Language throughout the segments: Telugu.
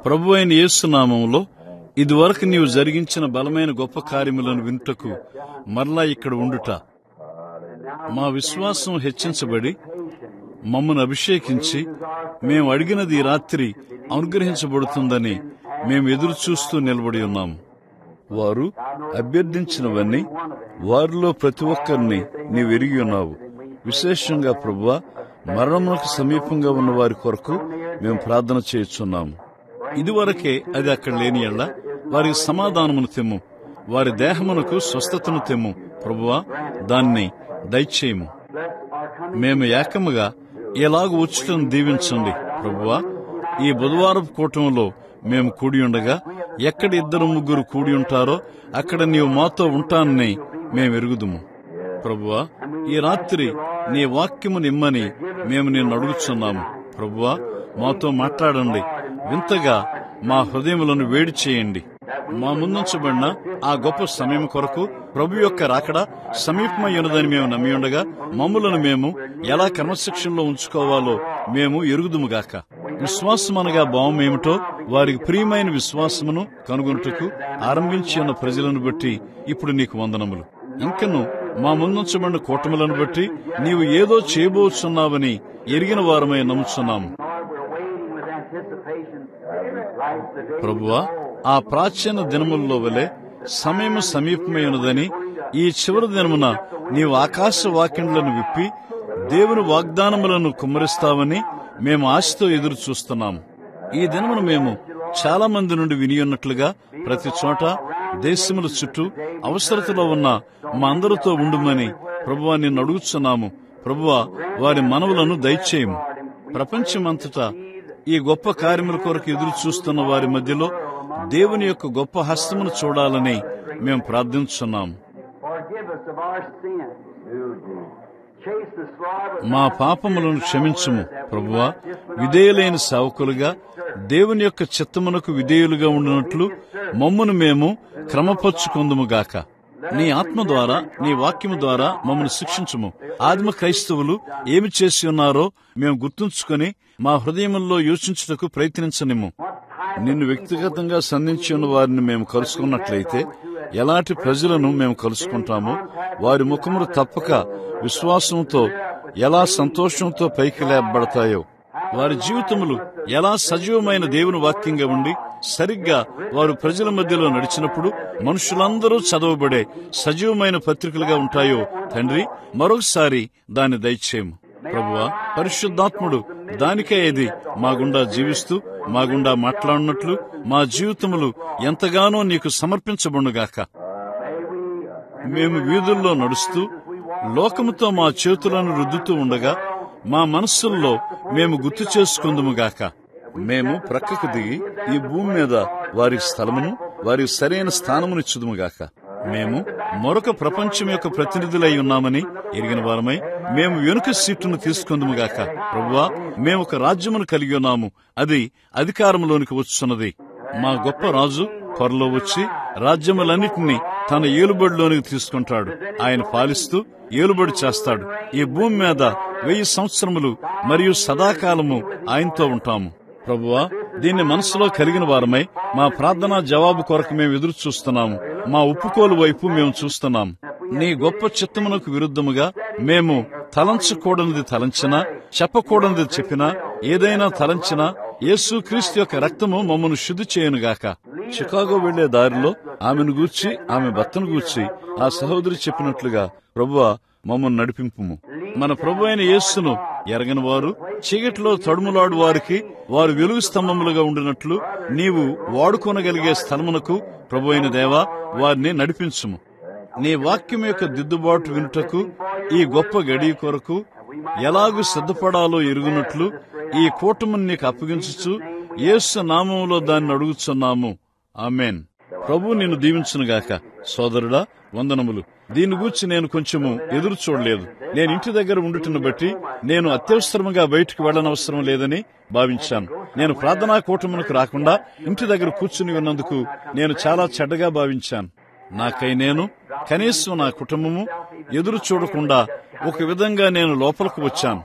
ప్రభు అయిన యేసు నామములో ఇదివరకు నీవు జరిగించిన బలమైన గొప్ప కార్యములను వినుటకు మరలా ఇక్కడ ఉండుట, మా విశ్వాసం హెచ్చించబడి మమ్మను అభిషేకించి మేము అడిగినది ఈ రాత్రి అనుగ్రహించబడుతుందని మేము ఎదురు చూస్తూ నిలబడి ఉన్నాము. వారు అభ్యర్థించినవన్నీ వారిలో ప్రతి ఒక్కరిని నీవు ఎరిగి ఉన్నావు. విశేషంగా ప్రభువా, మరణములకు సమీపంగా ఉన్న వారి కొరకు మేము ప్రార్థన చేయుచున్నాము. ఇదివరకే అది అక్కడ లేని యెడల వారికి సమాధానమును తెమ్ము, వారి దేహమునకు స్వస్థతను తెమ్ము. ప్రభువా, దాన్ని దయచేయము. మేము ఏకముగా ఎలాగూ వచ్చుటను దీవించండి. ప్రభువా, ఈ బుధవారపు కూటంలో మేము కూడి ఉండగా ఎక్కడ 2-3 కూడి ఉంటారో అక్కడ నీవు మాతో ఉంటానని మేము ఎరుగుదుము. ప్రభువా, ఈ రాత్రి నీ వాక్యము నిమ్మని మేము నిన్ను అడుగుచున్నాము. ప్రభువా, మాతో మాట్లాడండి. వింతగా మా హృదయములను వేడి చేయండి. మా ముందుంచబడిన ఆ గొప్ప సమయం కొరకు ప్రభు యొక్క రాకడ సమీపమై ఉన్నదని మేము నమ్మి ఉండగా మమ్ములను మేము ఎలా క్రమశిక్షణలో ఉంచుకోవాలో మేము ఎరుగుదుముగాక. విశ్వాసమనగా భావమేమిటో వారికి ప్రియమైన విశ్వాసమును కనుగొనుటకు ఆరంభించి ఉన్న ప్రజలను బట్టి ఇప్పుడు నీకు వందనములు. ఇంకను మా ముందుంచబడిన కూటములను బట్టి నీవు ఏదో చేయబోచున్నావని ఎరిగిన వారమై నమ్ముచున్నాము. ప్రభువా, ఆ ప్రాచీన దినములలో వలె సమయము సమీపమై ఉన్నదని ఈ చివరి దినమున నీవు ఆకాశ వాక్యములను విప్పి దేవుని వాగ్దానములను కుమ్మరిస్తావని మేము ఆశతో ఎదురు చూస్తున్నాము. ఈ దినమును మేము చాలా మంది నుండి వినియున్నట్లుగా ప్రతి చోట దేశముల చుట్టూ అవసరతలో ఉన్న మా అందరితో ఉండుమని ప్రభువా నిన్ను అడుగుచున్నాము. ప్రభువా, వారి మనవులను దయచేయము. ప్రపంచమంతటా ఈ గొప్ప కార్యముల కొరకు ఎదురు చూస్తున్న వారి మధ్యలో దేవుని యొక్క గొప్ప హస్తమును చూడాలని మేము ప్రార్థించున్నాము. మా పాపములను క్షమించుము. ప్రభువా, విధేయులైన సేవకులుగా దేవుని యొక్క చిత్తమునకు విధేయులుగా ఉండినట్లు మమ్మును మేము క్రమపరుచుకుందుముగాక. నీ ఆత్మ ద్వారా, నీ వాక్యము ద్వారా మమ్మల్ని శిక్షించుము. ఆదిమ క్రైస్తవులు ఏమి చేసి ఉన్నారో మేము గుర్తుంచుకొని మా హృదయముల్లో యోచించుటకు ప్రయత్నించనిమ్ము. నిన్ను వ్యక్తిగతంగా సంధించి ఉన్న వారిని మేము కలుసుకున్నట్లయితే ఎలాంటి ప్రజలను మేము కలుసుకుంటామో వారి ముఖములు తప్పక విశ్వాసంతో ఎలా సంతోషంతో పైకి లేపబడతాయో, వారి జీవితములు ఎలా సజీవమైన దేవుని వాక్యంగా ఉండి సరిగ్గా వారు ప్రజల మధ్యలో నడిచినప్పుడు మనుషులందరూ చదవబడే సజీవమైన పత్రికలుగా ఉంటాయో తండ్రి, మరొకసారి దాన్ని దయచేయము. ప్రభువా, పరిశుద్ధాత్ముడు దానికే ఇది మా గుండా జీవిస్తూ మా గుండా మాట్లాడినట్లు మా జీవితములు ఎంతగానో నీకు సమర్పించబడుగాక. మేము వీధుల్లో నడుస్తూ లోకముతో మా చేతులను రుద్దుతూ ఉండగా మా మనస్సుల్లో మేము గుర్తు చేసుకుందుముగాక. మేము ప్రక్కకు దిగి ఈ భూమి మీద వారికి స్థలమును, వారికి సరైన స్థానమునిచ్చుదుముగాక. మేము మరొక ప్రపంచం యొక్క ప్రతినిధులై ఉన్నామని ఎరిగిన వారమై మేము వెనుక సీటును తీసుకుందుముగాక. ప్రభువా, మేము ఒక రాజ్యమును కలిగి ఉన్నాము, అది అధికారంలోనికి వచ్చున్నది. మా గొప్ప రాజు త్వరలో వచ్చి రాజ్యములన్నిటినీ తన ఏలుబడిలోనికి తీసుకుంటాడు. ఆయన పాలిస్తూ ఏలుబడి చేస్తాడు. ఈ భూమి మీద 1000 సంవత్సరములు మరియు సదాకాలము ఆయనతో ఉంటాము. ప్రభువా, దీన్ని మనసులో కలిగిన వారమై మా ప్రార్థనా జవాబు కొరకు మేము ఎదురు చూస్తున్నాము. మా ఒప్పుకోలు వైపు మేము చూస్తున్నాము. నీ గొప్ప చిత్తమునకు విరుద్ధముగా మేము తలంచకూడనిది తలంచినా, చెప్పకూడనిది చెప్పినా, ఏదైనా తలంచినా యేసు క్రీస్తు యొక్క రక్తము మమ్మను శుద్ధి చేయునుగాక. చికాగో వెళ్లే దారిలో ఆమెను గూర్చి, ఆమె భర్తను గూర్చి ఆ సహోదరి చెప్పినట్లుగా ప్రభువా మమ్మను నడిపింపుము. మన ప్రభు అయిన యేసును ఎరగని వారు చీకటిలో తడుములాడు వారికి వారు వెలుగు స్తంభములుగా ఉండినట్లు నీవు వాడుకొనగలిగే స్థలమునకు ప్రభు అయిన దేవా వారిని నడిపించుము. నీ వాక్యం యొక్క దిద్దుబాటు వినుటకు ఈ గొప్ప గడియ కొరకు ఎలాగూ సిద్ధపడాలో ఎరుగునట్లు ఈ కూటమిని నీకు అప్పగించుచు యేసు నామములో దాన్ని అడుగుచున్నాము. ఆమేన్. ప్రభు నిన్ను దీవించునుగాక. సోదరుడా, వందనములు. దీని గూర్చి నేను కొంచెము ఎదురు చూడలేదు. నేను ఇంటి దగ్గర ఉండుటను బట్టి నేను అత్యవసరముగా బయటకు వెళ్లనవసరం లేదని భావించాను. నేను ప్రార్థనా కూటమునకు రాకుండా ఇంటి దగ్గర కూర్చుని ఉన్నందుకు నేను చాలా చెడ్డగా భావించాను. నాకై నేను, కనీసం నా కుటుంబము ఎదురు చూడకుండా ఒక విధంగా నేను లోపలికి వచ్చాను.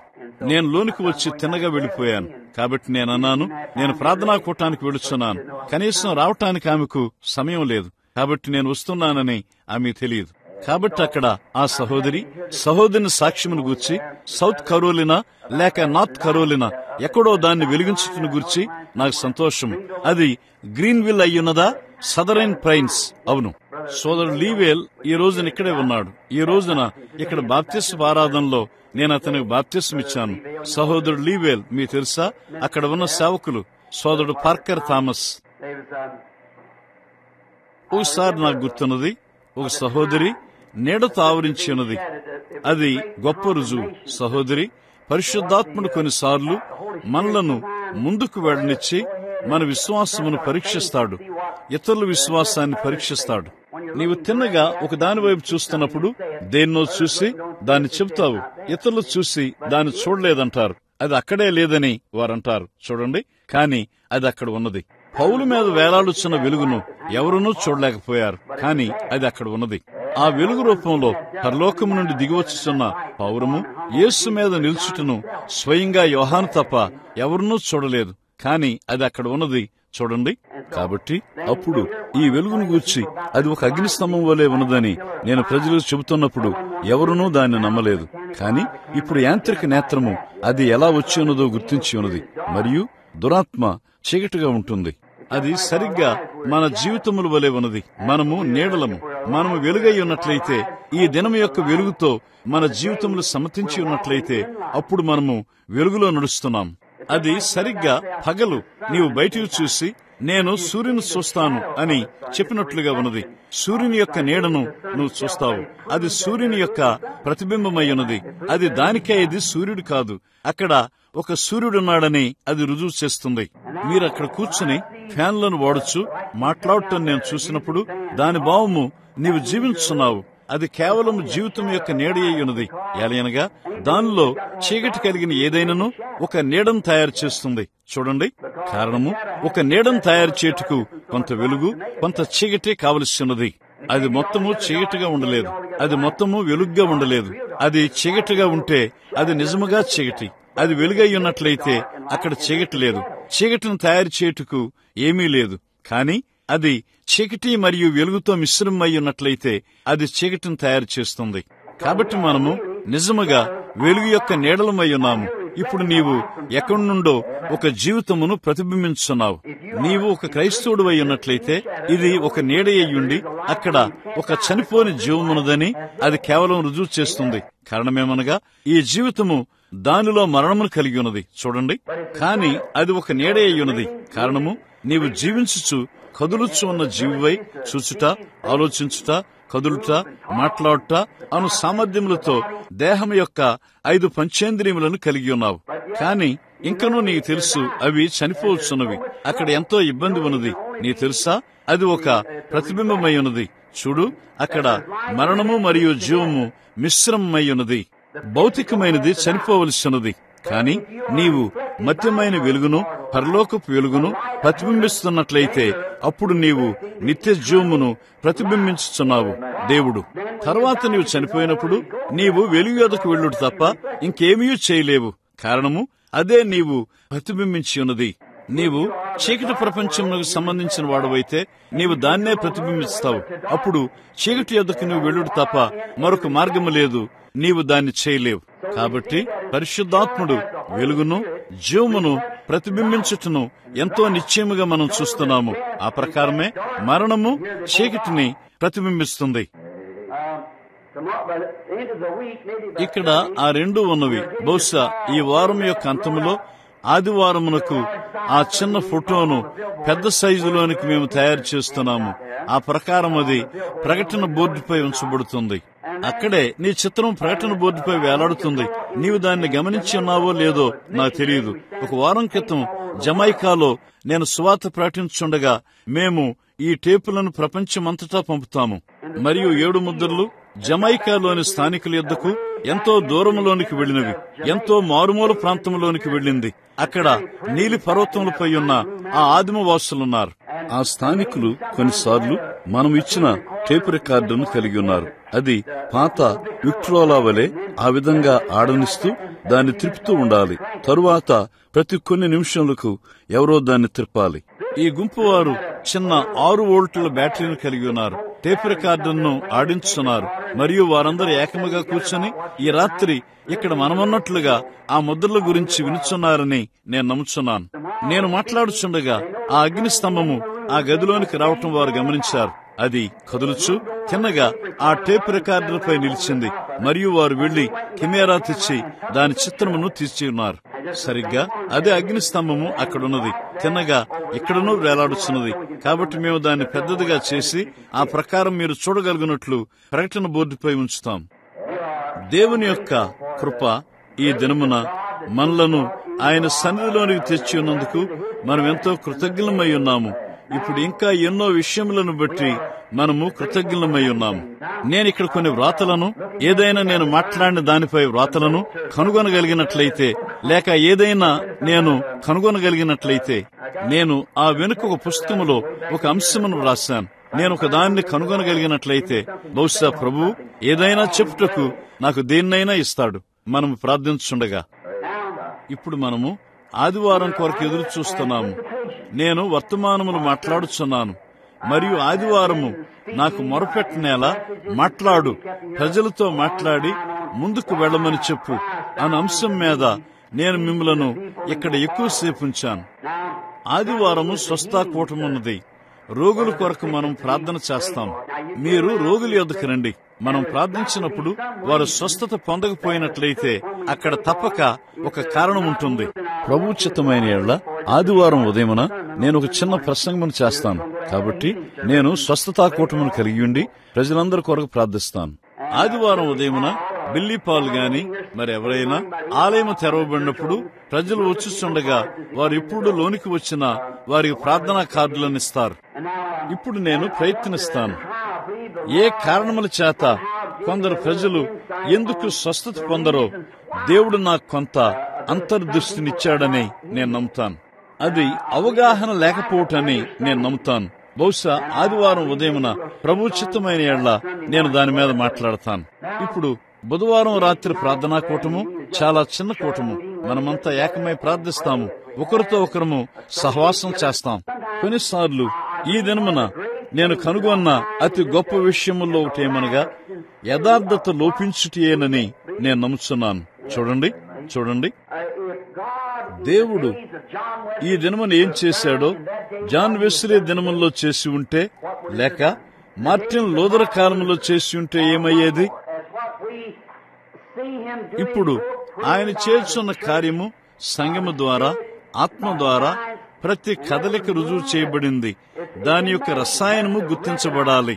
నేను లోనికి వచ్చి తిన్నగా వెళ్లిపోయాను. కాబట్టి నేనన్నాను, నేను ప్రార్థనా కూటానికి వెళుతున్నాను. కనీసం రావటానికి ఆమెకు సమయం లేదు. కాబట్టి నేను వస్తున్నానని ఆమెకు తెలియదు. కాబట్టి అక్కడ ఆ సహోదరిని సాక్ష్యమును గూర్చి సౌత్ కరోలినా లేక నార్త్ కరోలినా ఎక్కడో దాన్ని వెలిగించుటను గురించి నాకు సంతోషం. అది గ్రీన్విల్ అయ్యున్నదా? సదరైన్ ప్రైన్స్. అవును, సోదరుడు లీవేల్ ఈ రోజున ఇక్కడే ఉన్నాడు. ఈ రోజున ఇక్కడ బాప్తిస్మ ఆరాధనలో నేను అతనికి బాప్తిస్మ ఇచ్చాను. సహోదరుడు లీవేల్ మీకు తెలుసా? అక్కడ ఉన్న సేవకులు సోదరుడు పార్కర్ థామస్. ఒకసారి నాకు గుర్తున్నది, ఒక సహోదరి నీడతో ఆవరించి ఉన్నది. అది గొప్ప రుజువు. సహోదరి, పరిశుద్ధాత్ముడు కొన్నిసార్లు మనలను ముందుకు వెళ్ళనిచ్చి మన విశ్వాసమును పరీక్షిస్తాడు, ఇతరుల విశ్వాసాన్ని పరీక్షిస్తాడు. నీవు తిన్నగా ఒక దాని వైపు చూస్తున్నప్పుడు దేన్నో చూసి దాన్ని చెబుతావు, ఇతరులు చూసి దాన్ని చూడలేదంటారు. అది అక్కడే లేదని వారంటారు. చూడండి, కానీ అది అక్కడ ఉన్నది. పౌలు మీద వేలాడుచున్న వెలుగును ఎవరునూ చూడలేకపోయారు, కానీ అది అక్కడ ఉన్నది. ఆ వెలుగు రూపంలో పరలోకము నుండి దిగివచ్చుచున్న పౌరము యేసు మీద నిల్చుటను స్వయంగా యోహాను తప్ప ఎవరునూ చూడలేదు, కానీ అది అక్కడ ఉన్నది. చూడండి, కాబట్టి అప్పుడు ఈ వెలుగును గూర్చి అది ఒక అగ్నిస్తంభం వలె ఉన్నదని నేను ప్రజలకు చెబుతున్నప్పుడు ఎవరునూ దాన్ని నమ్మలేదు. కానీ ఇప్పుడు యాంత్రిక నేత్రము అది ఎలా వచ్చి ఉన్నదో గుర్తించి ఉన్నది. మరియు దురాత్మ చీకటిగా ఉంటుంది. అది సరిగ్గా మన జీవితముల వలె ఉన్నది. మనము నీడలము. మనము వెలుగై ఉన్నట్లయితే, ఈ దినం యొక్క వెలుగుతో మన జీవితములు సమ్మతించి ఉన్నట్లయితే, అప్పుడు మనము వెలుగులో నడుస్తున్నాం. అది సరిగ్గా పగలు నీవు బయటికి చూసి నేను సూర్యుని చూస్తాను అని చెప్పినట్లుగా ఉన్నది. సూర్యుని యొక్క నీడను నువ్వు చూస్తావు. అది సూర్యుని యొక్క ప్రతిబింబమై ఉన్నది. అది దానికే ఇది సూర్యుడు కాదు. అక్కడ ఒక సూర్యుడున్నాడని అది రుజువు చేస్తుంది. మీరు అక్కడ కూర్చుని ఫ్యాన్లను వాడచ్చు మాట్లాడటం నేను చూసినప్పుడు దాని భావము నీవు జీవించున్నావు. అది కేవలం జీవితం యొక్క నీడ అయి ఉన్నది. ఎలయనగా దానిలో చీకటి కలిగిన ఏదైనాను ఒక నీడను తయారు చేస్తుంది. చూడండి, కారణము ఒక నీడను తయారు చేయుటకు కొంత వెలుగు, కొంత చీకటి కావలసి ఉన్నది. అది మొత్తము చీకటిగా ఉండలేదు, అది మొత్తము వెలుగుగా ఉండలేదు. అది చీకటిగా ఉంటే అది నిజముగా చీకటి. అది వెలుగై ఉన్నట్లయితే అక్కడ చీకటి లేదు. చీకటిని తయారు చేయుటకు ఏమీ లేదు. కానీ అది చీకటి మరియు వెలుగుతో మిశ్రమై ఉన్నట్లయితే అది చీకటిని తయారు చేస్తుంది. కాబట్టి మనము నిజముగా వెలుగు యొక్క నీడలమై ఉన్నాము. ఇప్పుడు నీవు ఎక్కడి నుండో ఒక జీవితమును ప్రతిబింబించున్నావు. నీవు ఒక క్రైస్తవుడు అయి ఉన్నట్లయితే ఇది ఒక నీడ అయ్యుండి అక్కడ ఒక చనిపోని జీవమున్నదని అది కేవలం రుజువు చేస్తుంది. కారణమేమనగా ఈ జీవితము దానిలో మరణమును కలిగి ఉన్నది. చూడండి, కానీ అది ఒక నీడ అయ్యున్నది. కారణము నీవు జీవించుచు కదులుచు ఉన్న జీవివై చూచుట, ఆలోచించుట, కదులుట, మాట్లాడుట అను సామర్థ్యములతో దేహం యొక్క 5 పంచేంద్రియములను కలిగి ఉన్నావు. కానీ ఇంకనూ నీకు తెలుసు అవి చనిపోవచ్చున్నవి. అక్కడ ఎంతో ఇబ్బంది ఉన్నది. నీకు తెలుసా, అది ఒక ప్రతిబింబమై ఉన్నది. చూడు, అక్కడ మరణము మరియు జీవము మిశ్రమమై ఉన్నది. భౌతికమైనది చనిపోవలసి ఉన్నది. కానీ నీవు మధ్యమైన వెలుగును, పరలోకపు వెలుగును ప్రతిబింబిస్తున్నట్లయితే అప్పుడు నీవు నిత్య జీవమును ప్రతిబింబించుచున్నావు. దేవుడు తర్వాత నీవు చనిపోయినప్పుడు నీవు వెలుగు యొద్దకు వెళ్ళుడు తప్ప ఇంకేమీ చేయలేవు. కారణము అదే నీవు ప్రతిబింబించి ఉన్నది. నీవు చీకటి ప్రపంచమునకు సంబంధించిన వాడవైతే నీవు దాన్నే ప్రతిబింబిస్తావు. అప్పుడు చీకటి యొద్దకు నువ్వు వెళ్ళుడు తప్ప మరొక మార్గము లేదు. నీవు దాన్ని చేయలేవు. కాబట్టి పరిశుద్ధాత్ముడు వెలుగును, జీవమును ప్రతిబింబించుటను ఎంతో నిశ్చయముగా మనం చూస్తున్నాము. ఆ ప్రకారమే మరణము చీకటిని ప్రతిబింబిస్తుంది. ఇక్కడ ఆ రెండు ఉన్నవి. బహుశా ఈ వారం యొక్క అంతములో ఆదివారమునకు ఆ చిన్న ఫోటోను పెద్ద సైజులోనికి మేము తయారు చేస్తున్నాము. ఆ ప్రకారం అది ప్రకటన బోర్డుపై ఉంచబడుతుంది. అక్కడే నీ చిత్రం ప్రకటన బోర్డుపై వేలాడుతుంది. నీవు దాన్ని గమనించి ఉన్నావో లేదో నాకు తెలియదు. ఒక వారం క్రితం జమైకాలో నేను సువార్త ప్రకటించుండగా మేము ఈ టేపులను ప్రపంచమంతటా పంపుతాము. మరియు 7 ముద్రలు జమైకాలోని స్థానికుల యొద్దకు ఎంతో దూరంలోనికి వెళ్లినవి. ఎంతో మారుమూల ప్రాంతంలోనికి వెళ్ళింది. అక్కడ నీలి పర్వతములపై ఉన్న ఆ ఆదిమవాసులున్నారు. ఆ స్థానికులు కొన్నిసార్లు మనం ఇచ్చిన టేప్ రికార్డును కలిగి ఉన్నారు. అది పాత విక్ట్రోలా వలె ఆ విధంగా ఆడనిస్తూ దాన్ని తిప్పుతూ ఉండాలి. తరువాత ప్రతి కొన్ని నిమిషాలకు ఎవరో దాన్ని తిప్పాలి. ఈ గుంపు వారు చిన్న 6 వోల్టుల బ్యాటరీని కలిగి ఉన్నారు. టేప్ రికార్డును ఆడించుతున్నారు మరియు వారందరూ ఏకముగా కూర్చొని ఈ రాత్రి ఇక్కడ మనమన్నట్లుగా ఆ ముద్రల గురించి వినుచున్నారని నేను నమ్ముచున్నాను. నేను మాట్లాడుచుండగా ఆ అగ్ని స్తంభము ఆ గదిలోనికి రావటం వారు గమనించారు. అది కదులుచు తిన్నగా ఆ టేప్ రికార్డర్పై నిలిచింది మరియు వారు వెళ్లి కెమెరా తెచ్చి దాని చిత్రమును తీసి ఉన్నారు. సరిగ్గా అదే అగ్ని స్తంభము అక్కడున్నది, తిన్నగా ఇక్కడనూ వేలాడుచున్నది. కాబట్టి మేము దాన్ని పెద్దదిగా చేసి ఆ ప్రకారం మీరు చూడగలిగినట్లు ప్రకటన బోర్డుపై ఉంచుతాం. దేవుని యొక్క కృప ఈ దినమున మనలను ఆయన సన్నిధిలోనికి తెచ్చి ఉన్నందుకు మనం ఎంతో కృతజ్ఞులమై ఉన్నాము. ఇప్పుడు ఇంకా ఎన్నో విషయములను బట్టి మనము కృతజ్ఞులమై ఉన్నాము. నేను ఇక్కడ కొన్ని వ్రాతలను, ఏదైనా నేను మాట్లాడిన దానిపై వ్రాతలను కనుగొనగలిగినట్లయితే, లేక ఏదైనా నేను కనుగొనగలిగినట్లయితే, నేను ఆ వెనుక ఒక పుస్తకములో ఒక అంశమును వ్రాశాను. నేను ఒక దాన్ని కనుగొనగలిగినట్లయితే బహుశా ప్రభువు ఏదైనా చెప్పుటకు నాకు దేన్నైనా ఇస్తాడు. మనము ప్రార్థించుండగా ఇప్పుడు మనము ఆదివారం కొరకు ఎదురు చూస్తున్నాము. నేను వర్తమానములు మాట్లాడుచున్నాను మరియు ఆదివారము నాకు మొరపెట్టనేలా మాట్లాడు, ప్రజలతో మాట్లాడి ముందుకు వెళ్ళమని చెప్పు అనే అంశం మీద నేను మిమ్మలను ఇక్కడ ఎక్కువసేపు ఉంచాను. ఆదివారము స్వస్థతా కూటమున్నది. రోగుల కొరకు మనం ప్రార్థన చేస్తాం. మీరు రోగుల యొద్దకు రండి. మనం ప్రార్థించినప్పుడు వారు స్వస్థత పొందకపోయినట్లయితే అక్కడ తప్పక ఒక కారణం ఉంటుంది. ప్రభు చిత్తమైన యెడల ఆదివారం ఉదయమున నేను ఒక చిన్న ప్రసంగమును చేస్తాను. కాబట్టి నేను స్వస్థతా కూటమును కలిగి ఉండి ప్రజలందరి కొరకు ప్రార్థిస్తాను. ఆదివారం ఉదయమున బిల్లీ పాల్ గాని మరి ఎవరైనా ఆలయం తెరవబడినప్పుడు ప్రజలు వచ్చుచుండగా వారు ఎప్పుడు లోనికి వచ్చినా వారికి ప్రార్థనా కార్డులను ఇస్తారు. ఇప్పుడు నేను ప్రయత్నిస్తాను. ఏ కారణముల చేత కొందరు ప్రజలు ఎందుకు స్వస్థత పొందరో దేవుడు నాకు కొంత అంతర్దృష్టినిచ్చాడని నేను నమ్ముతాను. అది అవగాహన లేకపోవటని నేను నమ్ముతాను. బహుశా ఆదివారం ఉదయమున ప్రభు చిత్తమైన యెడల నేను దాని మీద మాట్లాడతాను. ఇప్పుడు బుధవారం రాత్రి ప్రార్థనా కూటము చాలా చిన్న కూటము. మనమంతా ఏకమై ప్రార్థిస్తాము, ఒకరితో ఒకరము సహవాసం చేస్తాం. కొన్నిసార్లు ఈ దినమున నేను కనుగొన్న అతి గొప్ప విషయముల్లో ఒకటేమనగా యథార్థత లోపించుటేనని నేను నమ్ముచున్నాను. చూడండి దేవుడు ఈ దినమున ఏం చేశాడో జాన్ వెస్లీ దినముల్లో చేసి ఉంటే, లేక మార్టిన్ లూథర్ కాలంలో చేసి ఉంటే ఏమయ్యేది? ఇప్పుడు ఆయన చేస్తున్న కార్యము సంఘము ద్వారా, ఆత్మ ద్వారా ప్రతి కదలిక రుజువు చేయబడింది. దాని యొక్క రసాయనము గుర్తించబడాలి.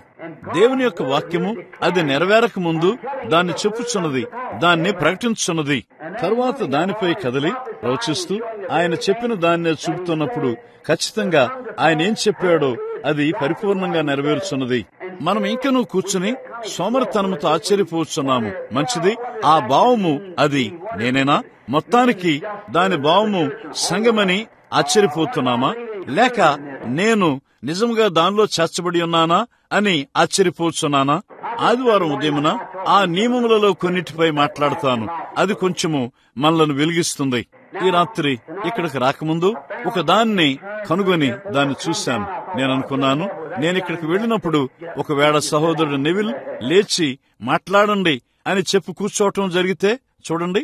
దేవుని యొక్క వాక్యము అది నెరవేరక ముందు దాన్ని చెప్పుచున్నది, దాన్ని ప్రకటించున్నది. తరువాత దానిపై కదిలి ప్రవచిస్తూ ఆయన చెప్పిన దాన్నే చూపుతున్నప్పుడు ఖచ్చితంగా ఆయన ఏం చెప్పాడో అది పరిపూర్ణంగా నెరవేరుచున్నది. మనం ఇంకనూ కూర్చుని సోమరితనముతో ఆశ్చర్యపోతున్నాము. మంచిది, ఆ భావము అది నేనేనా? మొత్తానికి దాని భావము సంగమని ఆశ్చర్యపోతున్నామా, లేక నేను నిజంగా దానిలో చేర్చబడి ఉన్నానా అని ఆశ్చర్యపోతున్నానా? ఆదివారం ఉదయమున ఆ నియమములలో కొన్నిటిపై మాట్లాడతాను. అది కొంచెము మనలను వెలిగిస్తుంది. ఈ రాత్రి ఇక్కడికి రాకముందు ఒక దాన్ని కనుగొని దాన్ని చూశాను. నేను అనుకున్నాను, నేను ఇక్కడికి వెళ్ళినప్పుడు ఒకవేళ సహోదరుడు నెవిల్ లేచి మాట్లాడండి అని చెప్పి కూర్చోవటం జరిగితే, చూడండి,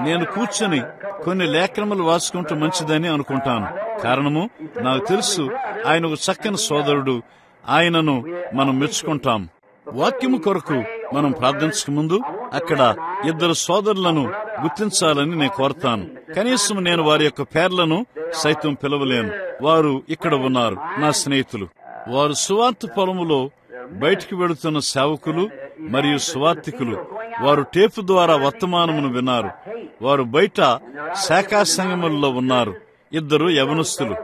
నేను కూర్చొని కొన్ని లేఖనములు వాసుకుంటూ మంచిదని అనుకుంటాను. కారణము నాకు తెలుసు, ఆయన ఒక చక్కని సోదరుడు. ఆయనను మనం మెచ్చుకుంటాం. వాక్యము కొరకు మనం ప్రార్థించక ముందు అక్కడ 2 సోదరులను గుర్తించాలని నేను కోరతాను. కనీసం నేను వారి యొక్క పేర్లను సైతం పిలవలేను. వారు ఇక్కడ ఉన్నారు, నా స్నేహితులు. వారు సువార్త పొలములో బయటికి వెళుతున్న సేవకులు మరియు సువార్తికులు. వారు టేపు ద్వారా వర్తమానమును విన్నారు. వారు బయట శాఖా సంగములలో ఉన్నారు. 2 యవనస్తులు.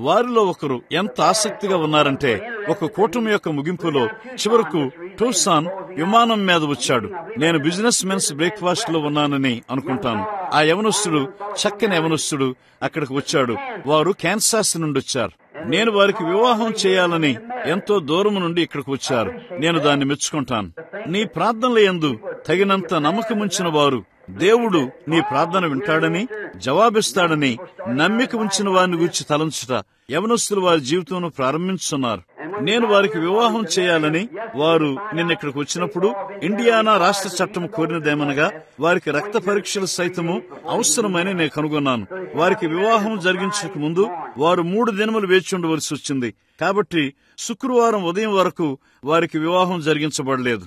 వారిలో ఒకరు ఎంత ఆసక్తిగా ఉన్నారంటే, ఒక కూటమి యొక్క ముగింపులో చివరకు టూసాన్ విమానం మీద వచ్చాడు. నేను బిజినెస్ మెన్స్ బ్రేక్ఫాస్ట్ లో ఉన్నానని అనుకుంటాను. ఆ యవనస్తుడు, చక్కని యవనస్తుడు అక్కడికి వచ్చాడు. వారు కాన్సాస్ నుండి వచ్చారు. నేను వారికి వివాహం చేయాలని ఎంతో దూరం నుండి ఇక్కడికి వచ్చారు. నేను దాన్ని మెచ్చుకుంటాను. నీ ప్రార్థనల యందు తగినంత నమ్మకముంచిన వారు దేవుడు నీ ప్రార్థన వింటాడని, జవాబిస్తాడని నమ్మిక ఉంచిన వారిని గురించి తలంచుట యవనస్తులు వారి జీవితంలో ప్రారంభించుతున్నారు. నేను వారికి వివాహం చేయాలని వారు నిన్నెక్కడికి వచ్చినప్పుడు ఇండియానా రాష్ట్ర చట్టం కోరినదేమనగా వారికి రక్త పరీక్షలు సైతము అవసరమని నేను కనుగొన్నాను. వారికి వివాహం జరిగించక ముందు వారు 3 దినములు వేచి ఉండవలసి వచ్చింది. కాబట్టి శుక్రవారం ఉదయం వరకు వారికి వివాహం జరిగించబడలేదు.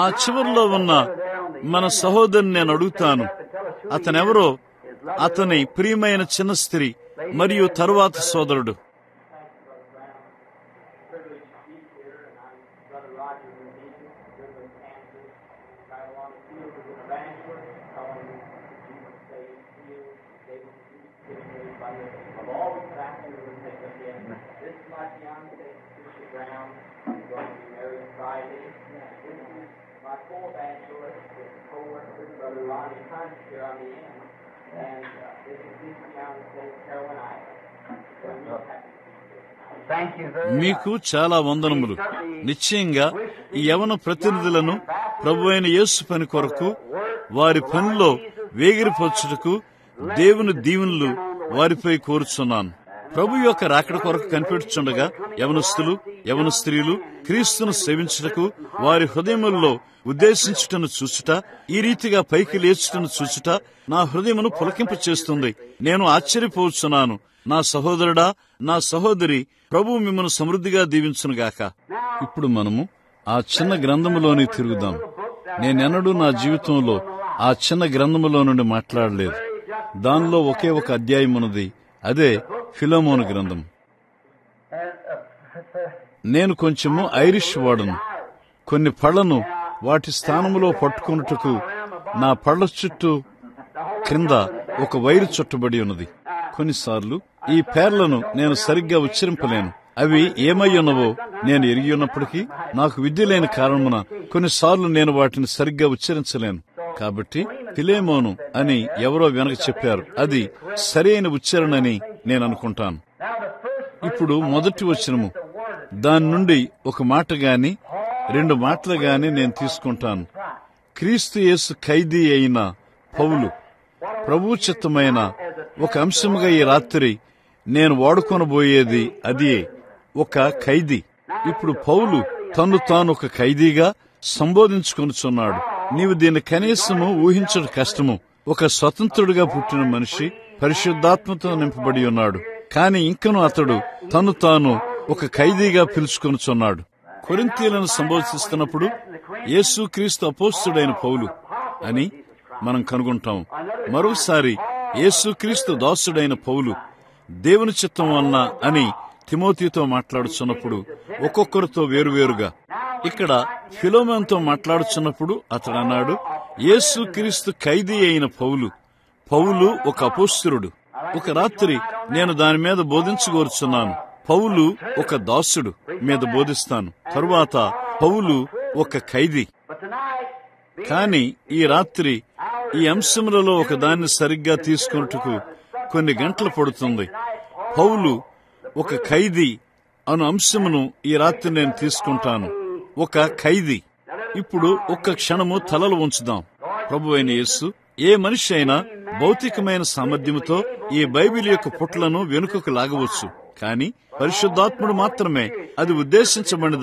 ఆ చివరిలో ఉన్న మన సహోదరుని నేను అడుగుతాను, అతనెవరో, అతని ప్రియమైన చిన్న స్త్రీ మరియు తరువాత సోదరుడు. మీకు చాలా వందనములు. నిశ్చయంగా ఈ యవన ప్రతినిధులను ప్రభువైన యేసు పని కొరకు వారి పనిలో వేగిరిపరచుటకు దేవుని దీవెనలు వారిపై కోరుచున్నాను. ప్రభు యొక్క రాకడ కొరకు కనిపెట్టుచుండగా యవనస్తులు, యవన స్త్రీలు క్రీస్తును సేవించుటకు వారి హృదయములలో ఉద్దేశించుటను చూచుట, ఈ రీతిగా పైకి లేచుటను చూచుట నా హృదయమును పులకింప చేస్తుంది. నేను ఆశ్చర్యపోవచ్చున్నాను. నా సహోదరుడా, నా సహోదరి, ప్రభు మిమ్మల్ని సమృద్ధిగా దీవించునుగాక. ఇప్పుడు మనము ఆ చిన్న గ్రంథములోని తిరుగుదాం. నేనెన్నడూ నా జీవితంలో ఆ చిన్న గ్రంథములో నుండి మాట్లాడలేదు. దానిలో ఒకే ఒక అధ్యాయం ఉన్నది, అదే ఫిలోమోను గ్రంథం. నేను కొంచెము ఐరిష్ వాడను. కొన్ని పళ్లను వాటి స్థానములో పట్టుకొనుటకు నా పళ్ల చుట్టూ క్రింద ఒక వైరు చుట్టబడి ఉన్నది. కొన్నిసార్లు ఈ పేర్లను నేను సరిగ్గా ఉచ్చరింపలేను. అవి ఏమై ఉన్నవో నేను ఎరిగి ఉన్నప్పటికీ నాకు విద్య లేని కారణమున కొన్నిసార్లు నేను వాటిని సరిగ్గా ఉచ్చరించలేను. కాబట్టి ఫిలేమోను అని ఎవరో వెనక చెప్పారు. అది సరైన ఉచ్చారణ అని నేను అనుకుంటాను. ఇప్పుడు మొదటి వచనము, దాని నుండి ఒక మాట గాని 2 మాటలు గాని నేను తీసుకుంటాను. క్రీస్తు యేసు ఖైదీ అయిన పౌలు, ప్రభు చిత్తమైన ఒక అంశముగా ఈ రాత్రి నేను వాడుకొనబోయేది అదే, ఒక ఖైదీ. ఇప్పుడు పౌలు తను తాను ఒక ఖైదీగా సంబోధించుకొనుచున్నాడు. నీవు దీన్ని కనీసము ఊహించడం కష్టము. ఒక స్వతంత్రుడిగా పుట్టిన మనిషి పరిశుద్ధాత్మతో నింపబడి ఉన్నాడు. కాని ఇంకను అతడు తను తాను ఒక ఖైదీగా పిలుచుకొనుచున్నాడు. కొరింథీయులను సంబోధిస్తున్నప్పుడు యేసు క్రీస్తు అపోస్తుడైన పౌలు అని మనం కనుగొంటాం. మరోసారి యేసు క్రీస్తు దాసుడైన పౌలు దేవుని చిత్తం వలన అని తిమోతితో మాట్లాడుచున్నప్పుడు ఒక్కొక్కరితో వేరువేరుగా. ఇక్కడ ఫిలోమోనుతో మాట్లాడుచున్నప్పుడు అతడు అన్నాడు, యేసు క్రీస్తు ఖైదీ అయిన పౌలు. పౌలు ఒక అపోస్తులుడు. ఒక రాత్రి నేను దాని మీద బోధించగోరుచున్నాను. పౌలు ఒక దాసుడు మీద బోధిస్తాను. తరువాత పౌలు ఒక ఖైదీ. కాని ఈ రాత్రి ఈ అంశములలో ఒక దాన్ని సరిగ్గా తీసుకొనుటకు కొన్ని గంటలు పడుతుంది. పౌలు ఒక ఖైదీ అను అంశమును ఈ రాత్రి నేను తీసుకుంటాను. ఒక ఖైదీ. ఇప్పుడు ఒక్క క్షణము తలలు ఉంచుదాం. ప్రభువైన యేసు ఏ మనిషి అయినా భౌతికమైన సామర్థ్యముతో ఈ బైబిల్ యొక్క పుట్లను వెనుకకు లాగవచ్చు. కాని పరిశుద్ధాత్ముడు మాత్రమే అది ఉద్దేశించబడిన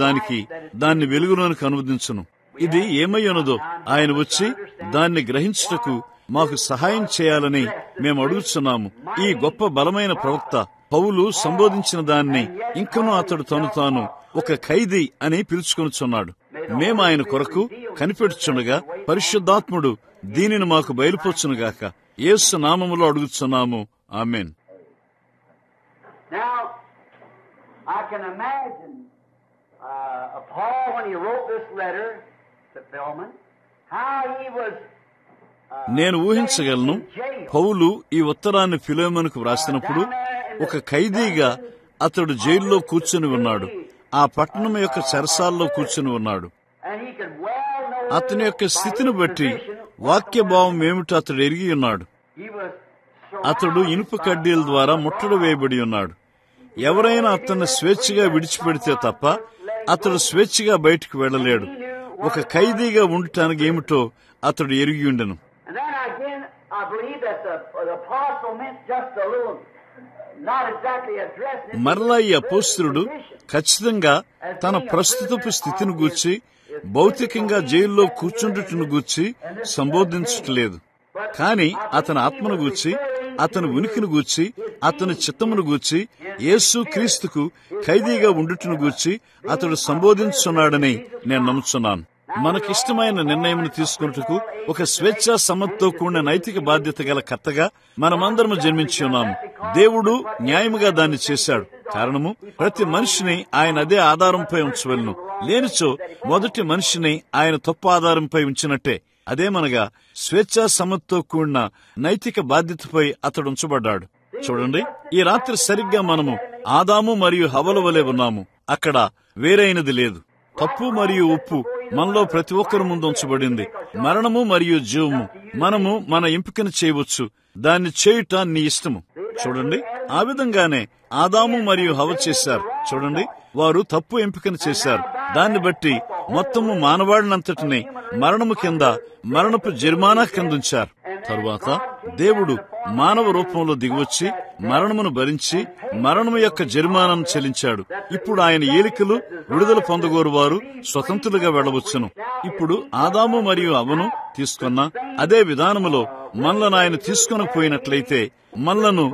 దాన్ని వెలుగులోనికి అనువదించును. ఇది ఏమై ఉన్నదో ఆయన వచ్చి దాన్ని గ్రహించుటకు మాకు సహాయం చేయాలని మేము అడుగుతున్నాము. ఈ గొప్ప బలమైన ప్రవక్త పౌలు సంబోధించిన దాన్ని ఇంకనూ అతడు తను తాను ఒక ఖైదీ అని పిలుచుకొనుచున్నాడు. మేము ఆయన కొరకు కనిపెట్టుచుండగా పరిశుద్ధాత్ముడు దీనిని మాకు బయలుపరచునుగాక. యేసు నామములో అడుగుచున్నాము. ఆమేన్. I can imagine Paul, when he wrote this letter to Philemon, how he was. నేను ఊహించగలను, పౌలు ఈ ఉత్తరాన్ని ఫిలోమోనుకు వ్రాసినప్పుడు ఒక ఖైదీగా అతడు జైల్లో కూర్చుని ఉన్నాడు. ఆ పట్టణం యొక్క చెరసాల్లో కూర్చుని ఉన్నాడు. అతని యొక్క స్థితిని బట్టి వాక్య భావం ఏమిటో అతడు ఎరిగి ఉన్నాడు. అతడు ఇనుప కడ్డీల ద్వారా ముట్టడి వేయబడి ఉన్నాడు. ఎవరైనా అతన్ని స్వేచ్ఛగా విడిచిపెడితే తప్ప అతడు స్వేచ్ఛగా బయటికి వెళ్లలేడు. ఒక ఖైదీగా ఉండటానికి ఏమిటో అతడు ఎరిగి ఉండెను. మరలా ఈ అపోస్తలుడు ఖచ్చితంగా తన ప్రస్తుతపు స్థితిని గూర్చి, భౌతికంగా జైల్లో కూర్చుండుటను గూర్చి సంబోధించట్లేదు. కాని అతని ఆత్మను గూర్చి, అతని ఉనికిని గూర్చి, అతని చిత్తమును గూర్చి, యేసు క్రీస్తుకు ఖైదీగా ఉండుటను గూర్చి అతడు సంబోధించున్నాడని నేను నమ్ముచున్నాను. మనకిష్టమైన నిర్ణయం తీసుకున్నట్టుకు ఒక స్వేచ్ఛా సమ్మతితో కూడిన నైతిక బాధ్యత గల కర్తగా మనమందరము జన్మించి ఉన్నాము. దేవుడు న్యాయముగా దాన్ని చేశాడు. కారణము, ప్రతి మనిషిని ఆయన అదే ఆధారంపై ఉంచవలను. లేనిచో మొదటి మనిషిని ఆయన తప్పు ఆధారంపై ఉంచినట్టే. అదేమనగా స్వేచ్ఛా సమ్మతితో కూడిన నైతిక బాధ్యతపై అతడు ఉంచబడ్డాడు. చూడండి, ఈ రాత్రి సరిగ్గా మనము ఆదాము మరియు హవ్వల వలె ఉన్నాము. అక్కడ వేరైనది లేదు. తప్పు మరియు ఉప్పు మనలో ప్రతి ఒక్కరి ముందు ఉంచబడింది. మరణము మరియు జీవము మనము మన ఎంపికను చేయవచ్చు. దాన్ని చేయుట నీ ఇష్టము. చూడండి, ఆ విధంగానే ఆదాము మరియు హవ్వ చేశారు. చూడండి, వారు తప్పు ఎంపికను చేశారు. దాన్ని బట్టి మొత్తము మానవాళినంతటిని మరణము కింద, మరణపు జరిమానా కింద ఉంచారు. తరువాత దేవుడు మానవ రూపంలో దిగివచ్చి మరణమును భరించి మరణము యొక్క జరిమానాను చెల్లించాడు. ఇప్పుడు ఆయన ఏలికలు విడుదల పొందగోరు వారు స్వతంత్రులుగా వెళ్లవచ్చును. ఇప్పుడు ఆదాము మరియు హవ్వను తీసుకున్న అదే విధానములో మనలను ఆయన తీసుకొనకపోయినట్లయితే మనలను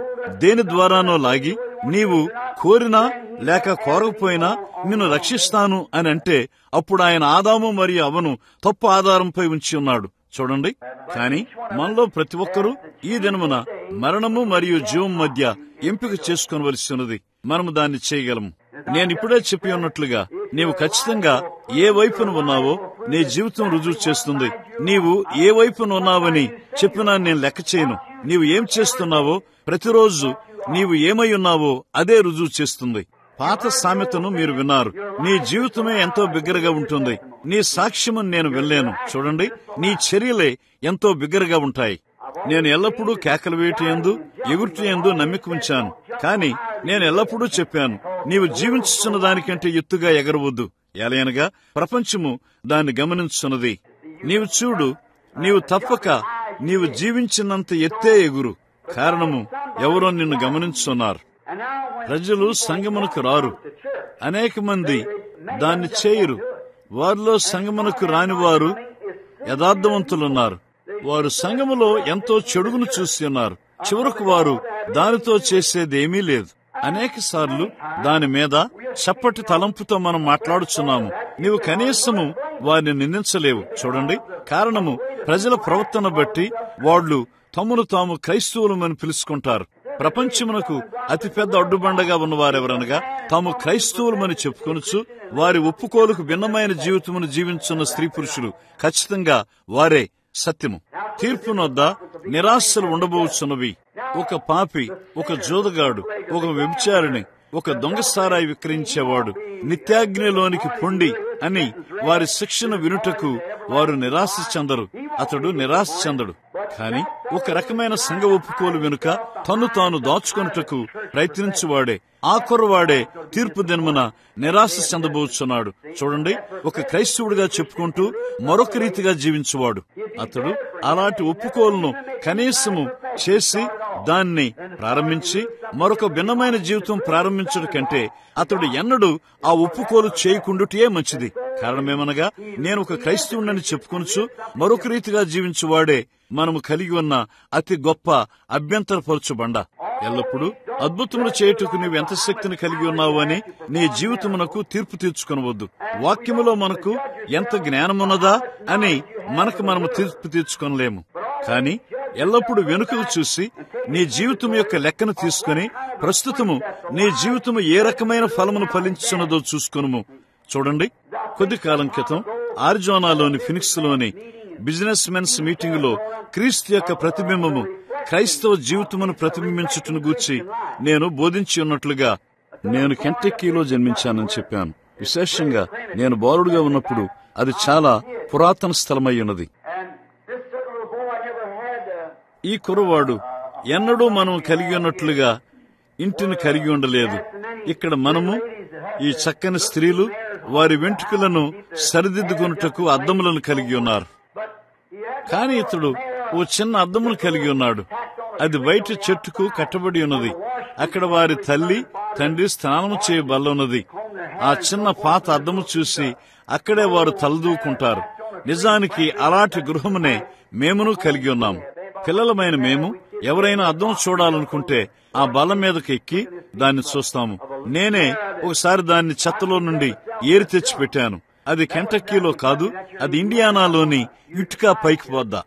దేని ద్వారానో లాగి, నీవు కోరినా లేక కోరకపోయినా నిన్ను రక్షిస్తాను అని అంటే, అప్పుడు ఆయన ఆదాము మరియు హవ్వను తప్పు ఆధారంపై ఉంచి ఉన్నాడు. చూడండి, కాని మనలో ప్రతి ఒక్కరూ ఈ దినమున మరణము మరియు జీవం మధ్య ఎంపిక చేసుకోవలసి ఉన్నది. మనము దాన్ని చేయగలము. నేనిప్పుడే చెప్పి ఉన్నట్లుగా నీవు ఖచ్చితంగా ఏ వైపున ఉన్నావో నీ జీవితం రుజువు చేస్తుంది. నీవు ఏ వైపున ఉన్నావని చెప్పినా నేను లెక్క చేయను. నీవు ఏం చేస్తున్నావో, ప్రతిరోజు నీవు ఏమై ఉన్నావో అదే రుజువు చేస్తుంది. పాత సామెతను మీరు విన్నారు. నీ జీవితమే ఎంతో బిగ్గరగా ఉంటుంది. నీ సాక్ష్యము నేను వినలేను. చూడండి, నీ చర్యలే ఎంతో బిగ్గరగా ఉంటాయి. నేను ఎల్లప్పుడూ కేకలు వేయటయందు, ఎగురుటయందు నమ్మిక ఉంచాను. కాని నేను ఎల్లప్పుడూ చెప్పాను, నీవు జీవించుతున్న దానికంటే ఎత్తుగా ఎగరవద్దు. ఎలయనగా ప్రపంచము దాన్ని గమనించున్నది. నీవు చూడు, నీవు తప్పక నీవు జీవించినంత ఎత్తే ఎగురు. కారణము, ఎవరో నిన్ను గమనించున్నారు. ప్రజలు సంగమునకు రారు. అనేక మంది దాన్ని చేయరు. వారిలో సంగమునకు రాని వారు యథార్థవంతులున్నారు. వారు సంగములో ఎంతో చెడుగును చూసి ఉన్నారు. చివరకు వారు దానితో చేసేదేమీ లేదు. అనేక సార్లు దాని మీద చప్పటి తలంపుతో మనం మాట్లాడుచున్నాము. నీవు కనీసము వారిని నిందించలేవు. చూడండి, కారణము, ప్రజల ప్రవర్తన బట్టి వాళ్ళు తమను తాము క్రైస్తవులమని పిలుచుకుంటారు. ప్రపంచమునకు అతిపెద్ద అడ్డుబండగా ఉన్నవారెవరనగా తాము క్రైస్తవులమని చెప్పుకొనుచు వారి ఒప్పుకోలుకు భిన్నమైన జీవితమును జీవించున్న స్త్రీ పురుషులు ఖచ్చితంగా వారే సత్యము. తీర్పునొద్ద నిరాశలు ఉండబోచున్నవి. ఒక పాపి, ఒక జోదగాడు, ఒక వ్యభిచారిణి, ఒక దొంగసారాయి విక్రయించేవాడు నిత్యాగ్నిలోనికి పొండి అని వారి శిక్షను వినుటకు వారు నిరాశ చెందరు. అతడు నిరాశ చెందడు. కాని ఒక రకమైన సంఘ ఒప్పుకోలు వెనుక తను తాను దాచుకొనుటకు ప్రయత్నించువాడే, ఆ కుర్రవాడే తీర్పు దినమున నిరాశ చెందబోచున్నాడు. చూడండి, ఒక క్రైస్తవుడిగా చెప్పుకుంటూ మరొక రీతిగా జీవించువాడు. అతడు అలాంటి ఒప్పుకోలను కనీసము చేసి దాన్ని ప్రారంభించి మరొక భిన్నమైన జీవితం ప్రారంభించడం కంటే అతడు ఎన్నడూ ఆ ఒప్పుకోలు చేయకుండుటే మంచిది. కారణమేమనగా, నేను ఒక క్రైస్తవుడిని చెప్పుకొనుచు మరొక రీతిగా జీవించువాడే మనము కలిగి ఉన్న అతి గొప్ప అభ్యంతరపరచు బండ. ఎల్లప్పుడూ అద్భుతములు చేయుటకు నీవు ఎంత శక్తిని కలిగి ఉన్నావు అని నీ జీవితమునకు తీర్పు తీర్చుకొనవద్దు. వాక్యములో మనకు ఎంత జ్ఞానమున్నదా అని మనము తీర్పు తీర్చుకొనలేము. కాని ఎల్లప్పుడూ వెనుకకు చూసి నీ జీవితం యొక్క లెక్కను తీసుకుని ప్రస్తుతము నీ జీవితము ఏ రకమైన ఫలమును ఫలించున్నదో చూసుకొనుము. చూడండి, కొద్ది కాలం క్రితం ఆరిజోనాలోని ఫినిక్స్ లోని బిజినెస్ మెన్స్ మీటింగ్ లో క్రీస్తు యొక్క ప్రతిబింబము క్రైస్తవ జీవితమును ప్రతిబింబించుటను గూర్చి నేను బోధించి ఉన్నట్లుగా, నేను కెంటక్కీలో జన్మించానని చెప్పాను. విశేషంగా నేను బాలుడుగా ఉన్నప్పుడు అది చాలా పురాతన స్థలమై ఉన్నది. ఈ కుర్రవాడు ఎన్నడూ మనం కలిగి ఉన్నట్లుగా ఇంటిని కలిగి ఉండలేదు. ఇక్కడ మనము ఈ చక్కని స్త్రీలు వారి వెంట్రుకలను సరిదిద్దుకొనుటకు అద్దములను కలిగి ఉన్నారు. కానీ ఇతడు ఓ చిన్న అద్దమును కలిగి ఉన్నాడు. అది బయట చెట్టుకు కట్టబడి ఉన్నది. అక్కడ వారి తల్లి తండ్రి స్నానము చేయబల్లన్నది. ఆ చిన్న పాత అద్దము చూసి అక్కడే వారు తలదూకుంటారు. నిజానికి అలాంటి గృహమునే మేమును కలిగి ఉన్నాము. పిల్లలమైన మేము ఎవరైనా అద్దం చూడాలనుకుంటే ఆ బల్ల మీదకి ఎక్కి దాన్ని చూస్తాము. నేనే ఒకసారి దాన్ని చెత్తలో నుండి ఏరి తెచ్చి పెట్టాను. అది కెంటక్కీలో కాదు, అది ఇండియానాలోని యుట్కా పైకి పోద్దా.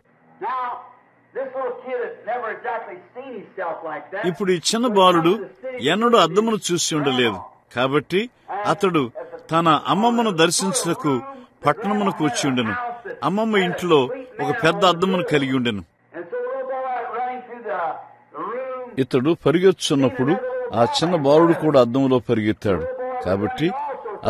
ఇప్పుడు ఈ చిన్న బాలుడు ఎన్నడూ అద్దమును చూసి ఉండలేదు. కాబట్టి అతడు తన అమ్మమ్మను దర్శించుటకు పట్టణమునకు వచ్చి ఉండెను. అమ్మమ్మ ఇంట్లో ఒక పెద్ద అద్దమును కలిగి ఉండెను. ఇతడు పరిగెత్తున్నప్పుడు ఆ చిన్న బాలుడు కూడా అద్దంలో పరిగెత్తాడు. కాబట్టి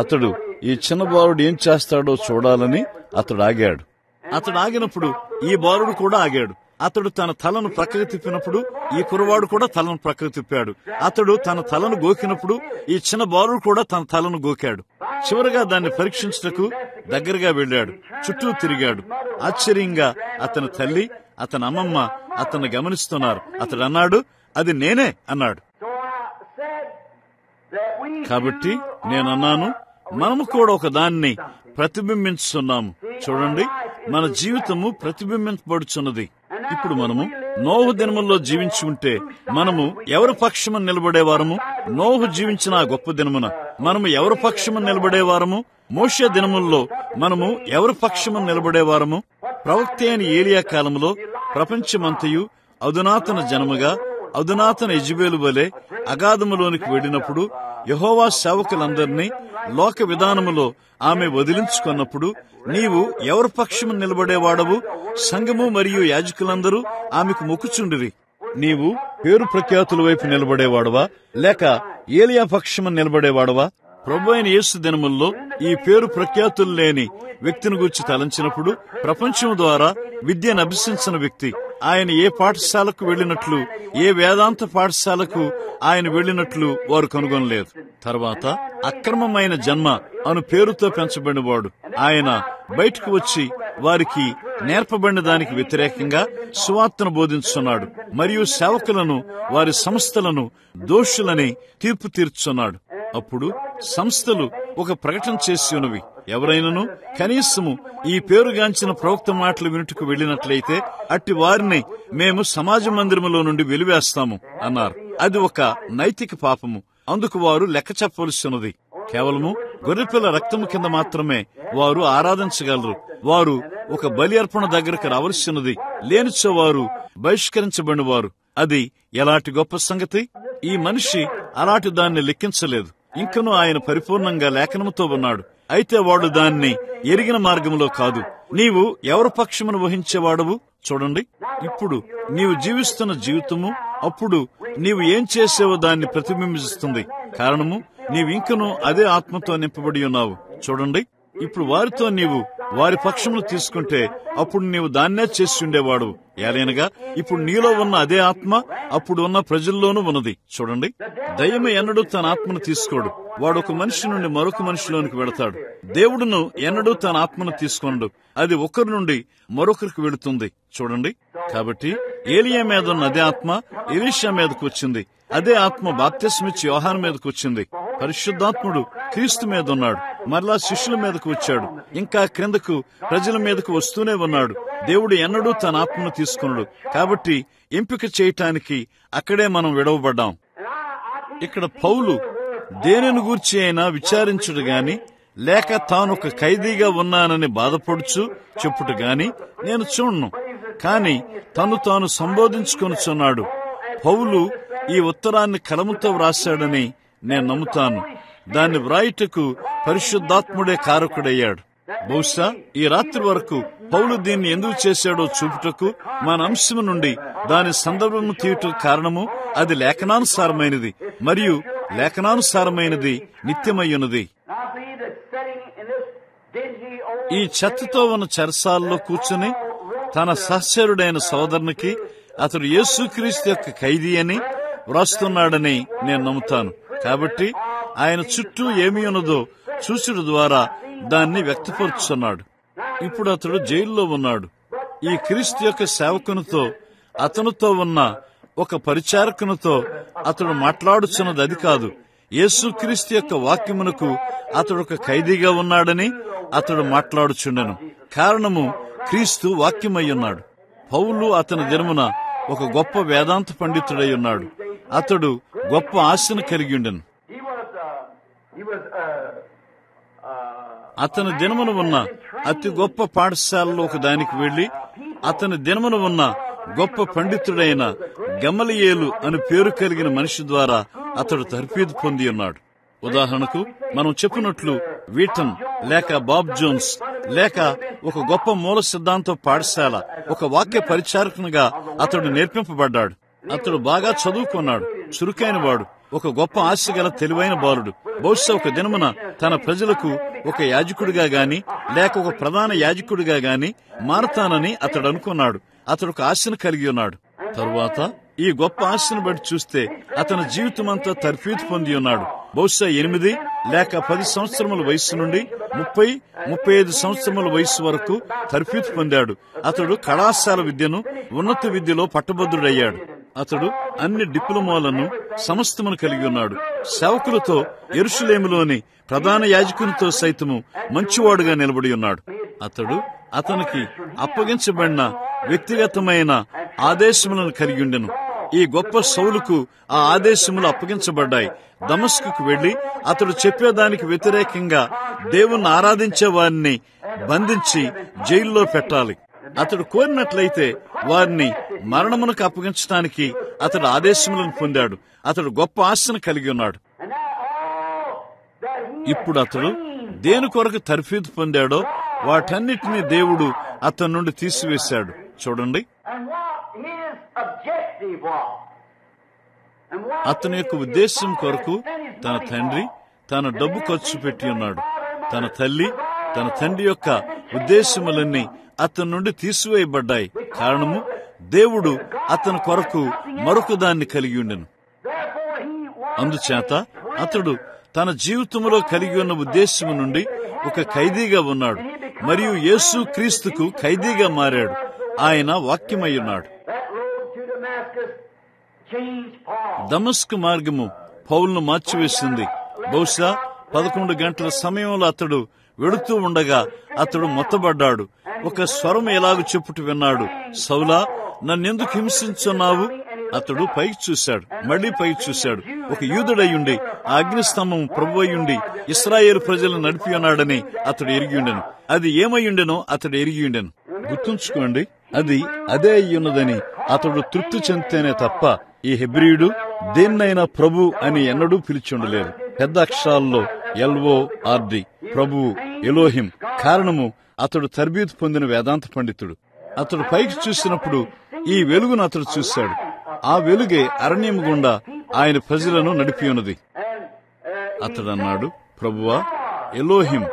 అతడు ఈ చిన్న బాలుడు ఏం చేస్తాడో చూడాలని అతడు ఆగాడు. అతడు ఆగినప్పుడు ఈ బాలుడు కూడా ఆగాడు. అతడు తన తలను ప్రక్కకు తిప్పినప్పుడు ఈ కురవాడు కూడా తలను ప్రక్కకు తిప్పాడు. అతడు తన తలను గోకినప్పుడు ఈ చిన్న బాలుడు కూడా తన తలను గోకాడు. చివరగా దాన్ని పరీక్షించుటకు దగ్గరగా వెళ్లాడు. చుట్టూ తిరిగాడు. ఆశ్చర్యంగా అతని తల్లి అతని అమ్మమ్మ అతన్ని గమనిస్తున్నారు. అతడు అన్నాడు, అది నేనే అన్నాడు. కాబట్టి నేనన్నాను, మనము కూడా ఒక దాన్ని ప్రతిబింబించుతున్నాము. చూడండి, మన జీవితము ప్రతిబింబించబడుచున్నది. ఇప్పుడు మనము నోహు దినముల్లో జీవించి ఉంటే మనము ఎవరి పక్షమున నిలబడేవారము? నోహు జీవించిన ఆ గొప్ప దినమున మనము ఎవరి పక్షమున నిలబడేవారము? మోషే దినముల్లో మనము ఎవరి పక్షమున నిలబడేవారము? ప్రవక్త అయిన ఏలియా కాలంలో ప్రపంచమంతయు అధునాతన జనముగా అధునాతన యెజబెలు వలె అగాధములోనికి వెళ్లినప్పుడు యెహోవా సేవకులందరినీ లోక విధానములో ఆమె వదిలించుకున్నప్పుడు నీవు ఎవరి పక్షము నిలబడేవాడవు? సంఘము మరియు యాజకులందరూ ఆమెకు మొక్కుచుండిరి. నీవు పేరు ప్రఖ్యాతుల వైపు నిలబడేవాడవా లేక ఏలియా పక్షము నిలబడేవాడవా? ప్రభు అయిన యేసు దినముల్లో ఈ పేరు ప్రఖ్యాతులు లేని వ్యక్తిని గురించి తలంచినప్పుడు ప్రపంచం ద్వారా విద్యను అభ్యసించిన వ్యక్తి ఆయన ఏ పాఠశాలకు వెళ్లినట్లు ఏ వేదాంత పాఠశాలకు ఆయన వెళ్లినట్లు వారు కనుగొనలేదు. తర్వాత అక్రమమైన జన్మ అను పేరుతో పెంచబడినవాడు ఆయన బయటకు వచ్చి వారికి నేర్పబడిన దానికి వ్యతిరేకంగా సువార్తను బోధించున్నాడు మరియు సేవకులను వారి సంస్థలను దోషులని తీర్పు తీర్చున్నాడు. అప్పుడు సంస్థలు ఒక ప్రకటన చేసి ఉన్నవి. ఎవరైనాను కనీసము ఈ పేరుగాంచిన ప్రవక్త మాటలు వినుటకు వెళ్లినట్లయితే అట్టి వారిని మేము సమాజ మందిరములో నుండి వెలివేస్తాము అన్నారు. అది ఒక నైతిక పాపము. అందుకు వారు లెక్క చెప్పవలసి ఉన్నది. కేవలము గొర్రెపిల్ల రక్తము కింద మాత్రమే వారు ఆరాధించగలరు. వారు ఒక బలి అర్పణ దగ్గరకు రావలసినది. లేనిచో వారు బహిష్కరించబడిన వారు. అది ఎలాంటి గొప్ప సంగతి! ఈ మనిషి అలాంటి దాన్ని లెక్కించలేదు. ఇంకనూ ఆయన పరిపూర్ణంగా లేఖనముతో ఉన్నాడు. అయితే వాడు దాన్ని ఎరిగిన మార్గంలో కాదు. నీవు ఎవరి పక్షమును వహించేవాడవు? చూడండి, ఇప్పుడు నీవు జీవిస్తున్న జీవితము అప్పుడు నీవు ఏం చేసేవో దాన్ని ప్రతిబింబిస్తుంది. కారణము నీవింకనూ అదే ఆత్మతో నింపబడి ఉన్నావు. చూడండి, ఇప్పుడు వారితో నీవు వారి పక్షమును తీసుకుంటే అప్పుడు నీవు దాన్నే చేసి ఉండేవాడు. ఏలైనగా ఇప్పుడు నీలో ఉన్న అదే ఆత్మ అప్పుడు ఉన్న ప్రజల్లోనూ ఉన్నది. చూడండి, దయ్యము ఎన్నడూ తన ఆత్మను తీసుకోడు. వాడు ఒక మనిషి నుండి మరొక మనిషిలోనికి వెళతాడు. దేవుడును ఎన్నడూ తన ఆత్మను తీసుకొనడు. అది ఒకరి నుండి మరొకరికి వెళుతుంది. చూడండి, కాబట్టి ఏలియా మీద ఉన్న అదే ఆత్మ ఎలీషా మీదకు వచ్చింది. అదే ఆత్మ బాప్తిస్మిచ్చి యోహాను మీదకు వచ్చింది. పరిశుద్ధాత్ముడు క్రీస్తు మీద ఉన్నాడు. మరలా శిష్యుల మీదకు వచ్చాడు. ఇంకా క్రిందకు ప్రజల మీదకు వస్తూనే ఉన్నాడు. దేవుడు ఎన్నడూ తన ఆత్మను తీసుకున్నాడు. కాబట్టి ఎంపిక చేయటానికి అక్కడే మనం విడవబడ్డాం. ఇక్కడ పౌలు దేనిని గూర్చి అయినా విచారించుడు గాని లేక తాను ఒక ఖైదీగా ఉన్నానని బాధపడుచు చెప్పుట గాని నేను చూడను. కాని తను తాను సంబోధించుకొనుచున్నాడు. పౌలు ఈ ఉత్తరాన్ని కలముతో వ్రాశాడని నేను నమ్ముతాను. దాన్ని వ్రాయుటకు పరిశుద్ధాత్ముడే కారకుడయ్యాడు. బహుశా ఈ రాత్రి వరకు పౌలు దీన్ని ఎందుకు చేశాడో చూపుటకు మన అంశము నుండి దాని సందర్భము తీయటం కారణము అది లేఖనానుసారమైనది మరియు లేఖనానుసారమైనది నిత్యమయ్యున్నది. ఈ చెత్తతో ఉన్న చెరసాలలో కూర్చుని తన సహచరుడైన సోదరునికి అతడు యేసుక్రీస్తు యొక్క ఖైదీ అని వ్రాస్తున్నాడని నేను నమ్ముతాను. కాబట్టి ఆయన చుట్టూ ఏమి ఉన్నదో చూచుడు ద్వారా దాన్ని వ్యక్తపరుచున్నాడు. ఇప్పుడు అతడు జైల్లో ఉన్నాడు. ఈ క్రీస్తు యొక్క సేవకునితో, అతనితో ఉన్న ఒక పరిచారకునితో అతడు మాట్లాడుచున్నది అది కాదు. యేసుక్రీస్తు యొక్క వాక్యమునకు అతడు ఒక ఖైదీగా ఉన్నాడని అతడు మాట్లాడుచుండెను. కారణము క్రీస్తు వాక్యమై ఉన్నాడు. పౌలు అతని దినమున ఒక గొప్ప వేదాంత పండితుడై ఉన్నాడు. అతడు గొప్ప ఆశను కలిగి ఉండెను. అతని దినమున ఉన్న అతి గొప్ప పాఠశాలలో ఒక దానికి వెళ్లి అతని దినమున ఉన్న గొప్ప పండితుడైన గమలియేలు అని పేరు కలిగిన మనిషి ద్వారా అతడు తర్ఫీదు పొంది ఉన్నాడు. ఉదాహరణకు మనం చెప్పినట్లు వీటన్ లేక బాబ్ జోన్స్ లేక ఒక గొప్ప మూల సిద్ధాంత పాఠశాల ఒక వాక్య పరిచారకునిగా అతడు నేర్పింపబడ్డాడు. అతడు బాగా చదువుకున్నాడు, చురుకైన వాడు, ఒక గొప్ప ఆశ గల తెలివైన బాలుడు. బహుశా ఒక దినమున తన ప్రజలకు ఒక యాజకుడిగా గాని లేక ఒక ప్రధాన యాజకుడిగా గాని మారతానని అతడు అనుకున్నాడు. అతడు ఒక ఆశను కలిగి ఉన్నాడు. తరువాత ఈ గొప్ప ఆశను బట్టి చూస్తే అతని జీవితమంతా తర్ఫీదు పొంది ఉన్నాడు. బహుశా 8 లేక 10 సంవత్సరముల వయస్సు నుండి 30-35 సంవత్సరముల వయస్సు వరకు తర్ఫీదు పొందాడు. అతడు కళాశాల విద్యను, ఉన్నత విద్యలో పట్టభద్రుడయ్యాడు. అతడు అన్ని డిప్లొమాలను సమస్తమును కలిగి ఉన్నాడు. సేవకులతో యెరూషలేములోని ప్రధాన యాజకునితో సైతము మంచివాడుగా నిలబడి ఉన్నాడు. అతనికి అప్పగించబడిన వ్యక్తిగతమైన ఆదేశములను కలిగి ఉండెను. ఈ గొప్ప సౌలుకు ఆ ఆదేశములు అప్పగించబడ్డాయి. దమస్కుకు వెళ్లి అతడు చెప్పేదానికి వ్యతిరేకంగా దేవుణ్ణి ఆరాధించే వారిని బంధించి జైల్లో పెట్టాలి. అతడు కోరినట్లయితే వారిని మరణమునకు అప్పగించడానికి అతడు ఆదేశములను పొందాడు. అతడు గొప్ప ఆశను కలిగి ఉన్నాడు. ఇప్పుడు అతడు దేని కొరకు తర్ఫీదు పొందాడో వాటన్నిటినీ దేవుడు అతని నుండి తీసివేశాడు. చూడండి, అతని యొక్క ఉద్దేశం కొరకు తన తండ్రి తన డబ్బు ఖర్చు పెట్టి ఉన్నాడు. తన తల్లి, తన తండ్రి యొక్క ఉద్దేశములన్నీ అతని నుండి తీసివేయబడ్డాయి. కారణము దేవుడు అతని కొరకు మరొక దాన్ని కలిగి ఉండెను. అందుచేత అతడు తన జీవితంలో కలిగి ఉన్న ఉద్దేశము నుండి ఒక ఖైదీగా ఉన్నాడు మరియు యేసు క్రీస్తుకు ఖైదీగా మారాడు. ఆయన వాక్యమై ఉన్నాడు. దమస్కు మార్గము పౌలును మార్చివేసింది. బహుశా 11 గంటల సమయంలో అతడు వెడుతూ ఉండగా అతడు మొత్తబడ్డాడు. ఒక స్వరం ఎలాగూ చెప్పుట విన్నాడు, సౌలా, నన్నెందుకు హింసించున్నావు? అతడు పైకి చూశాడు, మళ్లీ పైకి చూశాడు. ఒక యూదుడయ్యుండి ఆ అగ్నిస్తంభం ప్రభు అయ్యుండి ఇశ్రాయేలు ప్రజలను నడిపి ఉన్నాడని అతడు ఎరిగి ఉండెను. అది ఏమయ్యుండెనో అతడు ఎరిగి ఉండెను. గుర్తుంచుకోండి, అది అదే అయ్యున్నదని అతడు తృప్తి చెందితేనే తప్ప ఈ హెబ్రీయుడు దేన్నైనా ప్రభు అని ఎన్నడూ పిలిచి ఉండలేదు. పెద్ద అక్షరాల్లో LORD, ప్రభువు, ఎలోహిం. కారణము అతడు తర్బీదు పొందిన వేదాంత పండితుడు. అతడు పైకి చూసినప్పుడు ఈ వెలుగును అతడు చూశాడు. ఆ వెలుగే అరణ్యం గుండా ఆయన ప్రజలను నడిపి ఉన్నది. అతడు అన్నాడు, ప్రభువా, ఎలోహిం,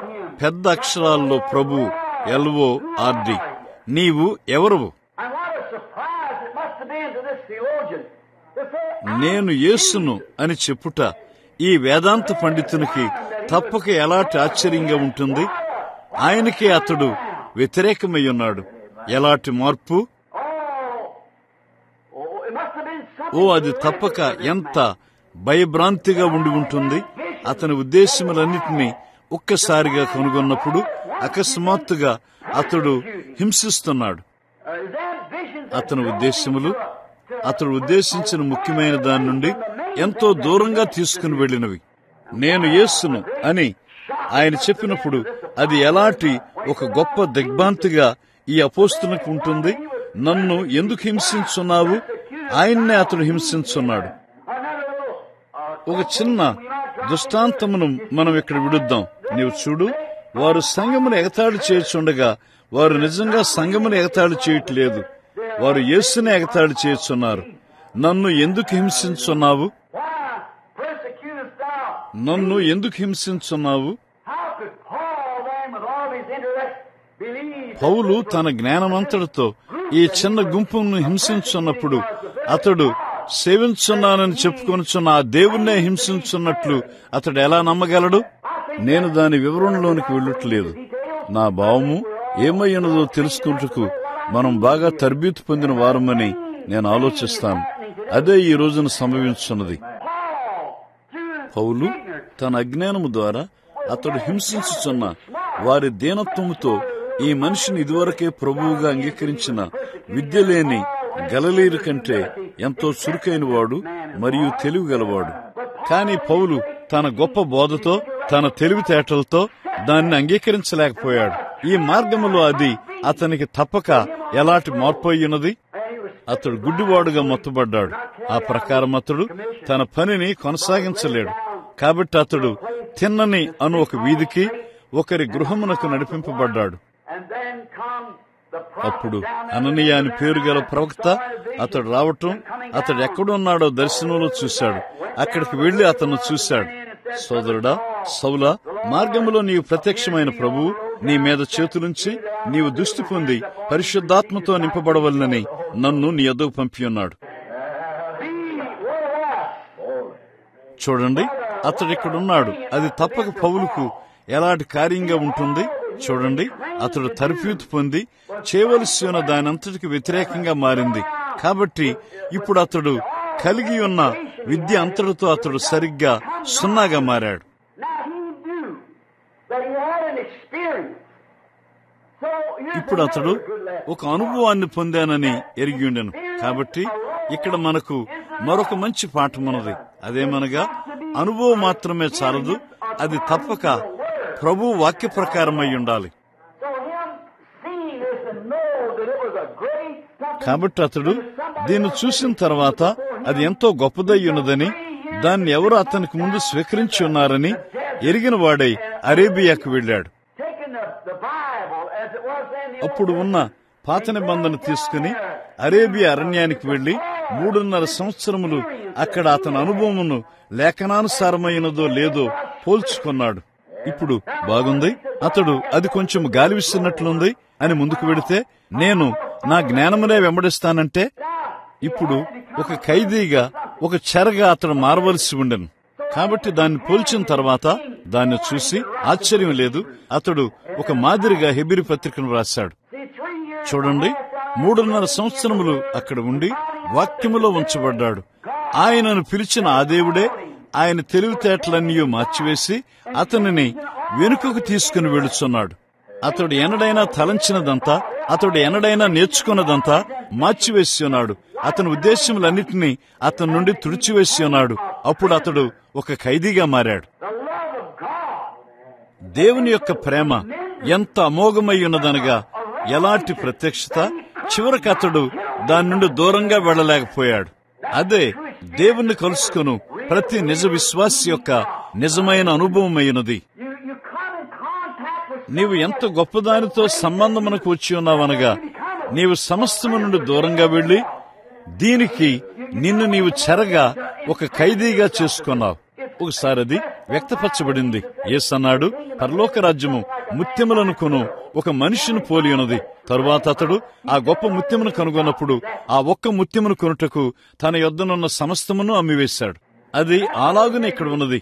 పెద్ద అక్షరాల్లో ప్రభు, LORD, నీవు ఎవరువు? నేను యేసును అని చెప్పుట ఈ వేదాంత పండితునికి తప్పక ఎలాంటి ఆశ్చర్యంగా ఉంటుంది. ఆయనకే అతడు వ్యతిరేకమై ఉన్నాడు. ఎలాంటి మార్పు! అది తప్పక ఎంత భయభ్రాంతిగా ఉండి ఉంటుంది. అతని ఉద్దేశములన్నిటినీ ఒక్కసారిగా కనుగొన్నప్పుడు అకస్మాత్తుగా అతడు హింసిస్తున్నాడు. అతని ఉద్దేశములు అతడు ఉద్దేశించిన ముఖ్యమైన దాని నుండి ఎంతో దూరంగా తీసుకుని వెళ్లినవి. నేను యేసును అని ఆయన చెప్పినప్పుడు అది ఎలాంటి ఒక గొప్ప దిగ్భ్రాంతిగా ఈ అపోస్తులకు ఉంటుంది. నన్ను ఎందుకు హింసించున్నావు? ఆయన్నే అతడు హింసించున్నాడు. ఒక చిన్న దృష్టాంతమును మనం ఇక్కడ విడుద్దాం. నీవు చూడు, వారు సంఘమును ఎగతాళి చేయుచుండగా వారు నిజంగా సంఘమును ఎగతాళి చేయట్లేదు, వారు యేసునే ఎగతాళి చేయుచున్నారు. నన్ను ఎందుకు హింసించున్నావు? నన్ను ఎందుకు హింసించున్నావు? పౌలు తన జ్ఞానమంతటితో ఈ చిన్న గుంపును హింసించున్నప్పుడు అతడు సేవించున్నానని చెప్పుకొనుచున్న ఆ దేవుణ్ణే హింసించున్నట్లు అతడు ఎలా నమ్మగలడు? నేను దాని వివరణలోనికి వెళ్ళట్లేదు. నా భావము ఏమయ్యున్నదో తెలుసుకుంటూ మనం బాగా తర్బీతు పొందిన వారమని నేను ఆలోచిస్తాను. అదే ఈ రోజున సంభవించున్నది. పౌలు తన అజ్ఞానము ద్వారా అతడు హింసించుచున్న వారి దీనత్వముతో ఈ మనిషిని ఇదివరకే ప్రభువుగా అంగీకరించిన విద్య లేని గలిలయుల కంటే ఎంతో చురుకైన వాడు మరియు తెలివిగలవాడు. కాని పౌలు తన గొప్ప బోధతో, తన తెలివితేటలతో దాన్ని అంగీకరించలేకపోయాడు. ఈ మార్గములో అది అతనికి తప్పక ఎలాంటి మార్పు అయ్యున్నది. అతడు గుడ్డివాడుగా మొత్తబడ్డాడు. ఆ ప్రకారం అతడు తన పనిని కొనసాగించలేడు. కాబట్టి అతడు తిన్నని అను ఒక వీధికి ఒకరి గృహమునకు నడిపింపబడ్డాడు. అప్పుడు అననీయ అని పేరు గల ప్రవక్త అతడు రావటం, అతడు ఎక్కడున్నాడో దర్శనంలో చూశాడు. అక్కడికి వెళ్లి అతను చూశాడు. సోదరుడా సౌలా, మార్గములో నీవు ప్రత్యక్షమైన ప్రభువు నీ మీద చేతులుంచి నీవు దృష్టి పొంది పరిశుద్ధాత్మతో నింపబడవలనని నన్ను నీ యొద్దకు పంపియున్నాడు. చూడండి, అతడిక్కడున్నాడు. అది తప్పక పౌలుకు ఎలాంటి కార్యంగా ఉంటుంది. చూడండి, అతడు తర్ఫీదు పొంది చేయవలసి ఉన్న దానంతటికి వ్యతిరేకంగా మారింది. కాబట్టి ఇప్పుడు అతడు కలిగి ఉన్న విద్య అంతటితో అతడు సరిగ్గా సున్నాగా మారాడు. ఇప్పుడు అతడు ఒక అనుభవాన్ని పొందానని ఎరిగి ఉండెను. కాబట్టి ఇక్కడ మనకు మరొక మంచి పాఠం ఉన్నది. అదేమనగా అనుభవం మాత్రమే చాలదు, అది తప్పక ప్రభు వాక్య ప్రకారమై ఉండాలి. కాబట్టి అతడు దీన్ని చూసిన తర్వాత అది ఎంతో గొప్పదై ఉన్నదని, దాన్ని ఎవరు అతనికి ముందు స్వీకరించి ఉన్నారని ఎరిగిన వాడై అరేబియాకు వెళ్లాడు. అప్పుడు ఉన్న పాత నిబంధన తీసుకుని అరేబియా అరణ్యానికి వెళ్లి 3.5 సంవత్సరములు అక్కడ అతని అనుభవమును లేఖనానుసారమైనదో లేదో పోల్చుకున్నాడు. ఇప్పుడు బాగుంది, అతడు అది కొంచెం గాలి విసిరినట్లుంది అని ముందుకు వెడితే, నేను నా జ్ఞానమునే వెంబడిస్తానంటే ఇప్పుడు ఒక ఖైదీగా, ఒక చెరగా అతడు మారవలసి ఉండెను. కాబట్టి దాన్ని పోల్చిన తర్వాత దాన్ని చూసి ఆశ్చర్యం లేదు, అతడు ఒక మాదిరిగా హెబ్రీ పత్రికను వ్రాశాడు. చూడండి, 3.5 సంవత్సరములు అక్కడ ఉండి వాక్యములో ఉంచబడ్డాడు. ఆయనను పిలిచిన ఆ దేవుడే ఆయన తెలివితేటలన్నీ మార్చివేసి అతనిని వెనుకకు తీసుకుని వెళుచున్నాడు. అతడు ఎన్నడైనా తలంచినదంతా, అతడు ఎన్నడైనా నేర్చుకున్నదంతా మార్చివేసి ఉన్నాడు. అతని ఉద్దేశములన్నిటినీ అతని నుండి తుడిచివేసి ఉన్నాడు. అప్పుడు అతడు ఒక ఖైదీగా మారాడు. దేవుని యొక్క ప్రేమ ఎంత అమోఘమై ఉన్నదనగా, ఎలాంటి ప్రత్యక్షత! చివరికి అతడు దాని నుండి దూరంగా వెళ్లలేకపోయాడు. అదే దేవుణ్ణి కలుసుకును ప్రతి నిజ విశ్వాసి యొక్క నిజమైన అనుభవమైనది. నీవు ఎంత గొప్పదానితో సంబంధమునకు వచ్చి ఉన్నావనగా, నీవు సమస్తము నుండి దూరంగా వెళ్లి దీనికి నిన్ను నీవు చెరగా ఒక ఖైదీగా చేసుకున్నావు. ఒకసారి అది వ్యక్తపరచబడింది. యేసన్నాడు, పరలోక రాజ్యము ముత్యములను కొను ఒక మనిషిని పోలి ఉన్నది. తరువాత అతడు ఆ గొప్ప ముత్యమును కనుగొన్నప్పుడు ఆ ఒక్క ముత్యమును కొనుటకు తన యొద్దనున్న సమస్తమును అమ్మివేశాడు. అది అలాగునే ఇక్కడ ఉన్నది.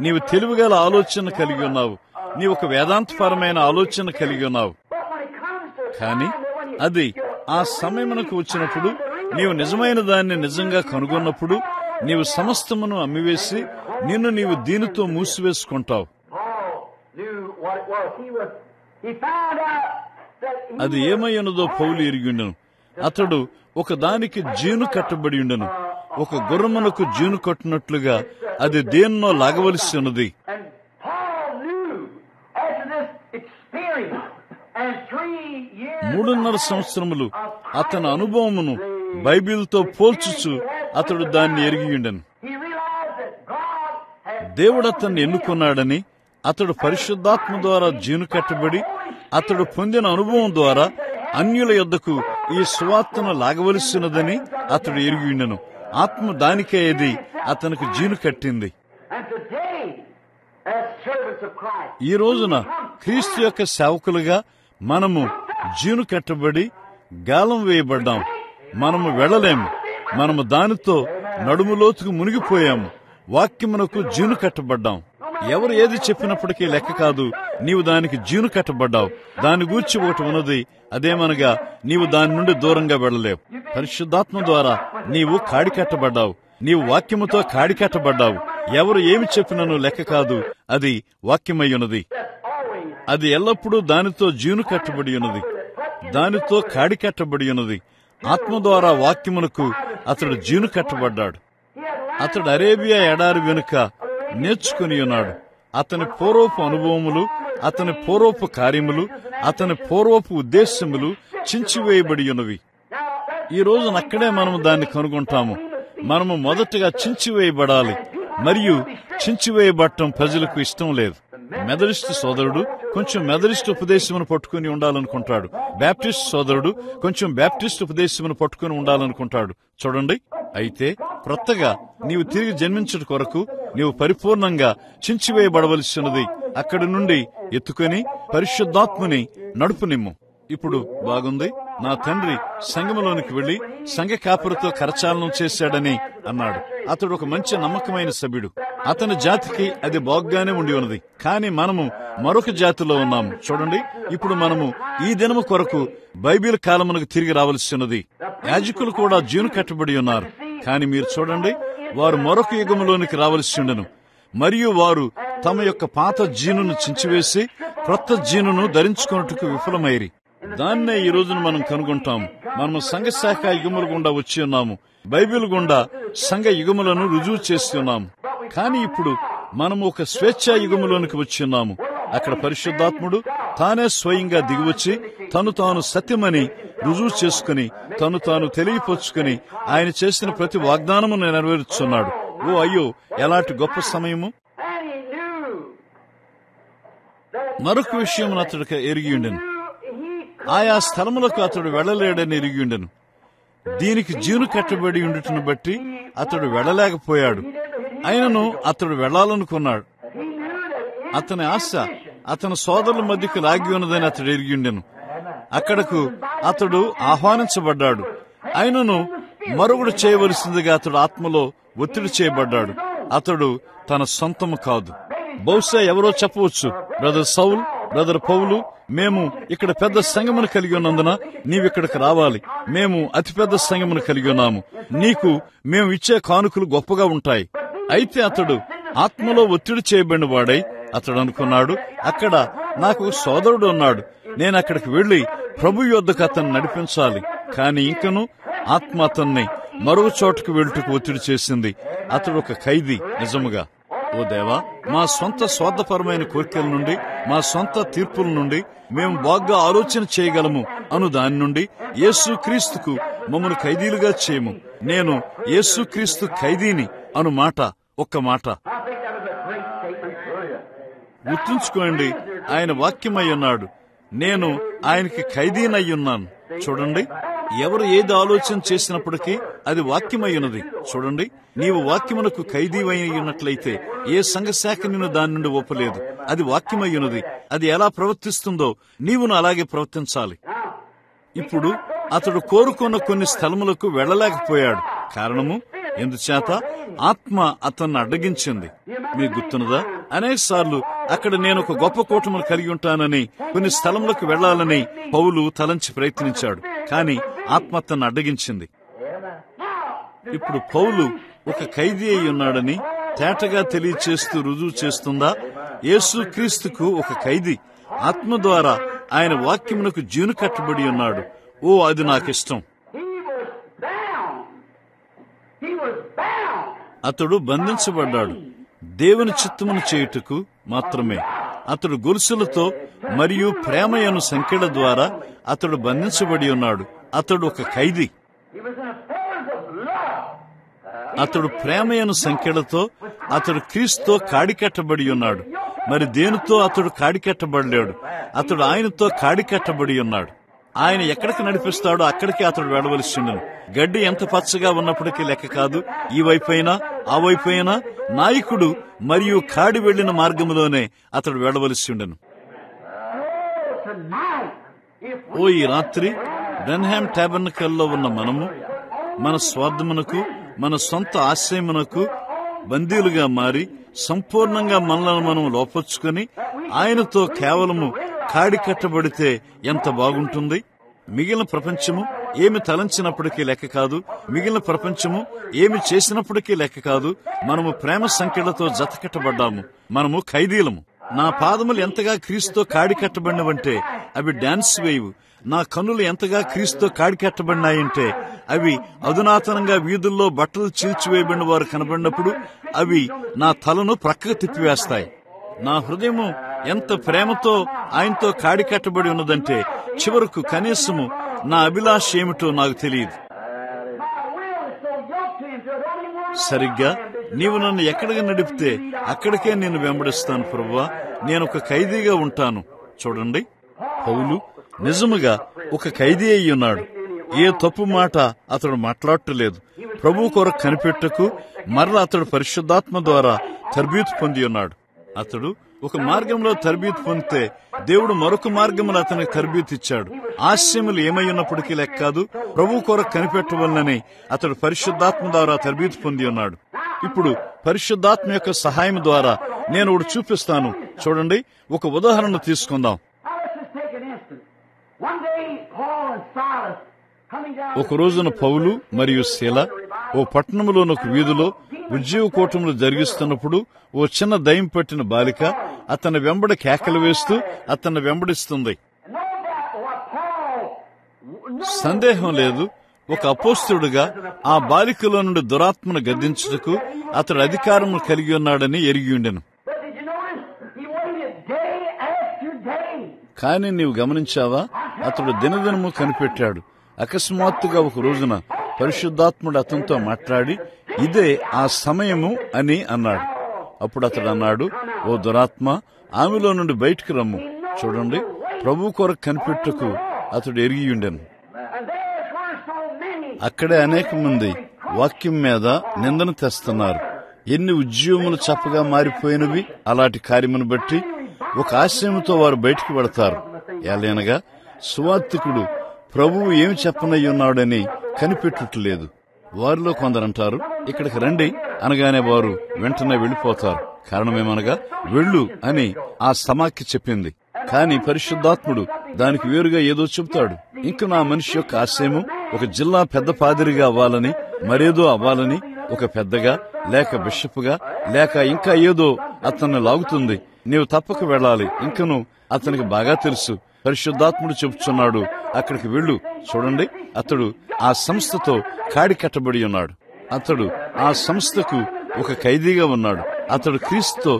నీవు తెలివిగల ఆలోచన కలిగి ఉన్నావు, నీవు ఒక వేదాంతపరమైన ఆలోచన కలిగి ఉన్నావు. కాని అది ఆ సమయమునకు వచ్చినప్పుడు, నీవు నిజమైన దాన్ని నిజంగా కనుగొన్నప్పుడు, నీవు సమస్తమును అమ్మివేసి నిన్ను నీవు దీనితో మూసివేసుకుంటావు. అది ఏమై ఉన్నదో పౌలు ఎరిగిండెను. అతడు ఒక దానికి జీను కట్టబడి ఉండెను. ఒక గుర్రమునకు జీను కట్టినట్లుగా అది దేన్నో లాగవలసి ఉన్నది. 3.5 సంవత్సరములు అతని అనుభవమును బైబిల్తో పోల్చుచు అతడు దాన్ని ఎరిగియుండెను. దేవుడు అతన్ని ఎన్నుకున్నాడని, అతడు పరిశుద్ధాత్మ ద్వారా జీను కట్టబడి అతడు పొందిన అనుభవం ద్వారా అన్యుల యొద్దకు ఈ సువార్తను లాగవలసినదని అతడు ఎరిగియుండెను. ఆత్మ దానికే అది అతనికి జీను కట్టింది. ఈ రోజున క్రీస్తు యొక్క సేవకులుగా మనము జీను కట్టబడి గాలం వేయబడ్డాం. మనము వెళ్లలేము. మనము దానితో నడుములోతుకు మునిగిపోయాము. వాక్యమునకు జీను కట్టబడ్డాం. ఎవరు ఏది చెప్పినప్పటికీ లెక్క కాదు, నీవు దానికి జీను కట్టబడ్డావు. దాని గూర్చి ఒకటి ఉన్నది, అదేమనగా నీవు దాని నుండి దూరంగా వెళ్లలేవు. పరిశుద్ధాత్మ ద్వారా నీవు కాడి కట్టబడ్డావు. నీవు వాక్యముతో కాడి కట్టబడ్డావు. ఎవరు ఏమి చెప్పినను లెక్క కాదు, అది వాక్యమయ్యున్నది. అది ఎల్లప్పుడూ దానితో జీను కట్టబడి ఉన్నది, దానితో కాడి కట్టబడి ఉన్నది. ఆత్మ ద్వారా వాక్యమునకు అతడు జీను కట్టబడ్డాడు. అతడు అరేబియా ఎడారి వెనుక నేర్చుకుని ఉన్నాడు. అతని పూర్వపు అనుభవములు, అతని పూర్వపు కార్యములు, అతని పూర్వపు ఉద్దేశములు చించివేయబడి ఉన్నవి. ఈ రోజున అక్కడే మనము దాన్ని కనుగొంటాము. మనము మొదటగా చించివేయబడాలి, మరియు చించివేయబడటం ప్రజలకు ఇష్టం లేదు. మెథడిస్ట్ సోదరుడు కొంచెం మెథడిస్ట్ ఉపదేశమును పట్టుకుని ఉండాలనుకుంటాడు. బ్యాప్టిస్ట్ సోదరుడు కొంచెం బ్యాప్టిస్ట్ ఉపదేశమును పట్టుకుని ఉండాలనుకుంటాడు. చూడండి, అయితే క్రొత్తగా నీవు తిరిగి జన్మించుట కొరకు నీవు పరిపూర్ణంగా చించివేయబడవలసినది. అక్కడి నుండి ఎత్తుకొని పరిశుద్ధాత్ముని నడుపునిమ్ము. ఇప్పుడు బాగుంది, నా తండ్రి సంఘములోనికి వెళ్లి సంఘ కాపురతో కరచాలనం చేశాడని అన్నాడు. అతడు ఒక మంచి నమ్మకమైన సభ్యుడు. అతని జాతికి అది బాగ్గానే ఉండి ఉన్నది. కానీ మనము మరొక జాతిలో ఉన్నాము. చూడండి, ఇప్పుడు మనము ఈ దినము కొరకు బైబిల్ కాలమునకు తిరిగి రావలసి ఉన్నది. యాజకులు కూడా జీను కట్టబడి ఉన్నారు. కానీ మీరు చూడండి, వారు మరొక యుగములోనికి రావలసి ఉండెను. మరియు వారు తమ యొక్క పాత జీనును చించివేసి క్రొత్త జీనును ధరించుకున్నట్టుకు విఫలమైరి. దాన్నే ఈ రోజున మనం కనుగొంటాము. మనము సంఘ శాఖ యుగముల గుండా వచ్చి ఉన్నాము. బైబిల్ గుండా సంఘ యుగములను రుజువు చేసి ఉన్నాము. కానీ ఇప్పుడు మనము ఒక స్వేచ్ఛా యుగములోనికి వచ్చి ఉన్నాము. అక్కడ పరిశుద్ధాత్ముడు తానే స్వయంగా దిగివచ్చి తను తాను సత్యమని రుజువు చేసుకుని తను తాను తెలియపరుచుకుని ఆయన చేసిన ప్రతి వాగ్దానమును నెరవేర్చున్నాడు. ఓ అయ్యో, ఎలాంటి గొప్ప సమయము! మరొక విషయం అతడికి ఎరిగి ఉండెను. ఆయా స్థలములకు అతడు వెళ్లలేడని ఎరిగి ఉండెను. దీనికి జీను కట్టబడి ఉండుటను బట్టి అతడు వెళ్లలేకపోయాడు. అయినను అతడు వెళ్లాలనుకున్నాడు. అతని ఆశ అతని సోదరుల మధ్యకు లాగి ఉన్నదని అతడు ఎరిగి ఉండెను. అక్కడకు అతడు ఆహ్వానించబడ్డాడు. అయినను మరొకడు చేయవలసిందిగా అతడు ఆత్మలో ఒత్తిడి చేయబడ్డాడు. అతడు తన సొంతము కాదు. బహుశా ఎవరో చెప్పవచ్చు, బ్రదర్ సౌల్, బ్రదర్ పౌలు, మేము ఇక్కడ పెద్ద సంఘమును కలిగి ఉన్నందున నీవిక్కడికి రావాలి. మేము అతిపెద్ద సంఘమును కలిగి ఉన్నాము. నీకు మేము ఇచ్చే కానుకలు గొప్పగా ఉంటాయి. అయితే అతడు ఆత్మలో ఒత్తిడి చేయబడిన వాడై అతడు అనుకున్నాడు, అక్కడ నాకు సోదరుడు ఉన్నాడు, నేను అక్కడికి వెళ్లి ప్రభు యొద్దకు అతన్ని నడిపించాలి. కాని ఇంకను ఆత్మ అతన్ని మరో చోటుకు వెళ్ళుటకు ఒత్తిడి చేసింది. అతడు ఒక ఖైదీ. నిజముగా, ఓ దేవా, మా సొంత స్వార్థపరమైన కోరికల నుండి, మా సొంత తీర్పుల నుండి మేము బాగా ఆలోచన చేయగలము అను దాని నుండి యేసు క్రీస్తుకు మమ్మను ఖైదీలుగా చేయము. నేను యేసు క్రీస్తు ఖైదీని అను మాట ఒక్క మాట గుర్తుంచుకోండి. ఆయన వాక్యమై ఉన్నాడు. నేను ఆయనకి ఖైదీనయ్యున్నాను. చూడండి, ఎవరు ఏది ఆలోచన చేసినప్పటికీ అది వాక్యమై ఉన్నది. చూడండి, నీవు వాక్యమునకు ఖైదీవై ఉన్నట్లయితే ఏ సంఘ శాఖ నిన్ను దాని నుండి ఒప్పలేదు. అది వాక్యమై ఉన్నది. అది ఎలా ప్రవర్తిస్తుందో నీవును అలాగే ప్రవర్తించాలి. ఇప్పుడు అతడు కోరుకున్న కొన్ని స్థలములకు వెళ్లలేకపోయాడు. కారణము ఎందుచేత ఆత్మ అతన్ని అడ్డగించింది. మీకు గుర్తున్నదా? అనేక సార్లు అక్కడ నేను ఒక గొప్ప కూటమును కలిగి ఉంటానని, కొన్ని స్థలములకు వెళ్లాలని పౌలు తలంచి ప్రయత్నించాడు. కాని ఆత్మ అతన్ని అడ్డగించింది. ఇప్పుడు పౌలు ఒక ఖైదీ అయి ఉన్నాడని తేటగా తెలియచేస్తూ రుజువు చేస్తుందా? యేసు క్రీస్తుకు ఒక ఖైదీ. ఆత్మ ద్వారా ఆయన వాక్యమునకు జీను కట్టబడి ఉన్నాడు. ఓ, అది నాకిష్టం. అతడు బంధించబడ్డాడు దేవుని చిత్తమును చేయుటకు మాత్రమే. అతడు గొలుసులతో మరియు ప్రేమయను సంఖ్యల ద్వారా అతడు బంధించబడి ఉన్నాడు. అతడు ఒక ఖైదీ. అతడు ప్రేమయను సంఖ్యలతో అతడు క్రీస్తుతో కాడికట్టబడి ఉన్నాడు. మరి దేనితో అతడు కాడికట్టబడలేడు? అతడు ఆయనతో కాడికట్టబడి ఉన్నాడు. ఆయన ఎక్కడికి నడిపిస్తాడో అక్కడికి అతడు వెళ్ళవలసి ఉండను. గడ్డి ఎంత పచ్చగా ఉన్నప్పటికీ లెక్క కాదు. ఈ వైపైనా ఆ వైపైనా నాయకుడు మరియు కాడి వెళ్లిన మార్గంలోనే అతడు వెళ్ళవలసి ఉండను. ఓ, ఈ రాత్రి బ్రెన్హామ్ టాబర్నకల్లో ఉన్న మనము మన స్వార్థమునకు మన సొంత ఆశయమునకు బందీలుగా మారి సంపూర్ణంగా మనలను మనం లోపర్చుకుని ఆయనతో కేవలము కాడి కట్టబడితే ఎంత బాగుంటుంది. మిగిలిన ప్రపంచము ఏమి తలంచినప్పటికీ లెక్క కాదు, మిగిలిన ప్రపంచము ఏమి చేసినప్పటికీ లెక్క కాదు. మనము ప్రేమ సంఖ్యలతో జతకట్టబడ్డాము, మనము ఖైదీలము. నా పాదములు ఎంతగా క్రీస్తుతో కాడి కట్టబడినవంటే అవి డాన్స్ వేయవు. నా కన్నులు ఎంతగా క్రీస్తుతో కాడి కట్టబడినాయంటే అవి అధునాతనంగా వీధుల్లో బట్టలు చీల్చివేయబడిన వారు కనబడినప్పుడు అవి నా తలను ప్రక్కకు తిప్పివేస్తాయి. నా హృదయము ఎంత ప్రేమతో ఆయనతో కాడి కట్టబడి ఉన్నదంటే చివరకు కనీసము నా అభిలాష ఏమిటో నాకు తెలియదు. సరిగ్గా నీవు నన్ను ఎక్కడికి నడిపితే అక్కడికే నేను వెంబడిస్తాను ప్రభువా, నేను ఒక ఖైదీగా ఉంటాను. చూడండి, పౌలు నిజముగా ఒక ఖైదీ అయి ఉన్నాడు. ఏ తప్పు మాట అతడు మాట్లాడటలేదు. ప్రభు కొరకు కనిపెట్టకు మరలా అతడు పరిశుద్ధాత్మ ద్వారా తర్బీతు పొంది ఉన్నాడు. అతడు ఒక మార్గంలో తర్బీతు పొందితే దేవుడు మరొక మార్గంలో అతనికి తర్బీతు ఇచ్చాడు. ఆశయములు ఏమై ఉన్నప్పటికీ లెక్క కాదు, ప్రభు కొరకు కనిపెట్టవలనని అతడు పరిశుద్ధాత్మ ద్వారా తర్బీతు పొంది ఉన్నాడు. ఇప్పుడు పరిశుద్ధాత్మ యొక్క సహాయం ద్వారా నేను ఒకటి చూపిస్తాను. చూడండి, ఒక ఉదాహరణ తీసుకుందాం. ఒక రోజున పౌలు మరియు శీల ఓ పట్టణంలోని ఒక వీధిలో ఉద్యోగ కూటములు జరిగిస్తున్నప్పుడు ఓ చిన్న దయ్యం పట్టిన బాలిక అతని వెంబడి కేకలు వేస్తూ అతన్ని వెంబడిస్తుంది. సందేహం లేదు, ఒక అపోస్తలుడుగా ఆ బాలికలో నుండి దురాత్మను గద్దించుటకు అతడు అధికారము కలిగి ఉన్నాడని ఎరిగి ఉండెను. కాని నీవు గమనించావా, అతడు దినదినము కనిపెట్టాడు. అకస్మాత్తుగా ఒక రోజున పరిశుద్ధాత్ముడు అతనితో మాట్లాడి ఇదే ఆ సమయము అని అన్నాడు. అప్పుడు అతడు అన్నాడు, ఓ దురాత్మ, ఆమెలో నుండి బయటికి రమ్ము. చూడండి, ప్రభు కొరకు కనిపెట్టుకు అతడు ఎరిగి ఉండెను. అక్కడే అనేక మంది వాక్యం మీద నిందను తెస్తున్నారు. ఎన్ని ఉద్యోగములు చప్పగా మారిపోయినవి అలాంటి కార్యమును బట్టి. ఒక ఆశయంతో వారు బయటికి పడతారు. ఏలైనగా సువార్తికుడు ప్రభువు ఏమి చెప్పనయ్యున్నాడని కనిపెట్టుటలేదు. వారిలో కొందరంటారు, ఇక్కడికి రండి అనగానే వారు వెంటనే వెళ్లిపోతారు. కారణమేమనగా వెళ్ళు అని ఆ సమాఖ్య చెప్పింది. కాని పరిశుద్ధాత్ముడు దానికి వేరుగా ఏదో చెబుతాడు. ఇంక నా మనిషి యొక్క ఆశయము ఒక జిల్లా పెద్ద పాదిరిగా అవ్వాలని, మరేదో అవ్వాలని, ఒక పెద్దగా లేక బిషప్గా లేక ఇంకా ఏదో అతన్ని లాగుతుంది. నీవు తప్పక వెళ్ళాలి. ఇంకను అతనికి బాగా తెలుసు, పరిశుద్ధాత్ముడు చెబుతున్నాడు, అక్కడికి వెళ్ళు. చూడండి, అతడు ఆ సంస్థతో కాడి కట్టబడి ఉన్నాడు. అతడు ఆ సంస్థకు ఒక ఖైదీగా ఉన్నాడు. అతడు క్రీస్తుతో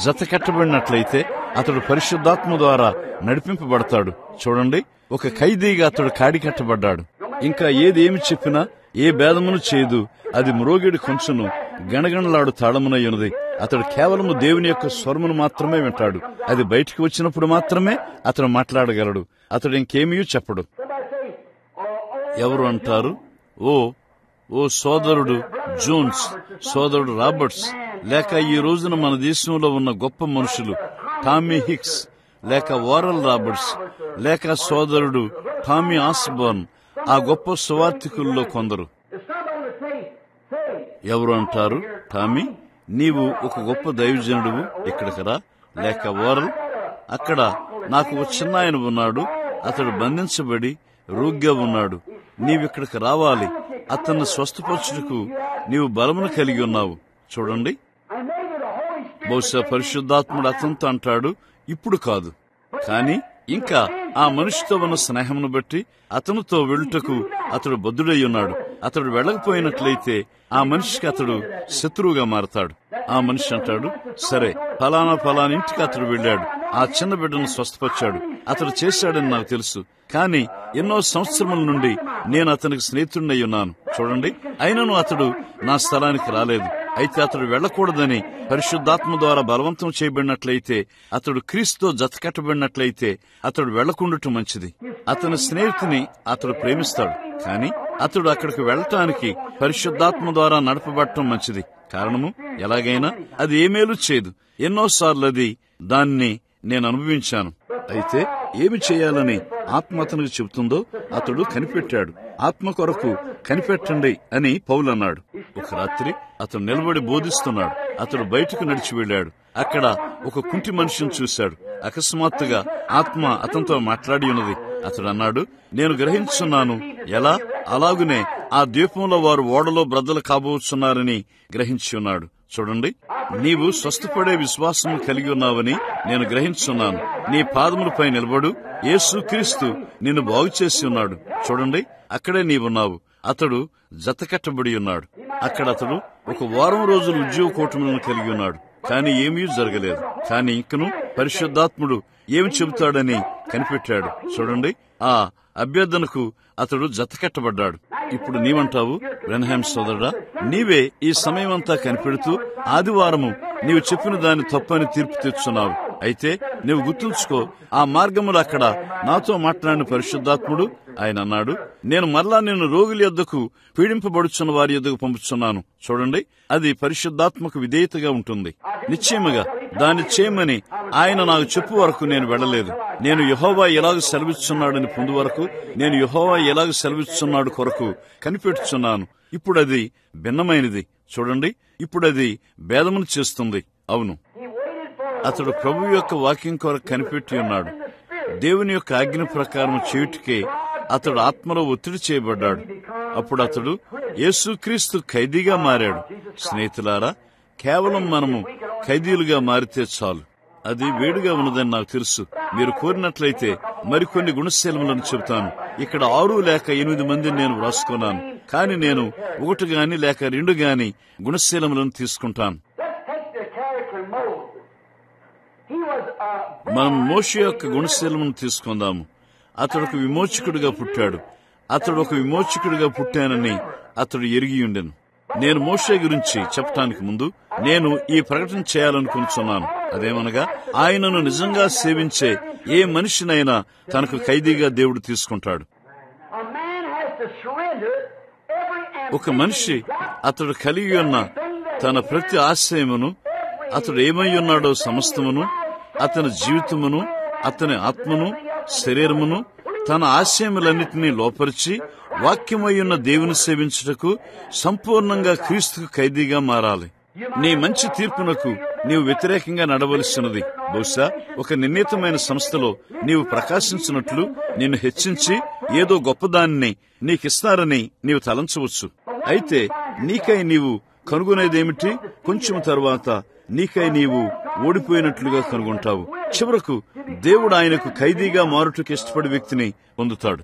జత కట్టబడినట్లయితే అతడు పరిశుద్ధాత్మ ద్వారా నడిపింపబడతాడు. చూడండి, ఒక ఖైదీగా అతడు కాడి కట్టబడ్డాడు. ఇంకా ఏది ఏమి చెప్పినా ఏ భేదమును చేయదు. అది మ్రోగిడి కొంచెను గణగణలాడు తాళమునై ఉన్నది. అతడు కేవలము దేవుని యొక్క స్వరమును మాత్రమే వింటాడు. అది బయటికి వచ్చినప్పుడు మాత్రమే అతడు మాట్లాడగలడు. అతడు ఇంకేమీ చెప్పడు. ఎవరు అంటారు, ఓ సోదరుడు జోన్స్, సోదరుడు రాబర్ట్స్, లేక ఈ రోజున మన దేశంలో ఉన్న గొప్ప మనుషులు టామీ హిక్స్, లేక వారల్ రాబర్ట్స్, లేక సోదరుడు టామీ ఆస్బర్న్, ఆ గొప్ప సువార్తికుల్లో కొందరు. ఎవరు అంటారు, టామీ, నీవు ఒక గొప్ప దైవజనుడువు, ఇక్కడికి రా. లేక వారల్, అక్కడ నాకు ఒక చిన్న ఆయన ఉన్నాడు, అతడు బంధించబడి రోగిగా ఉన్నాడు, నీవిక్కడికి రావాలి, అతన్ని స్వస్థపరచుటకు నీవు బలమును కలిగి ఉన్నావు. చూడండి, బహుశా పరిశుద్ధాత్ముడు అతనితో అంటాడు, ఇప్పుడు కాదు. కాని ఇంకా ఆ మనిషితో ఉన్న స్నేహమును బట్టి అతనితో వెళ్ళుటకు అతడు బద్ధుడై ఉన్నాడు. అతడు వెళ్ళకపోయినట్లయితే ఆ మనిషికి అతడు శత్రువుగా మారతాడు. ఆ మనిషి అంటాడు, సరే, ఫలానా ఇంటికి అతడు వెళ్ళాడు, ఆ చిన్న బిడ్డను స్వస్థపరిచాడు, అతడు చేశాడని నాకు తెలుసు. కాని ఎన్నో సంవత్సరముల నుండి నేను అతనికి స్నేహితుడినై ఉన్నాను. చూడండి, అయినను అతడు నా స్థలానికి రాలేదు. అయితే అతడు వెళ్ళకూడదని పరిశుద్ధాత్మ ద్వారా బలవంతం చేయబడినట్లయితే, అతడు క్రీస్తుతో జతకట్టబడినట్లయితే అతడు వెళ్లకుండటం మంచిది. అతని స్నేహితుని అతడు ప్రేమిస్తాడు, కాని అతడు అక్కడికి వెళ్లటానికి పరిశుద్ధాత్మ ద్వారా నడపబడటం మంచిది. కారణము, ఎలాగైనా అది ఏమేలు చేయదు. ఎన్నోసార్లు దాన్ని నేను అనుభవించాను. అయితే ఏమి చేయాలని ఆత్మ అతనికి చెబుతుందో అతడు కనిపెట్టాడు. ఆత్మ కొరకు కనిపెట్టండి అని పౌలు అన్నాడు. ఒక రాత్రి అతడు నిలబడి బోధిస్తున్నాడు. అతడు బయటకు నడిచి వెళ్ళాడు. అక్కడ ఒక కుంటి మనిషిని చూశాడు. అకస్మాత్తుగా ఆత్మ అతనితో మాట్లాడి ఉన్నది. అతడు అన్నాడు, నేను గ్రహించున్నాను, ఎలా అలాగునే ఆ ద్వీపంలో వారు ఓడలో బ్రద్దలు కాబోతున్నారని గ్రహించి ఉన్నాడు. చూడండి, నీవు స్వస్థపడే విశ్వాసం కలిగి ఉన్నావని నేను గ్రహించున్నాను. నీ పాదములపై నిలబడు, యేసుక్రీస్తు నిన్ను బాగు చేసి ఉన్నాడు. చూడండి, అక్కడే నీవున్నావు. అతడు జతకట్టబడి ఉన్నాడు. అక్కడ అతడు ఒక వారం రోజులు ఉద్యోగ కూటములను కలిగి ఉన్నాడు. కాని ఏమీ జరగలేదు. కాని ఇంకను పరిశుద్ధాత్ముడు ఏమి చెబుతాడని కనిపెట్టాడు. చూడండి, ఆ అభ్యర్థనకు అతడు జతకట్టబడ్డాడు. ఇప్పుడు నీవంటావు, బ్రెన్హామ్ సోదరుడా, నీవే ఈ సమయమంతా కనిపెడుతూ ఆదివారము నీవు చెప్పిన దాన్ని తప్పని తీర్పు తెచ్చున్నావు. అయితే నీవు గుర్తుంచుకో, ఆ మార్గములు అక్కడ నాతో మాట్లాడిన పరిశుద్ధాత్ముడు ఆయన అన్నాడు, నేను మరలా నిన్ను రోగుల యొద్దకు పీడింపబడుచున్న వారి యొద్దకు పంపుతున్నాను. చూడండి, అది పరిశుద్ధాత్మకు విధేయతగా ఉంటుంది. నిశ్చయముగా దాన్ని చేయమని ఆయన నాకు చెప్పు వరకు నేను వెళ్ళలేదు. నేను యెహోవా ఎలాగ సెలవిస్తున్నాడని పొందు వరకు, నేను యెహోవా ఎలాగ సెలవిస్తున్నాడు కొరకు కనిపెట్టుచున్నాను. ఇప్పుడు అది భిన్నమైనది. చూడండి, ఇప్పుడు అది భేదమును చేస్తుంది. అవును, అతడు ప్రభు యొక్క వాక్యం కొరకు కనిపెట్టి ఉన్నాడు. దేవుని యొక్క ఆజ్ఞ ప్రకారం చేయుటకే అతడు ఆత్మలో ఒత్తిడి చేయబడ్డాడు. అప్పుడు అతడు యేసుక్రీస్తు ఖైదీగా మారాడు. స్నేహితులారా, కేవలం మనము ఖైదీలుగా మారితే చాలు. అది వేడిగా ఉన్నదని నాకు తెలుసు. మీరు కోరినట్లయితే మరికొన్ని గుణశీలములను చెబుతాను. ఇక్కడ 6 లేక 8 మందిని నేను వ్రాసుకున్నాను. కాని నేను 1 గాని లేక 2 గాని గుణశీలములను తీసుకుంటాను. మనం మోషే యొక్క గుణశీలమును తీసుకుందాము. అతడు ఒక విమోచకుడిగా పుట్టాడు. అతడు ఒక విమోచకుడిగా పుట్టానని అతడు ఎరిగి ఉండెను. నేను మోషే గురించి చెప్పటానికి ముందు నేను ఈ ప్రకటన చేయాలనుకుంటున్నాను. అదేమనగా, ఆయనను నిజంగా సేవించే ఏ మనిషినైనా తనకు ఖైదీగా దేవుడు తీసుకుంటాడు. ఒక మనిషి అతడు కలిగి ఉన్న తన ప్రతి ఆశయమును, అతడు ఏమై ఉన్నాడో సమస్తమును, అతని జీవితమును, అతని ఆత్మను, శరీరమును, తన ఆశయములన్నిటినీ లోపరిచి వాక్యమయ్యున్న దేవుని సేవించుటకు సంపూర్ణంగా క్రీస్తుకు ఖైదీగా మారాలి. నీ మంచి తీర్పునకు నీవు వ్యతిరేకంగా నడవలసినది. బహుశా ఒక నిర్ణీతమైన సంస్థలో నీవు ప్రకాశించినట్లు నిన్ను హెచ్చించి ఏదో గొప్పదాన్ని నీకిస్తారని నీవు తలంచవచ్చు. అయితే నీకై నీవు కనుగొనేదేమిటి? కొంచెం తరువాత నీకై నీవు ఓడిపోయినట్లుగా కనుగొంటావు. చివరకు దేవుడు ఆయనకు ఖైదీగా మారుటకు ఇష్టపడే వ్యక్తిని పొందుతాడు.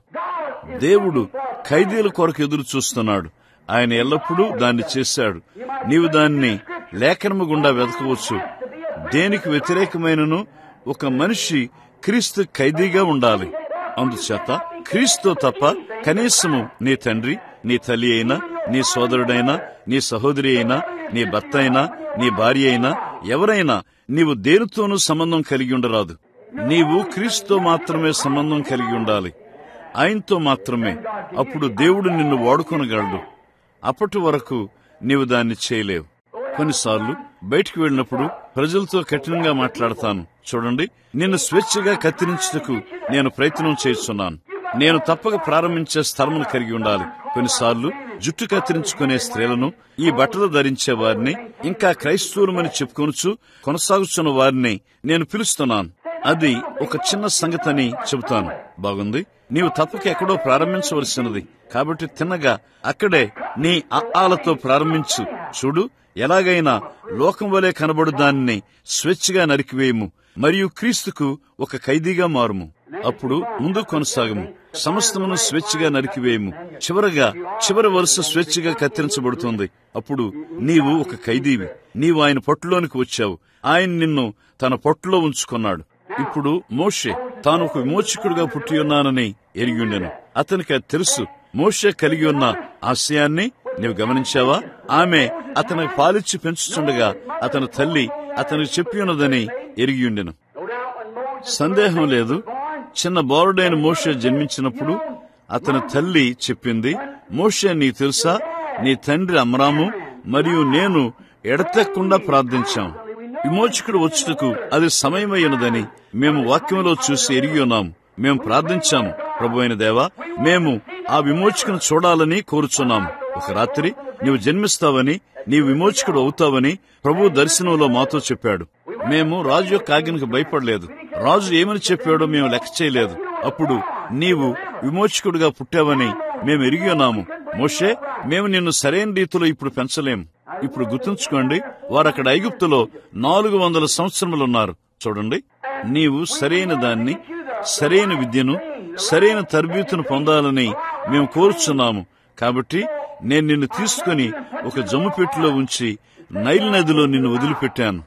దేవుడు ఖైదీల కొరకు ఎదురు చూస్తున్నాడు. ఆయన ఎల్లప్పుడూ దాన్ని చేశాడు. నీవు దాన్ని లేఖనము గుండా వెతకవచ్చు. దేనికి వ్యతిరేకమైనను ఒక మనిషి క్రీస్తు ఖైదీగా ఉండాలి. అందుచేత క్రీస్తు తప్ప కనీసము నీ తండ్రి, నీ తల్లి అయినా, నీ సోదరుడైనా, నీ సహోదరి అయినా, నీ భర్త అయినా, నీ భార్య అయినా, ఎవరైనా నీవు దేనితోనూ సంబంధం కలిగి ఉండరాదు. నీవు క్రీస్తుతో మాత్రమే సంబంధం కలిగి ఉండాలి. ఆయనతో మాత్రమే. అప్పుడు దేవుడు నిన్ను వాడుకొనగలడు. అప్పటి వరకు నీవు దాన్ని చేయలేవు. కొన్నిసార్లు బయటికి వెళ్ళినప్పుడు ప్రజలతో కఠినంగా మాట్లాడతాను. చూడండి, నిన్ను స్వేచ్ఛగా కత్తిరించుటకు నేను ప్రయత్నం చేస్తున్నాను. నేను తప్పక ప్రారంభించే స్థలమును కలిగి ఉండాలి. కొన్నిసార్లు జుట్టు కత్తిరించుకునే స్త్రీలను, ఈ బట్టలు ధరించే వారిని, ఇంకా క్రైస్తవులమని చెప్పుకొనుచు కొనసాగుతున్న వారిని నేను పిలుస్తున్నాను. అది ఒక చిన్న సంగతని చెబుతాను. బాగుంది, నీవు తప్పక ఎక్కడో ప్రారంభించవలసినది. కాబట్టి తిన్నగా అక్కడే నీ ఆలతో ప్రారంభించు. చూడు, ఎలాగైనా లోకం వలె కనబడు దానిని స్వేచ్ఛగా నరికివేయము మరియు క్రీస్తుకు ఒక ఖైదీగా మారుము. అప్పుడు ముందు కొనసాగము. సమస్తమును స్వేచ్ఛగా నరికివేయము. చివరి వరుస స్వేచ్ఛగా కత్తిరించబడుతుంది. అప్పుడు నీవు ఒక ఖైదీవి. నీవు ఆయన పట్టులోనికి వచ్చావు. ఆయన నిన్ను తన పట్టులో ఉంచుకున్నాడు. ఇప్పుడు మోషే తాను ఒక విమోచకుడిగా పుట్టి ఉన్నానని ఎరిగిండెను. అతనికి అది తెలుసు. మోషే కలిగి ఉన్న ఆశయాన్ని నీవు గమనించావా? ఆమె అతనికి పాలిచ్చి పెంచుతుండగా అతని తల్లి అతనికి చెప్పి ఉన్నదని ఎరిగిండెను. సందేహం లేదు, చిన్న బాలుడైన మోషే జన్మించినప్పుడు అతని తల్లి చెప్పింది, మోషే, నీకు తెలుసా, నీ తండ్రి అమ్రాము మరియు నేను ఎడతెక్కకుండా ప్రార్థించాం. విమోచకుడు వచ్చుటకు అది సమయమైనదని మేము వాక్యంలో చూసి ఎరిగి ఉన్నాము. మేము ప్రార్థించాము, ప్రభు అయిన దేవా, మేము ఆ విమోచకుని చూడాలని కోరుచున్నాము. ఒక రాత్రి నీవు జన్మిస్తావని, నీవు విమోచకుడు అవుతావని ప్రభు దర్శనంలో మాతో చెప్పాడు. మేము రాజు యొక్క ఆజ్ఞకు భయపడలేదు. రాజు ఏమని చెప్పాడో మేము లెక్క చేయలేదు. అప్పుడు నీవు విమోచకుడుగా పుట్టావని మేము ఎరిగి ఉన్నాము. మోషే, మేము నిన్ను సరైన రీతిలో ఇప్పుడు పెంచలేము. ఇప్పుడు గుర్తుంచుకోండి, వారక్కడ ఐగుప్తులో 400 సంవత్సరములున్నారు. చూడండి, నీవు సరైన దాన్ని, సరైన విద్యను, సరైన తరబీతును పొందాలని మేము కోరుచున్నాము. కాబట్టి నేను నిన్ను తీసుకుని ఒక జమ్ముపెట్టులో ఉంచి నైల్ నదిలో నిన్ను వదిలిపెట్టాను.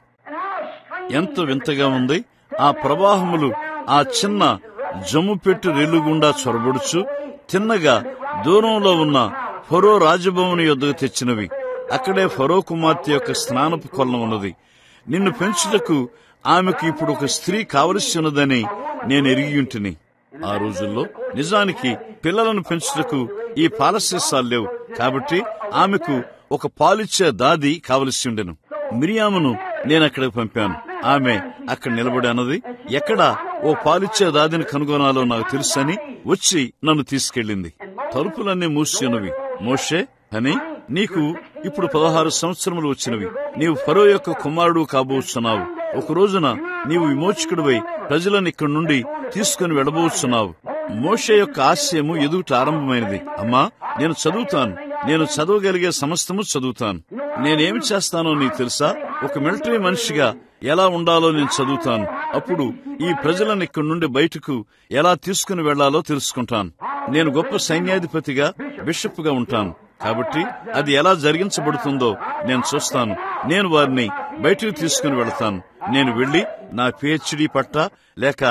ఎంతో వింతగా ఉంది. ఆ ప్రవాహములు ఆ చిన్న జమ్ముపెట్టు రెల్లుగుండా చొరబడుచు తిన్నగా దూరంలో ఉన్న ఫరో రాజభవనం యొద్దకు తెచ్చినవి. అక్కడే ఫరో కుమార్తె యొక్క స్నానపు కొలను ఉన్నది. నిన్ను పెంచుటకు ఆమెకు ఇప్పుడు ఒక స్త్రీ కావలసి ఉన్నదని నేను ఎరిగియుంటిని. ఆ రోజుల్లో నిజానికి పిల్లలను పెంచుటకు ఈ పాలసీసాలు లేవు. కాబట్టి ఆమెకు ఒక పాలిచ్చే దాది కావలసి ఉండెను. మిరియామును నేనక్కడికి పంపాను. ఆమె అక్కడ నిలబడి అన్నది, ఎక్కడ ఓ పాలిచ్చే దాదిని కనుగొనాలో నాకు తెలుసని వచ్చి నన్ను తీసుకెళ్లింది. తలుపులన్నీ మూసి ఉన్నవి. మోషే అని, నీకు ఇప్పుడు 16 సంవత్సరములు వచ్చినవి. నీవు ఫరో యొక్క కుమారుడు కాబోతున్నావు. ఒక రోజున నీవు విమోచకుడివై ప్రజలను ఇక్కడి నుండి తీసుకుని వెళ్ళబోతున్నావు. మోషే యొక్క ఆశయము ఎదుట ఆరంభమైనది. అమ్మా, నేను చదువుతాను. నేను చదవగలిగే సమస్తము చదువుతాను. నేనేమి చేస్తానో నీకు తెలుసా? ఒక మిలిటరీ మనిషిగా ఎలా ఉండాలో నేను చదువుతాను. అప్పుడు ఈ ప్రజలను ఇక్కడి నుండి బయటకు ఎలా తీసుకుని వెళ్లాలో తెలుసుకుంటాను. నేను గొప్ప సైన్యాధిపతిగా, బిషప్గా ఉంటాను. కాబట్టి అది ఎలా జరిగించబడుతుందో నేను చూస్తాను. నేను వారిని బయటకు తీసుకుని వెళతాను. నేను వెళ్లి నా PhD పట్టా లేక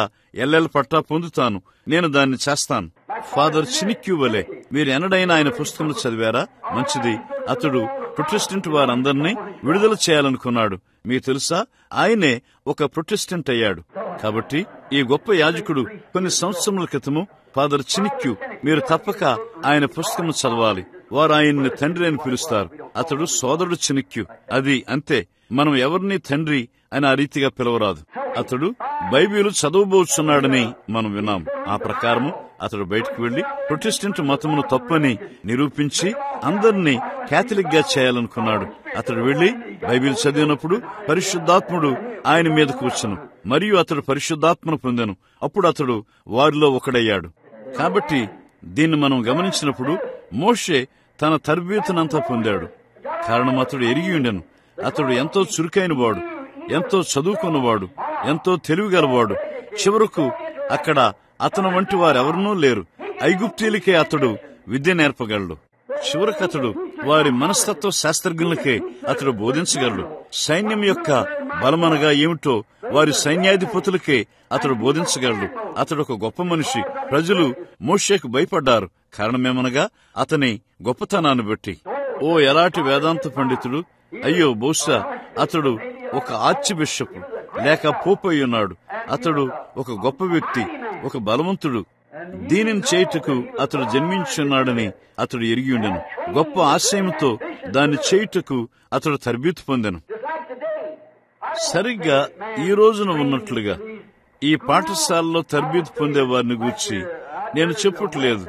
LL పట్టా పొందుతాను. నేను దాన్ని చేస్తాను. ఫాదర్ చినిక్యూ వలె. మీరు ఎన్నడైనా ఆయన పుస్తకంలో చదివారా? మంచిది. అతడు ప్రొటెస్టెంట్ వారందరినీ విడుదల చేయాలనుకున్నాడు. మీకు తెలుసా, ఆయనే ఒక ప్రొటెస్టెంట్ అయ్యాడు. కాబట్టి ఈ గొప్ప యాజకుడు కొన్ని సంవత్సరముల క్రితము ఫాదర్ చినిక్యూ, మీరు తప్పక ఆయన పుస్తకం చదవాలి. వారు ఆయన్ని తండ్రి అని పిలుస్తారు. అతడు సోదరుడు చినిక్యూ. అది అంతే. మనం ఎవరిని తండ్రి అని ఆ రీతిగా పిలవరాదు. అతడు బైబిలు చదవబోతున్నాడని మనం విన్నాం. ఆ ప్రకారము అతడు బయటకు వెళ్లి ప్రొటెస్టెంట్ మతమును తప్పని నిరూపించి అందరినీ కేథలిక్ గా చేయాలనుకున్నాడు. అతడు వెళ్లి బైబిల్ చదివినప్పుడు పరిశుద్ధాత్ముడు ఆయన మీద కూర్చును, మరియు అతడు పరిశుద్ధాత్మను పొందెను. అప్పుడు అతడు వారిలో ఒకడయ్యాడు. కాబట్టి దీన్ని మనం గమనించినప్పుడు మోషే తన తర్బీతునంతా పొందాడు. కారణం అతడు ఎరిగి ఉండెను. అతడు ఎంతో చురుకైన వాడు, ఎంతో చదువుకున్నవాడు, ఎంతో తెలివిగలవాడు. చివరకు అక్కడ అతను వంటి వారెవరనూ లేరు. ఐగుప్తీయులకే అతడు విద్య నేర్పగలడు. చివరకు అతడు వారి మనస్తత్వ శాస్త్రజ్ఞులకే అతడు బోధించగలడు. సైన్యం యొక్క బలమనగా ఏమిటో వారి సైన్యాధిపతులకే అతడు బోధించగలడు. అతడు ఒక గొప్ప మనిషి. ప్రజలు మోషేకు భయపడ్డారు. కారణమేమనగా అతని గొప్పతనాన్ని బట్టి. ఓ ఎలాంటి వేదాంత పండితుడు! అయ్యో, బహుశా అతడు ఒక ఆర్చ్ బిషప్ లేక పోప్ అయి ఉన్నాడు. అతడు ఒక గొప్ప వ్యక్తి, ఒక బలవంతుడు. దీనిని చేయుటకు అతడు జన్మించున్నాడని అతడు ఎరిగి ఉండెను. గొప్ప ఆశయంతో దాన్ని చేయుటకు అతడు తర్బీతు పొందెను. సరిగ్గా ఈ రోజున ఉన్నట్లుగా ఈ పాఠశాలలో తర్బీతు పొందే వారిని గూర్చి నేను చెప్పట్లేదు.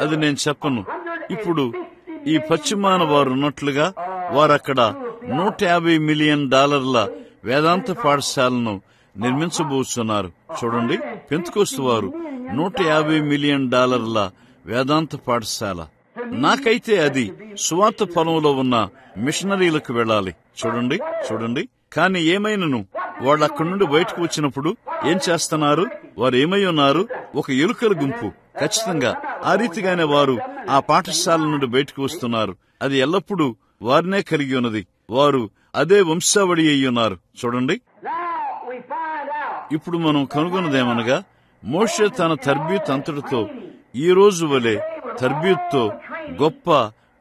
అది నేను చెప్పను. ఇప్పుడు ఈ పశ్చిమాన వారు ఉన్నట్లుగా వారక్కడ $150 మిలియన్ వేదాంత పాఠశాలను నిర్మించబోతున్నారు. చూడండి, పెంతెకోస్తు వారు $150 మిలియన్ వేదాంత పాఠశాల. నాకైతే అది సువార్త పొలంలో ఉన్న మిషనరీలకు వెళ్ళాలి. చూడండి. కానీ ఏమైనను వాళ్ళు అక్కడి నుండి బయటకు వచ్చినప్పుడు ఏం చేస్తున్నారు? వారు ఏమై ఉన్నారు? ఒక ఎలుకల గుంపు. ఖచ్చితంగా ఆ రీతిగానే వారు ఆ పాఠశాల నుండి బయటకు వస్తున్నారు. అది ఎల్లప్పుడూ వారినే కలిగి ఉన్నది. వారు అదే వంశావళి అయి ఉన్నారు. చూడండి, ఇప్పుడు మనం కనుగొన్నదేమనగా మోషే తన తర్బీత్ అంతటితో ఈ రోజు వలె తర్బీత్తో గొప్ప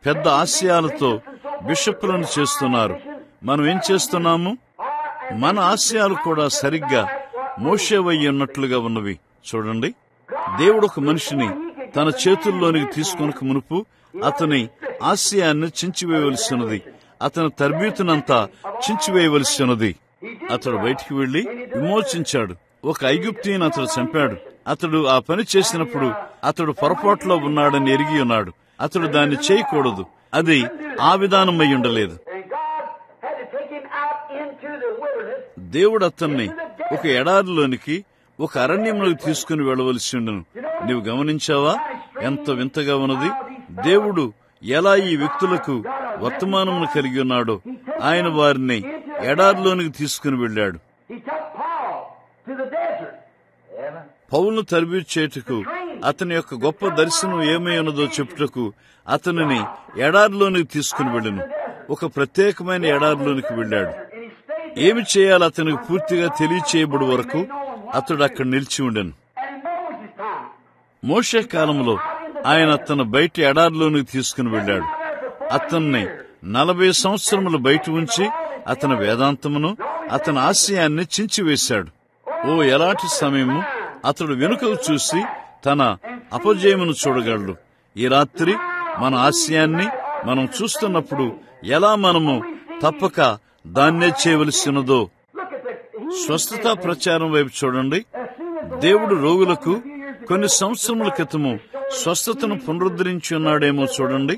పెద్ద ఆశయాలతో బిషప్లను చేస్తున్నారు. మనం ఏం చేస్తున్నాము? మన ఆశయాలు కూడా సరిగ్గా మోషేవయ్యి ఉన్నట్లుగా ఉన్నవి. చూడండి, దేవుడు ఒక మనిషిని తన చేతుల్లోనికి తీసుకొనక మునుపు అతని ఆశయాన్ని చించివేయవలసి ఉన్నది. అతని తర్బీతునంతా చించివేయవలసి ఉన్నది. అతడు బయటికి వెళ్లి విమోచించాడు. ఒక ఐగుప్తీయుని అతడు చంపాడు. అతడు ఆ పని చేసినప్పుడు అతడు పొరపాటులో ఉన్నాడని ఎరిగి ఉన్నాడు. అతడు దాన్ని చేయకూడదు. అది ఆ విధానమై ఉండలేదు. దేవుడు అతన్ని ఒక ఎడారిలోనికి, ఒక అరణ్యంలోకి తీసుకుని వెళ్ళవలసి ఉండను. నీవు గమనించావా? ఎంత వింతగా ఉన్నది! దేవుడు ఎలా ఈ వ్యక్తులకు వర్తమానమును కలిగి ఉన్నాడో ఆయన వారిని ఎడారిలోనికి తీసుకుని వెళ్ళాడు. పౌలును తరబేదు చేయుటకు, అతని యొక్క గొప్ప దర్శనం ఏమై ఉన్నదో చెప్పుటకు అతనిని ఎడారిలోనికి తీసుకుని వెళ్ళను. ఒక ప్రత్యేకమైన ఎడారిలోనికి వెళ్ళాడు. ఏమి చేయాలో అతనికి పూర్తిగా తెలియచేయబడి వరకు అతడు అక్కడ నిలిచి ఉండెను. మోషే కాలంలో ఆయన అతను బయట ఎడారిలోనికి తీసుకుని వెళ్ళాడు. అతన్ని 40 సంవత్సరములు బయట ఉంచి అతని వేదాంతమును, అతని ఆశయాన్ని చించివేశాడు. ఓ ఎలాంటి సమయము! అతడు వెనుకకు చూసి తన అపజయమును చూడగలడు. ఈ రాత్రి మన ఆశయాన్ని మనం చూస్తున్నప్పుడు ఎలా మనము తప్పక దాన్నే చేయవలసి ఉన్నదో. స్వస్థతా ప్రచారం వైపు చూడండి. దేవుడు రోగులకు కొన్ని సంవత్సరముల క్రితము స్వస్థతను పునరుద్ధరించి ఉన్నాడేమో చూడండి.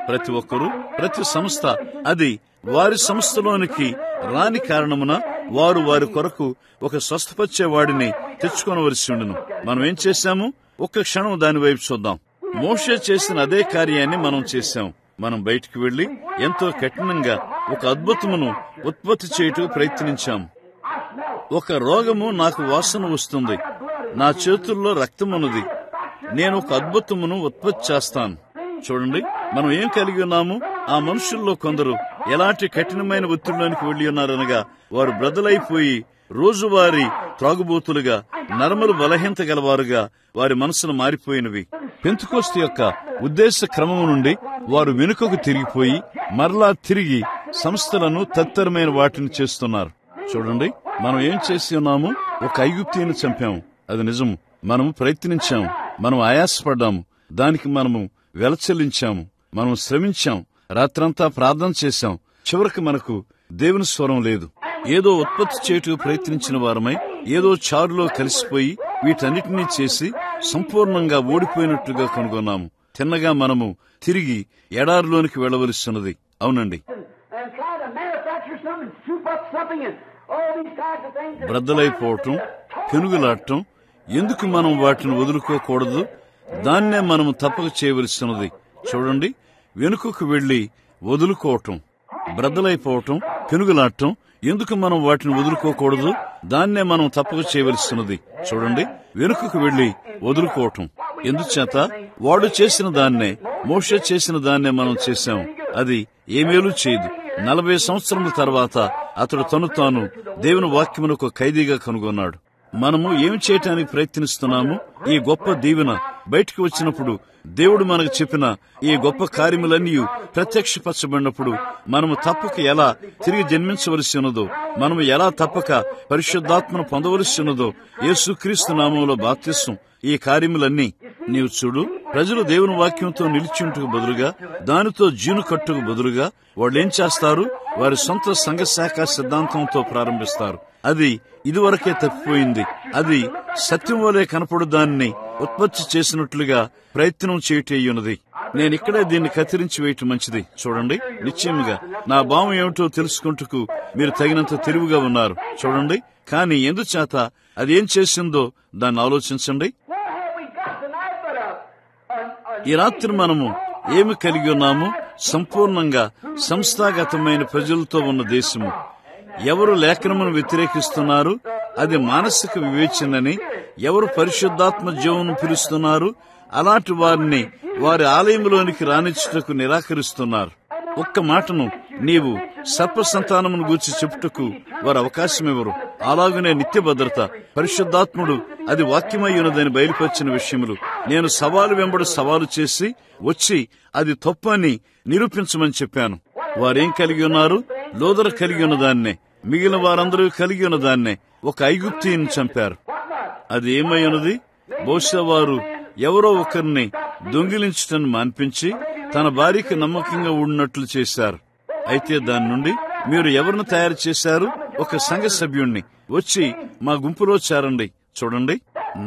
ప్రతి ఒక్కరూ, ప్రతి సంస్థ అది వారి సంస్థలోనికి రాని కారణమున వారు వారి కొరకు ఒక స్వస్థపరిచేవాడిని తెచ్చుకోవలసి ఉండను. మనం ఏం చేశాము? ఒక్క క్షణం దాని వైపు చూద్దాం. మోషే చేసిన అదే కార్యాన్ని మనం చేశాం. మనం బయటికి వెళ్లి ఎంతో కఠినంగా ఒక అద్భుతమును ఉత్పత్తి చేయుటకు ప్రయత్నించాం. ఒక రోగము నాకు వాసన వస్తుంది, నా చేతుల్లో రక్తమున్నది, నేను ఒక అద్భుతమును ఉత్పత్తి చేస్తాను. చూడండి, మనం ఏం కలిగి ఉన్నాము? ఆ మనుషుల్లో కొందరు ఎలాంటి కఠినమైన ఒత్తిడిలోనికి వెళ్లి ఉన్నారనగా వారు బ్రదలైపోయి రోజువారీ త్రాగుబోతులుగా, నరములు బలహీనత గలవారుగా వారి మనసులు మారిపోయినవి. పెంతెకోస్తు యొక్క ఉద్దేశ క్రమము నుండి వారు వెనుకకు తిరిగిపోయి మరలా తిరిగి సంస్థలను తత్తరమైన వాటిని చేస్తున్నారు. చూడండి, మనం ఏం చేసి ఉన్నాము? ఒక ఐగుప్తీయుని చంపాము, అది నిజము. మనము ప్రయత్నించాము, మనం ఆయాసపడ్డాము, దానికి మనము వెలచెల్లించాము, మనం శ్రమించాం, రాత్రంతా ప్రార్థన చేశాం. చివరికి మనకు దేవుని స్వరం లేదు. ఏదో ఉత్పత్తి చేయుటకు ప్రయత్నించిన వారమై ఏదో చారులో కలిసిపోయి వీటన్నిటినీ చేసి సంపూర్ణంగా ఓడిపోయినట్లుగా కనుగొన్నాము. తిన్నగా మనము తిరిగి ఎడారిలోనికి వెళ్లవలసిన్నది. అవునండి, బ్రద్దలైపోవటం, పెనుగులాడటం. ఎందుకు మనం వాటిని వదులుకోకూడదు? దాన్నే మనము తప్పక చేయవలసినది. చూడండి, వెనుకకు వెళ్లి వదులుకోవటం, బ్రద్దలైపోవటం, పెనుగులాడటం. ఎందుకు మనం వాటిని వదులుకోకూడదు? దాన్నే మనం తప్పక చేయవలసినది. చూడండి, వెనుకకు వెళ్లి వదులుకోవటం. ఎందుచేత? వాడు చేసిన దాన్నే, మోషే చేసిన దాన్నే మనం చేశాం. అది ఏమేలు చేయదు. 40 సంవత్సరముల తర్వాత అతడు తాను దేవుని వాక్యమునకు ఖైదీగా కనుగొన్నాడు. మనము ఏమి చేయటానికి ప్రయత్నిస్తున్నాము? ఈ గొప్ప దీవెన బయటికి వచ్చినప్పుడు, దేవుడు మనకు చెప్పిన ఈ గొప్ప కార్యములన్నీ ప్రత్యక్షపరచబడినప్పుడు మనము తప్పక ఎలా తిరిగి జన్మించవలసి ఉన్నదో, మనము ఎలా తప్పక పరిశుద్ధాత్మను పొందవలసి ఉన్నదో, యేసుక్రీస్తు నామములో బాప్తిసం, ఈ కార్యములన్నీ. నీవు చూడు, ప్రజలు దేవుని వాక్యంతో నిలిచింటుకు బదులుగా, దానితో జీను కట్టుకు బదులుగా వాళ్ళేం చేస్తారు? వారి సొంత సంఘ శాఖ సిద్ధాంతంతో ప్రారంభిస్తారు. అది ఇదివరకే తప్పిపోయింది. అది సత్యం వలె కనపడు దాన్ని ఉత్పత్తి చేసినట్లుగా ప్రయత్నం చేయటయ్యున్నది. నేనిక్కడే దీన్ని కత్తిరించి వేయటం మంచిది. చూడండి, నిశ్చయముగా నా భావం ఏమిటో తెలుసుకుంటూ మీరు తగినంత తెలివిగా ఉన్నారు. చూడండి, కానీ ఎందుచేత అది ఏం చేసిందో దాన్ని ఆలోచించండి. ఈ రాత్రి మనము ఏమి కలిగి ఉన్నాము? సంపూర్ణంగా సంస్థాగతమైన ప్రజలతో ఉన్న దేశము. ఎవరు లేఖనమును వ్యతిరేకిస్తున్నారు? అది మానసిక వివేచనని. ఎవరు పరిశుద్ధాత్మ జీవమును పిలుస్తున్నారు? అలాంటి వారిని వారి ఆలయంలోనికి రానిచ్చుటకు నిరాకరిస్తున్నారు. ఒక్క మాటను నీవు సర్ప సంతానమును గూర్చి చెప్పుటకు వారు అవకాశమివ్వరు. అలాగనే నిత్య భద్రత, పరిశుద్ధాత్ముడు అది వాక్యమై ఉన్నదని బయలుపరిచిన విషయములు నేను సవాలు వెంబడి సవాలు చేసి వచ్చి అది తప్పని నిరూపించమని చెప్పాను. వారేం కలిగి ఉన్నారు? లోదర కలిగి ఉన్న దాన్నే, మిగిలిన వారందరూ కలిగి ఉన్న దాన్నే. ఒక ఐగుప్తీయుని చంపారు. అది ఏమై ఉన్నది? బహుశా వారు ఎవరో ఒకరిని దొంగిలించటను మాన్పించి తన భార్యకి నమ్మకంగా ఉన్నట్లు చేశారు. అయితే దాని నుండి మీరు ఎవరిని తయారు చేశారు? ఒక సంఘ సభ్యుణ్ణి. వచ్చి మా గుంపులో చేరండి. చూడండి,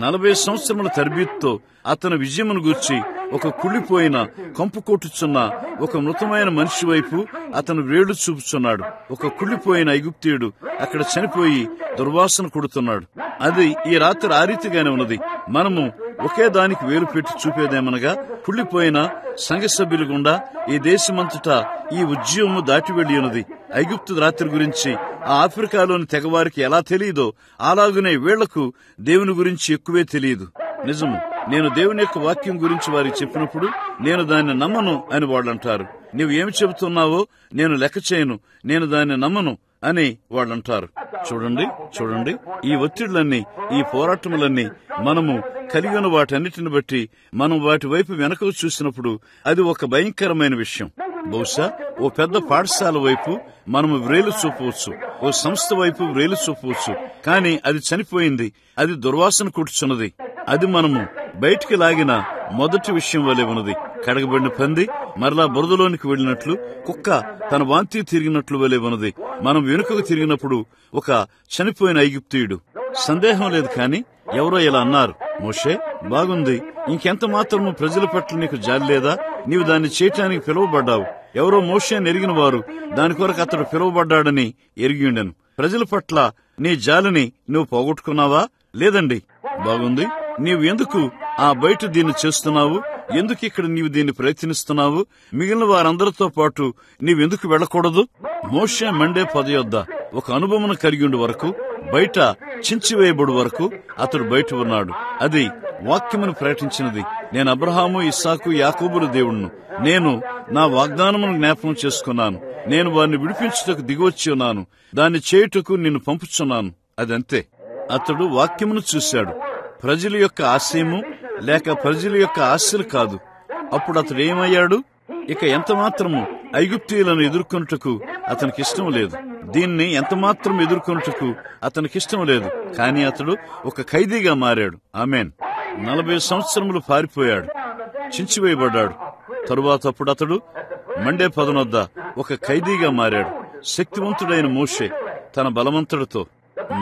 40 సంవత్సరముల తరబీతుతో అతని విజయమును గూర్చి ఒక కుళ్ళిపోయిన కంపు కొట్టుచున్న ఒక మృతమైన మనిషి వైపు అతను వేళ్లు చూపుచున్నాడు. ఒక కుళ్ళిపోయిన ఐగుప్తీయుడు అక్కడ చనిపోయి దుర్వాసన కొడుతున్నాడు. అది ఈ రాత్రి ఆ రీతిగానే ఉన్నది. మనము ఒకే దానికి వేలు పెట్టి చూపేదేమనగా, కుళ్ళిపోయిన సంఘ సభ్యుల గుండా ఈ దేశమంతటా ఈ ఉద్యమము దాటి వెళ్లి ఉన్నది. ఐగుప్తు రాత్రి గురించి ఆ ఆఫ్రికాలోని తెగవారికి ఎలా తెలియదో అలాగునే వీళ్లకు దేవుని గురించి ఎక్కువే తెలియదు. నిజము, నేను దేవుని యొక్క వాక్యం గురించి వారికి చెప్పినప్పుడు నేను దాన్ని నమ్మను అని వాళ్ళంటారు. నీవు ఏమి చెబుతున్నావో నేను లెక్క చేయను, నేను దాన్ని నమ్మను అని వాళ్ళంటారు. చూడండి, ఈ ఒత్తిళ్లన్నీ, ఈ పోరాటములన్నీ మనము కలిగిన వాటన్నిటిని బట్టి మనం వాటి వైపు వెనకకు చూసినప్పుడు అది ఒక భయంకరమైన విషయం. బహుశా ఓ పెద్ద పాఠశాల వైపు మనము వ్రేలు చూపవచ్చు, ఓ సంస్థ వైపు వ్రేలు చూపవచ్చు. కానీ అది చనిపోయింది, అది దుర్వాసన కొట్టుచున్నది. అది మనము బయటికి లాగిన మొదటి విషయం వలె ఉన్నది. కడగబడిన పంది మరలా బురదలోనికి వెళ్లినట్లు, కుక్క తన వాంతి తిరిగినట్లు వలె ఉన్నది. మనం వెనుకకు తిరిగినప్పుడు ఒక చనిపోయిన ఐగుప్తీయుడు. సందేహం లేదు. కానీ ఎవరో ఇలా అన్నారు, మోషే బాగుంది, ఇంకెంత మాత్రము ప్రజల పట్ల నీకు జాలి లేదా? నీవు దాన్ని చేయటానికి పిలువబడ్డావు. ఎవరో మోషేని ఎరిగిన వారు దాని కొరకు అతడు పిలువబడ్డాడని ఎరిగిండెను. ప్రజల పట్ల నీ జాలిని నువ్వు పోగొట్టుకున్నావా? లేదండి. బాగుంది, నీవు ఎందుకు ఆ బయట దీన్ని చేస్తున్నావు? ఎందుకు ఇక్కడ నీవు దీన్ని ప్రయత్నిస్తున్నావు? మిగిలిన వారందరితో పాటు నీవెందుకు వెళ్ళకూడదు? మోషే మండే పొద యొద్ద ఒక అనుభవం కలిగి ఉండే వరకు, బయట చించివేయబడు వరకు అతడు బయట ఉన్నాడు. అది వాక్యమును ప్రకటించినది. నేను అబ్రహాము, ఇస్సాకు, యాకోబుల దేవుణ్ణు. నేను నా వాగ్దానమును జ్ఞాపకం చేసుకున్నాను. నేను వారిని విడిపించుటకు దిగివచ్చి ఉన్నాను. దాన్ని చేయుటకు నిన్ను పంపుచున్నాను. అదంతే. అతడు వాక్యమును చూశాడు, ప్రజల యొక్క ఆశయము లేక ప్రజల యొక్క ఆశలు కాదు. అప్పుడు అతడు ఏమయ్యాడు? ఇక ఎంతమాత్రము ఐగుప్తీయులను ఎదుర్కొనుటకు అతనికి ఇష్టం లేదు. దీన్ని ఎంతమాత్రం ఎదుర్కొనుటకు అతనికి ఇష్టం లేదు. కానీ అతడు ఒక ఖైదీగా మారాడు. ఆమేన్. 40 సంవత్సరములు పారిపోయాడు, చించివేయబడ్డాడు. తరువాత అప్పుడు అతడు మండే పదనొద్ద ఒక ఖైదీగా మారాడు. శక్తివంతుడైన మోషే తన బలవంతుడితో,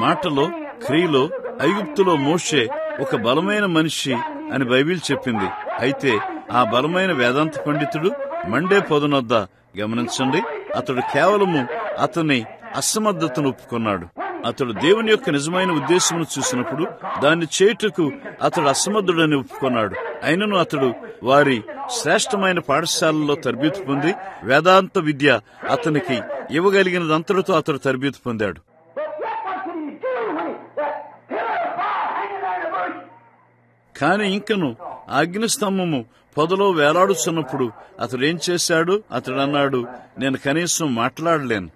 మాటలో, క్రియలో ఐగుప్తులో మోషే ఒక బలమైన మనిషి అని బైబిల్ చెప్పింది. అయితే ఆ బలమైన వేదాంత పండితుడు మండే పొదనొద్ద, గమనించండి, అతడు కేవలము అతని అసమర్థతను ఒప్పుకున్నాడు. అతడు దేవుని యొక్క నిజమైన ఉద్దేశమును చూసినప్పుడు దాన్ని చేయుటకు అతడు అసమర్థుడని ఒప్పుకున్నాడు. అయినను అతడు వారి శ్రేష్టమైన పాఠశాలలో తరబేతి పొంది వేదాంత విద్య అతనికి ఇవ్వగలిగినదంతటితో అతడు తరబేతి పొందాడు. కాని ఇంకను అగ్నిస్తంభము పొదలో వేలాడుచున్నప్పుడు అతడేం చేశాడు? అతడు అన్నాడు, నేను కనీసం మాట్లాడలేను.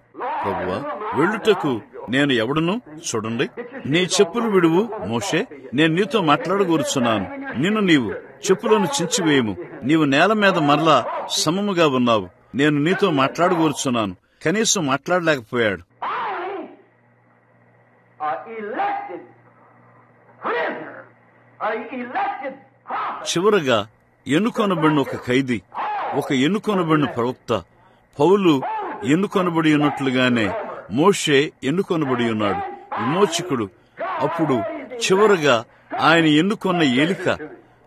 ప్రభువా, వెళ్ళుటకు నేను ఎవడును? చూడండి, నీ చెప్పులు విడువు మోషే, నేను నీతో మాట్లాడగోరుచున్నాను. నిన్ను నీవు చెప్పులను చించివేయము. నీవు నేల మీద మరలా సమముగా ఉన్నావు. నేను నీతో మాట్లాడగోరుచున్నాను. కనీసం మాట్లాడలేకపోయాడు. చివరగా ఎన్నుకొనబడిన ఒక ఖైదీ, ఒక ఎన్నుకొనబడిన ప్రవక్త. పౌలు ఎన్నుకొనబడి ఉన్నట్లుగానే మోషే ఎన్నుకొనబడి ఉన్నాడు, విమోచకుడు. అప్పుడు చివరగా ఆయన ఎన్నుకొన్న ఏలిక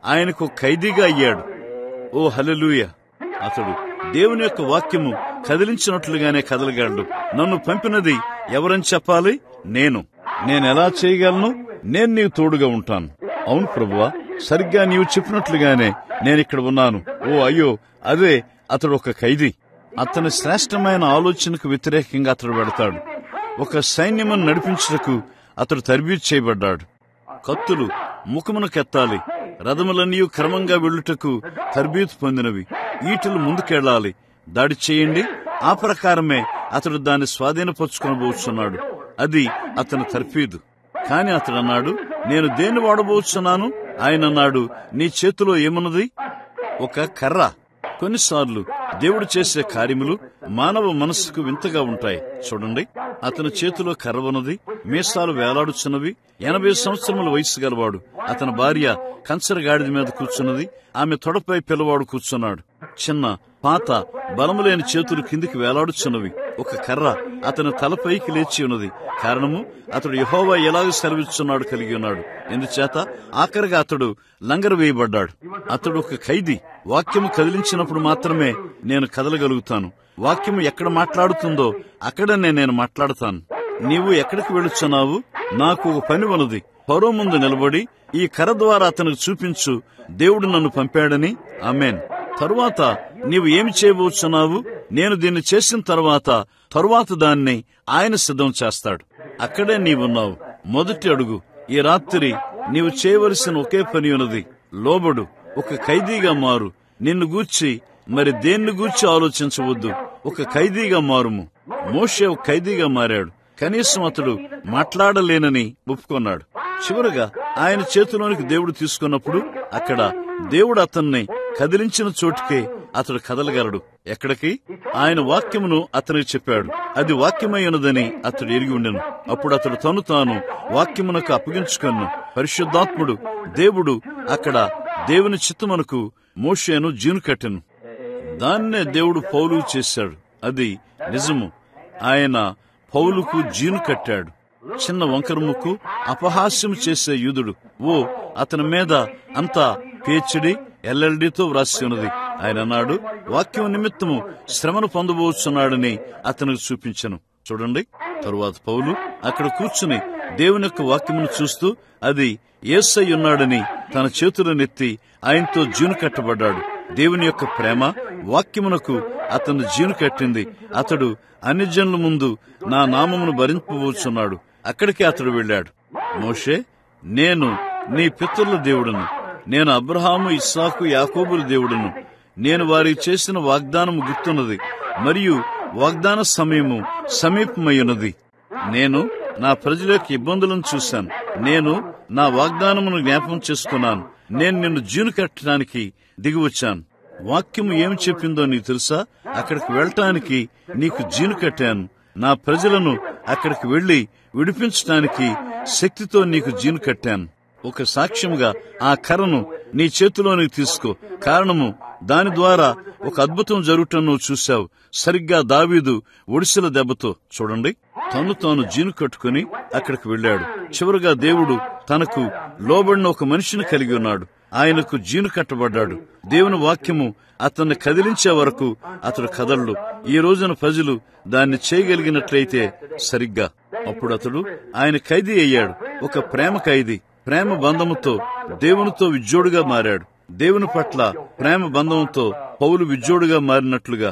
ఆయనకు ఖైదీగా అయ్యాడు. ఓ హల్లెలూయా! అతడు దేవుని యొక్క వాక్యము కదిలించినట్లుగానే కదలగలడు. నన్ను పంపినది ఎవరని చెప్పాలి? నేనెలా చేయగలను? నేను నీకు తోడుగా ఉంటాను. అవును ప్రభువా, సరిగ్గా నీవు చెప్పినట్లుగానే నేనిక్కడ ఉన్నాను. ఓ అయ్యో, అదే అతడు ఒక ఖైదీ. అతని శ్రేష్టమైన ఆలోచనకు వ్యతిరేకంగా అతడు వెడతాడు. ఒక సైన్యమును నడిపించుటకు అతడు తరబీదు చేయబడ్డాడు. కత్తులు ముఖమునకెత్తాలి. రథములన్నీ క్రమంగా వెళ్ళుటకు తరబీదు పొందినవి. ఈటలు ముందుకెళ్లాలి. దాడి చేయండి. ఆ ప్రకారమే అతడు దాన్ని స్వాధీనపరుచుకొనబోతున్నాడు. అది అతని తర్ఫీదు. కాని అతడు అన్నాడు, నేను దేన్ని వాడబోతున్నాను? ఆయన అన్నాడు, నీ చేతిలో ఏమున్నది? ఒక కర్ర. కొన్నిసార్లు దేవుడు చేసే కార్యములు మానవ మనస్సుకు వింతగా ఉంటాయి. చూడండి, అతని చేతిలో కర్ర ఉన్నది, మీసాలు వేలాడుచున్నవి. 80 సంవత్సరముల వయస్సు గలవాడు. అతని భార్య కంచర గాడిద మీద కూర్చున్నది. ఆమె తొడపై పిల్లవాడు కూర్చున్నాడు. చిన్న పాత బలములేని చేతులు కిందికి వేలాడుచున్నవి. ఒక కర్ర అతని తలపైకి లేచి ఉన్నది. కారణము అతడు యెహోవా ఎలాగ సెలవిస్తున్నాడు కలిగి ఉన్నాడు. ఎందుచేత ఆఖరిగా అతడు లంగర వేయబడ్డాడు. అతడు ఒక ఖైదీ. వాక్యము కదిలించినప్పుడు మాత్రమే నేను కదలగలుగుతాను. వాక్యము ఎక్కడ మాట్లాడుతుందో అక్కడనే నేను మాట్లాడతాను. నీవు ఎక్కడికి వెళుచున్నావు? నాకు ఒక పని ఉన్నది. ఫరో ముందు నిలబడి ఈ కర్ర ద్వారా అతనికి చూపించు, దేవుడు నన్ను పంపాడని. ఆమేన్. తరువాత నీవు ఏమి చేయబోచున్నావు? నేను దీన్ని చేసిన తరువాత దాన్ని ఆయన సిద్ధం చేస్తాడు. అక్కడే నీవున్నావు. మొదటి అడుగు. ఈ రాత్రి నీవు చేయవలసిన ఒకే పని ఉన్నది. లోబడు. ఒక ఖైదీగా మారు. నిన్ను గూర్చి మరి దేన్ని గూర్చి ఆలోచించవద్దు. ఒక ఖైదీగా మారుము. మోషే ఒక ఖైదీగా మారాడు. కనీసం అతడు మాట్లాడలేనని ఒప్పుకున్నాడు. చివరగా ఆయన చేతిలోనికి దేవుడు తీసుకున్నప్పుడు అక్కడ దేవుడు అతన్ని కదిలించిన చోటుకే అతడు కదలగలడు. ఎక్కడికి? ఆయన వాక్యమును అతనికి చెప్పాడు. అది వాక్యమై ఉన్నదని అతడు ఎరిగి ఉండెను. అప్పుడు అతడు తాను వాక్యమునకు అప్పగించుకొను. పరిశుద్ధాత్ముడు దేవుడు అక్కడ దేవుని చిత్తమునకు మోషేను జీను కట్టెను. దాన్నే దేవుడు పౌలు చేశాడు. అది నిజము. ఆయన పౌలుకు జీను కట్టాడు. చిన్న వంకర ముక్కు, అపహాస్యం చేసే యూదుడు. అతని మీద అంతా PhD LLDతో వ్రాసి ఉన్నది. ఆయన అన్నాడు, వాక్యం నిమిత్తము శ్రమను పొందబోచున్నాడని అతనికి చూపించను. చూడండి. తరువాత పౌలు అక్కడ కూర్చుని దేవుని యొక్క వాక్యమును చూస్తూ అది యేసయ్య ఉన్నాడని తన చేతులనెత్తి ఆయనతో జీను కట్టబడ్డాడు. దేవుని యొక్క ప్రేమ వాక్యమునకు అతను జీను కట్టింది. అతడు అన్ని జనుల ముందు నా నామమును భరింపబోచున్నాడు. అక్కడికి అతడు వెళ్ళాడు. మోషే, నేను నీ పితరుల దేవుడును. నేను అబ్రహాము, ఇస్సాకు, యాకోబుల దేవుడును. నేను వారికి చేసిన వాగ్దానము గుర్తున్నది, మరియు వాగ్దాన సమయము సమీపమయ్యున్నది. నేను నా ప్రజల యొక్క ఇబ్బందులను చూశాను. నేను నా వాగ్దానమును జ్ఞాపకం చేసుకున్నాను. నేను నిన్ను జీను కట్టడానికి దిగివచ్చాను. వాక్యము ఏమి చెప్పిందో నీకు తెలుసా? అక్కడికి వెళ్ళటానికి నీకు జీను కట్టాను. నా ప్రజలను అక్కడికి వెళ్లి విడిపించడానికి శక్తితో నీకు జీను కట్టాను. ఒక సాక్ష్యముగా ఆ కర్రను నీ చేతిలోనికి తీసుకో. కారణము దాని ద్వారా ఒక అద్భుతం జరుగుటం నువ్వు చూశావు. సరిగ్గా దావీదు ఒడిసెల దెబ్బతో. చూడండి. తాను జీను కట్టుకుని అక్కడికి వెళ్ళాడు. చివరిగా దేవుడు తనకు లోబడిన ఒక మనిషిని కలిగి ఉన్నాడు. ఆయనకు జీను కట్టబడ్డాడు. దేవుని వాక్యము అతన్ని కదిలించే వరకు అతడు కదలడు. ఈ రోజున ప్రజలు దాన్ని చేయగలిగినట్లయితే సరిగ్గా అప్పుడు అతడు ఆయన ఖైదీ అయ్యాడు. ఒక ప్రేమ ఖైదీ. ప్రేమ బంధముతో దేవునితో విజ్జోడుగా మారాడు. దేవుని పట్ల ప్రేమ బంధంతో పౌలు విజ్జోడుగా మారినట్లుగా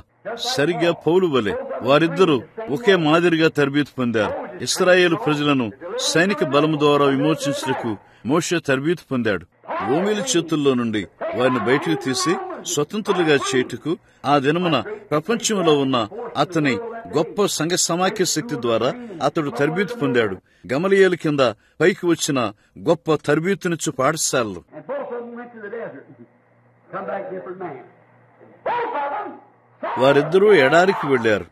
సరిగ్గా పౌలు వలె వారిద్దరూ ఒకే మాదిరిగా తరబీదు పొందారు. ఇశ్రాయేలు ప్రజలను సైనిక బలము ద్వారా విమోచించుటకు మోషే తరబీదు పొందాడు. రోమీల చేతుల్లో నుండి వారిని బయటకు తీసి స్వతంత్రులుగా చేయుటకు ఆ దినమున ప్రపంచంలో ఉన్న అతని గొప్ప సంఘ సమాఖ్య శక్తి ద్వారా అతడు తరబీదు పొందాడు. గమలియేలు కింద పైకి వచ్చిన గొప్ప తరబీతునిచ్చు పాఠశాలలు. వారిద్దరూ ఎడారికి వెళ్లారు.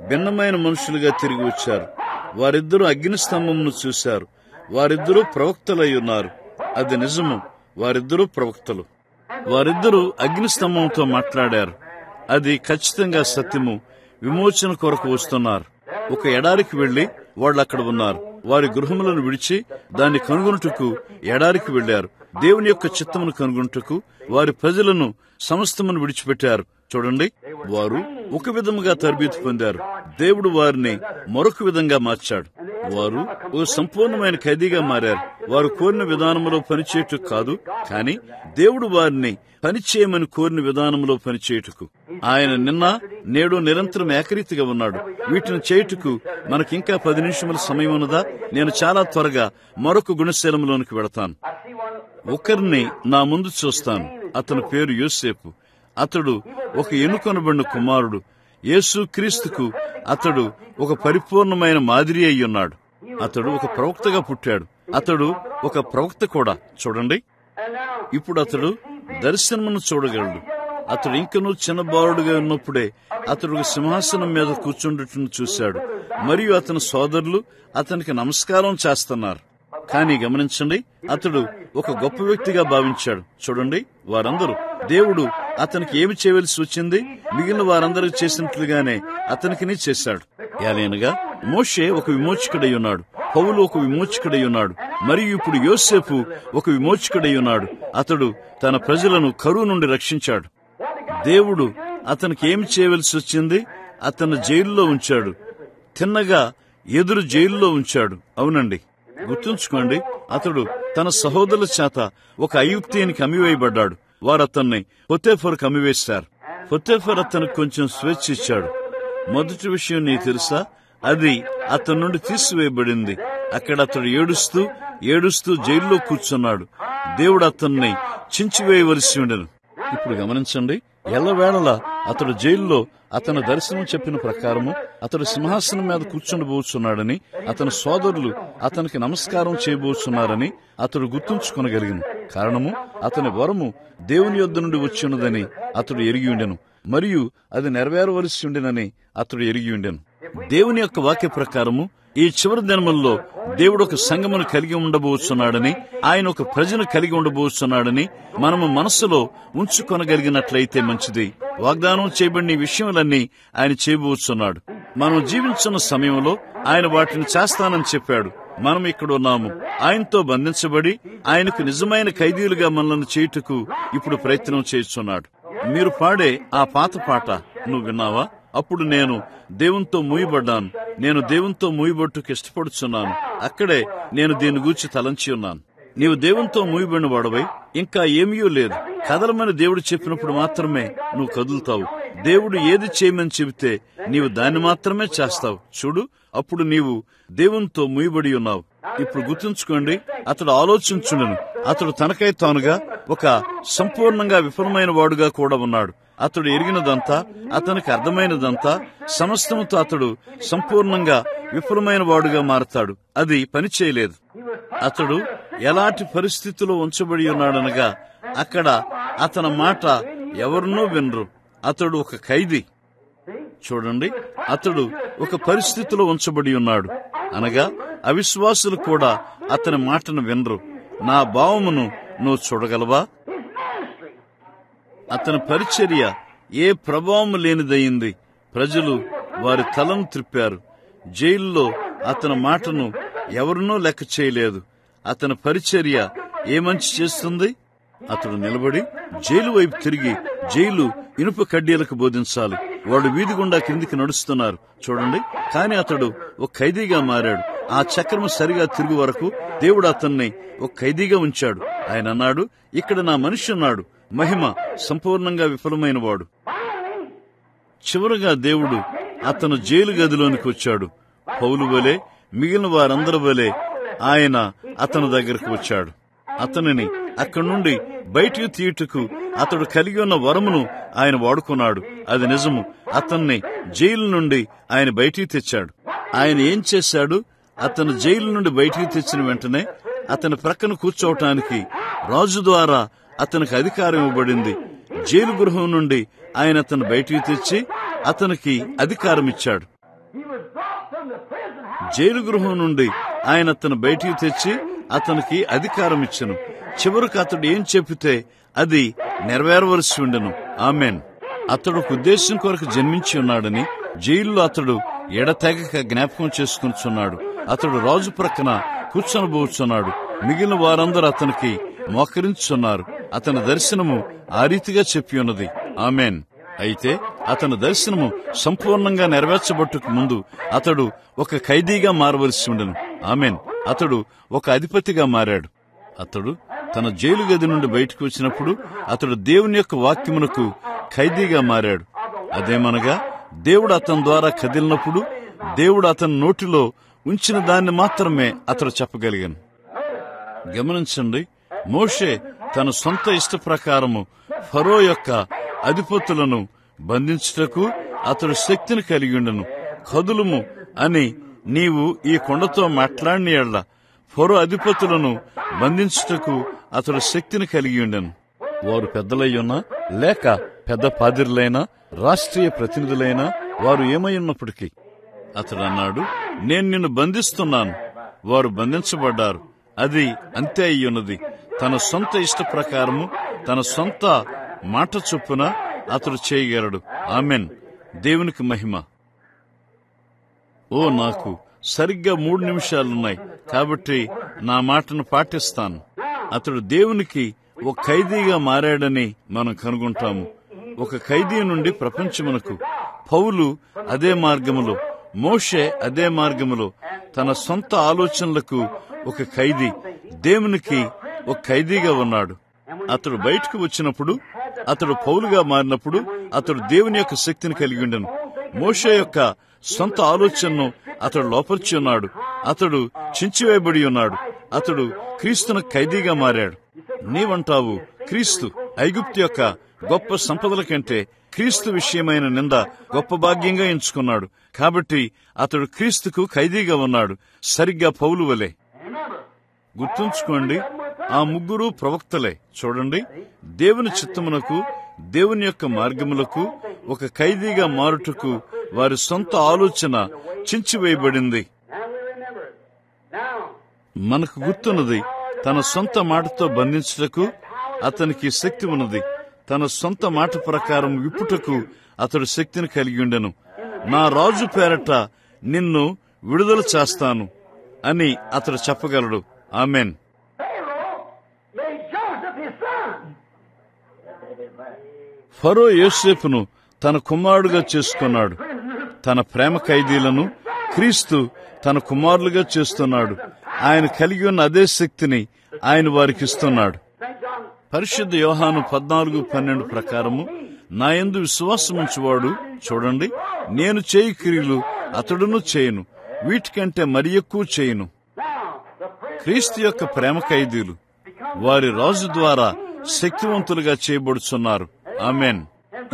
భిన్నమైన మనుషులుగా తిరిగి వచ్చారు. వారిద్దరూ అగ్నిస్తంభమును చూశారు. వారిద్దరూ ప్రవక్తలై ఉన్నారు. అది నిజము. వారిద్దరూ ప్రవక్తలు. వారిద్దరూ అగ్నిస్తంభంతో మాట్లాడారు. అది ఖచ్చితంగా సత్యము. విమోచన కొరకు వస్తున్నారు. ఒక ఎడారికి వెళ్లి వాళ్ళు అక్కడ ఉన్నారు. వారి గృహములను విడిచి దాన్ని కనుగొనుటకు ఎడారికి వెళ్లారు. దేవుని యొక్క చిత్తమును కనుగొనుటకు వారి ప్రజలను సమస్తమును విడిచిపెట్టారు. చూడండి. వారు ఒక విధముగా తరబీదు పొందారు. దేవుడు వారిని మరొక విధంగా మార్చాడు. వారు ఓ సంపూర్ణమైన ఖైదీగా మారారు. వారు కోరిన విధానంలో పనిచేయటకు కాదు, కానీ దేవుడు వారిని పనిచేయమని కోరిన విధానంలో పనిచేయుటకు. ఆయన నిన్న నేడు నిరంతరం ఏకరీతిగా ఉన్నాడు. వీటిని చేయుటకు మనకింకా 10 నిమిషముల సమయం ఉన్నదా? నేను చాలా త్వరగా మరొక గుణశీలంలోనికి వెళతాను. ఒకరిని నా ముందు చూస్తాను. అతని పేరు యోసేపు. అతడు ఒక ఎన్నుకొనబడిన కుమారుడు. యేసు క్రీస్తుకు అతడు ఒక పరిపూర్ణమైన మాదిరి అయి ఉన్నాడు. అతడు ఒక ప్రవక్తగా పుట్టాడు. అతడు ఒక ప్రవక్త కూడా. చూడండి. ఇప్పుడు అతడు దర్శనమును చూడగలడు. అతడు ఇంకనూ చిన్న బాలుడుగా ఉన్నప్పుడే అతడు ఒక సింహాసనం మీద కూర్చుండుటను చూశాడు. మరియు అతని సోదరులు అతనికి నమస్కారం చేస్తున్నారు. కానీ గమనించండి, అతడు ఒక గొప్ప వ్యక్తిగా భావించాడు. చూడండి. వారందరూ దేవుడు అతనికి ఏమి చేయవలసి వచ్చింది? మిగిలిన వారందరికీ చేసినట్లుగానే అతనికి చేశాడు. ఏలైనగా మోషే ఒక విమోచకుడై ఉన్నాడు, పౌలు ఒక విమోచకుడై ఉన్నాడు, మరియు ఇప్పుడు యోసేపు ఒక విమోచకుడై ఉన్నాడు. అతడు తన ప్రజలను కరువు నుండి రక్షించాడు. దేవుడు అతనికి ఏమి చేయవలసి వచ్చింది? అతను జైల్లో ఉంచాడు, తిన్నగా ఎదురు జైల్లో ఉంచాడు. అవునండి, గుర్తుంచుకోండి, అతడు తన సహోదరుల చేత ఒక ఐగుప్తీయునికి అమ్మివేయబడ్డాడు. వారు అతన్ని పొతేఫరుకు అమ్మివేశారు. పొతేఫర్ అతనికి కొంచెం స్వేచ్ఛ ఇచ్చాడు. మొదటి విషయం నీకు తెలుసా? అది అతని నుండి తీసివేయబడింది. అక్కడ అతడు ఏడుస్తూ జైల్లో కూర్చున్నాడు. దేవుడు అతన్ని చించివేయవలసి ఉండెను. ఇప్పుడు గమనించండి, ఎల్లవేళలా అతడు జైల్లో అతని దర్శనం చెప్పిన ప్రకారము అతడు సింహాసనం మీద కూర్చుండబోతున్నాడని, అతని సోదరులు అతనికి నమస్కారం చేయబోతున్నారని అతడు గుర్తుంచుకొనగలిగిన కారణము అతని వరము దేవుని యొద్ద నుండి వచ్చి ఉన్నదని అతడు ఎరిగి ఉండెను, మరియు అది నెరవేరవలసి ఉండెనని అతడు ఎరిగి ఉండెను. దేవుని యొక్క వాక్య ప్రకారము ఈ చివరి దినముల్లో దేవుడు ఒక సంఘమును కలిగి ఉండబోతున్నాడని, ఆయన ఒక ప్రజను కలిగి ఉండబోతున్నాడని మనము మనసులో ఉంచుకొనగలిగినట్లయితే మంచిది. వాగ్దానం చేయబడిన విషయములన్నీ ఆయన చేయబోతున్నాడు. మనం జీవించున్న సమయంలో ఆయన వాటిని చేస్తానని చెప్పాడు. మనం ఇక్కడ ఉన్నాము, ఆయనతో బంధించబడి ఆయనకు నిజమైన ఖైదీలుగా మనల్ని చేయుటకు ఇప్పుడు ప్రయత్నం చేస్తున్నాడు. మీరు పాడే ఆ పాత పాట నువ్వు విన్నావా? అప్పుడు నేను దేవునితో మూయబడ్డాను, నేను దేవునితో మూయబట్టుకు ఇష్టపడుచున్నాను, అక్కడే నేను దీని గూర్చి తలంచి ఉన్నాను. నీవు దేవునితో మూయబడిన వాడవై ఇంకా ఏమీ లేదు. కదలమని దేవుడు చెప్పినప్పుడు మాత్రమే నువ్వు కదులుతావు. దేవుడు ఏది చేయమని చెబితే నీవు దాన్ని మాత్రమే చేస్తావు. చూడు, అప్పుడు నీవు దేవునితో మూయబడి ఉన్నావు. ఇప్పుడు గుర్తుంచుకోండి, అతడు ఆలోచించుండెను. అతడు తనకై తానుగా ఒక సంపూర్ణంగా విఫలమైన వాడుగా కూడా ఉన్నాడు. అతడు ఎరిగినదంతా, అతనికి అర్థమైనదంతా సమస్తముతో అతడు సంపూర్ణంగా విఫలమైన వాడుగా మారతాడు. అది పని చేయలేదు. అతడు ఎలాంటి పరిస్థితిలో ఉంచబడి ఉన్నాడనగా అక్కడ అతని మాట ఎవరినో వినరు. అతడు ఒక ఖైదీ. చూడండి, అతడు ఒక పరిస్థితిలో ఉంచబడి ఉన్నాడు అనగా అవిశ్వాసులు కూడా అతని మాటను వినరు. నా భావమును నువ్వు చూడగలవా? అతని పరిచర్య ఏ ప్రభావం లేనిదయింది. ప్రజలు వారి తలను త్రిప్పారు. జైల్లో అతని మాటను ఎవరినూ లెక్క చేయలేదు. అతని పరిచర్య ఏ మంచి చేస్తుంది? అతడు నిలబడి జైలు వైపు తిరిగి జైలు ఇనుప కడ్డీలకు బోధించాలి. వాడు వీధి గుండా కిందికి నడుస్తున్నారు చూడండి. కాని అతడు ఒక ఖైదీగా మారాడు. ఆ చక్రము సరిగా తిరుగు వరకు దేవుడు అతన్ని ఒక ఖైదీగా ఉంచాడు. ఆయన అన్నాడు, ఇక్కడ నా మనిషి ఉన్నాడు, మహిమ సంపూర్ణంగా విఫలమైన వాడు. చివరగా దేవుడు అతను జైలు గదిలోనికి వచ్చాడు. పౌలు వలె మిగిలిన వారందరి వలె ఆయన అతని దగ్గరకు వచ్చాడు. అతనిని అక్కడి నుండి బయటికి తీయుటకు అతడు కలిగి ఉన్న వరమును ఆయన వాడుకున్నాడు. అది నిజము. అతన్ని జైలు నుండి ఆయన బయటికి తెచ్చాడు. ఆయన ఏం చేశాడు? అతను జైలు నుండి బయటికి తెచ్చిన వెంటనే అతని ప్రక్కన కూర్చోవటానికి రాజు ద్వారా అతనికి అధికారం ఇవ్వబడింది. జైలు గృహం నుండి ఆయన అతను బయటికి తెచ్చి అతనికి అధికారం ఇచ్చాడు. జైలు గృహం నుండి ఆయన అతను బయటికి తెచ్చి అతనికి అధికారం ఇచ్చను. చివరికి అతడు ఏం చెప్పితే అది నెరవేరవలసి ఉండెను. ఆమెన్. అతడు ఒక ఉద్దేశం కొరకు జన్మించి ఉన్నాడని జైల్లో అతడు ఎడతెగక జ్ఞాపకం చేసుకుంటున్నాడు. అతడు రాజు ప్రక్కన కూర్చొనబోచున్నాడు. మిగిలిన వారందరూ అతనికి మోకరించున్నారు. అతని దర్శనము ఆ రీతిగా చెప్పి ఉన్నది. ఆమెన్. అయితే అతని దర్శనము సంపూర్ణంగా నెరవేర్చబట్టుకు ముందు అతడు ఒక ఖైదీగా మారవలసి ఉండెను. ఆమెన్. అతడు ఒక అధిపతిగా మారాడు. అతడు తన జైలు గది నుండి బయటకు వచ్చినప్పుడు అతడు దేవుని యొక్క వాక్యమునకు ఖైదీగా మారాడు. అదేమనగా దేవుడు అతని ద్వారా కదిలినప్పుడు దేవుడు అతని నోటిలో ఉంచిన దాన్ని మాత్రమే అతడు చెప్పగలిగాను. గమనించండి, మోషే తన సొంత ఇష్ట ప్రకారము ఫరో యొక్క అధిపతులను బంధించుటకు అతడు శక్తిని కలిగి ఉండను. కదులుము అని నీవు ఈ కొండతో మాట్లాడిన యెడల ఫరో అధిపతులను బంధించుటకు అతడు శక్తిని కలిగి ఉండను. వారు పెద్దలయ్యున్నా లేక పెద్ద పాదిరులైనా రాష్ట్రీయ ప్రతినిధులైనా వారు ఏమై ఉన్నప్పటికీ అతడు అన్నాడు, నేను నిన్ను బంధిస్తున్నాను. వారు బంధించబడ్డారు. అది అంతే అయ్యున్నది. తన సొంత ఇష్ట ప్రకారము తన సొంత మాట చొప్పున అతడు చేయగలడు. ఆమెన్. దేవునికి మహిమ. ఓ, నాకు సరిగ్గా 3 నిమిషాలున్నాయి కాబట్టి నా మాటను పాటిస్తాను. అతడు దేవునికి ఒక ఖైదీగా మారాడని మనం కనుగొంటాము. ఒక ఖైదీ నుండి ప్రపంచమునకు. పౌలు అదే మార్గములో, మోషే అదే మార్గములో తన సొంత ఆలోచనలకు ఒక ఖైదీ, దేవునికి ఒక ఖైదీగా ఉన్నాడు. అతడు బయటకు వచ్చినప్పుడు, అతడు పౌలుగా మారినప్పుడు అతడు దేవుని యొక్క శక్తిని కలిగి ఉండెను. మోషే యొక్క సొంత ఆలోచనను అతడు లోపర్చి ఉన్నాడు. అతడు చించివేయబడి ఉన్నాడు. అతడు క్రీస్తును ఖైదీగా మారాడు. నీవంటావు, క్రీస్తు ఐగుప్తు యొక్క గొప్ప సంపదల కంటే క్రీస్తు విషయమైన నింద గొప్ప భాగ్యంగా ఎంచుకున్నాడు. కాబట్టి అతడు క్రీస్తుకు ఖైదీగా ఉన్నాడు, సరిగ్గా పౌలు వలె. గుర్తుంచుకోండి, ఆ 3 ప్రవక్తలే. చూడండి, దేవుని చిత్తమునకు, దేవుని యొక్క మార్గములకు ఒక ఖైదీగా మారుటకు వారి సొంత ఆలోచన చించివేయబడింది. మనకు గుర్తున్నది, తన సొంత మాటతో బంధించుటకు అతనికి శక్తి ఉన్నది. తన సొంత మాట ప్రకారం విప్పుటకు అతడు శక్తిని కలిగి ఉండెను. నా రాజు పేరట నిన్ను విడుదల చేస్తాను అని అతడు చెప్పగలడు. ఆమెన్. ఫరో యోసేపును తన కుమారుడుగా చేసుకున్నాడు. తన ప్రేమ ఖైదీలను క్రీస్తు తన కుమారులుగా చేస్తున్నాడు. ఆయన కలిగి ఉన్న అదే శక్తిని ఆయన వారికి ఇస్తున్నాడు. పరిశుద్ధ యోహాను 14:12 ప్రకారము, నా యందు విశ్వాసముంచువాడు, చూడండి, నేను చేయు క్రియలు అతడును చేయను, వీటికంటే మరి ఎక్కువ చేయను. క్రీస్తు యొక్క ప్రేమ ఖైదీలు వారి రాజు ద్వారా శక్తివంతులుగా చేయబడుచున్నారు. ఆమెన్.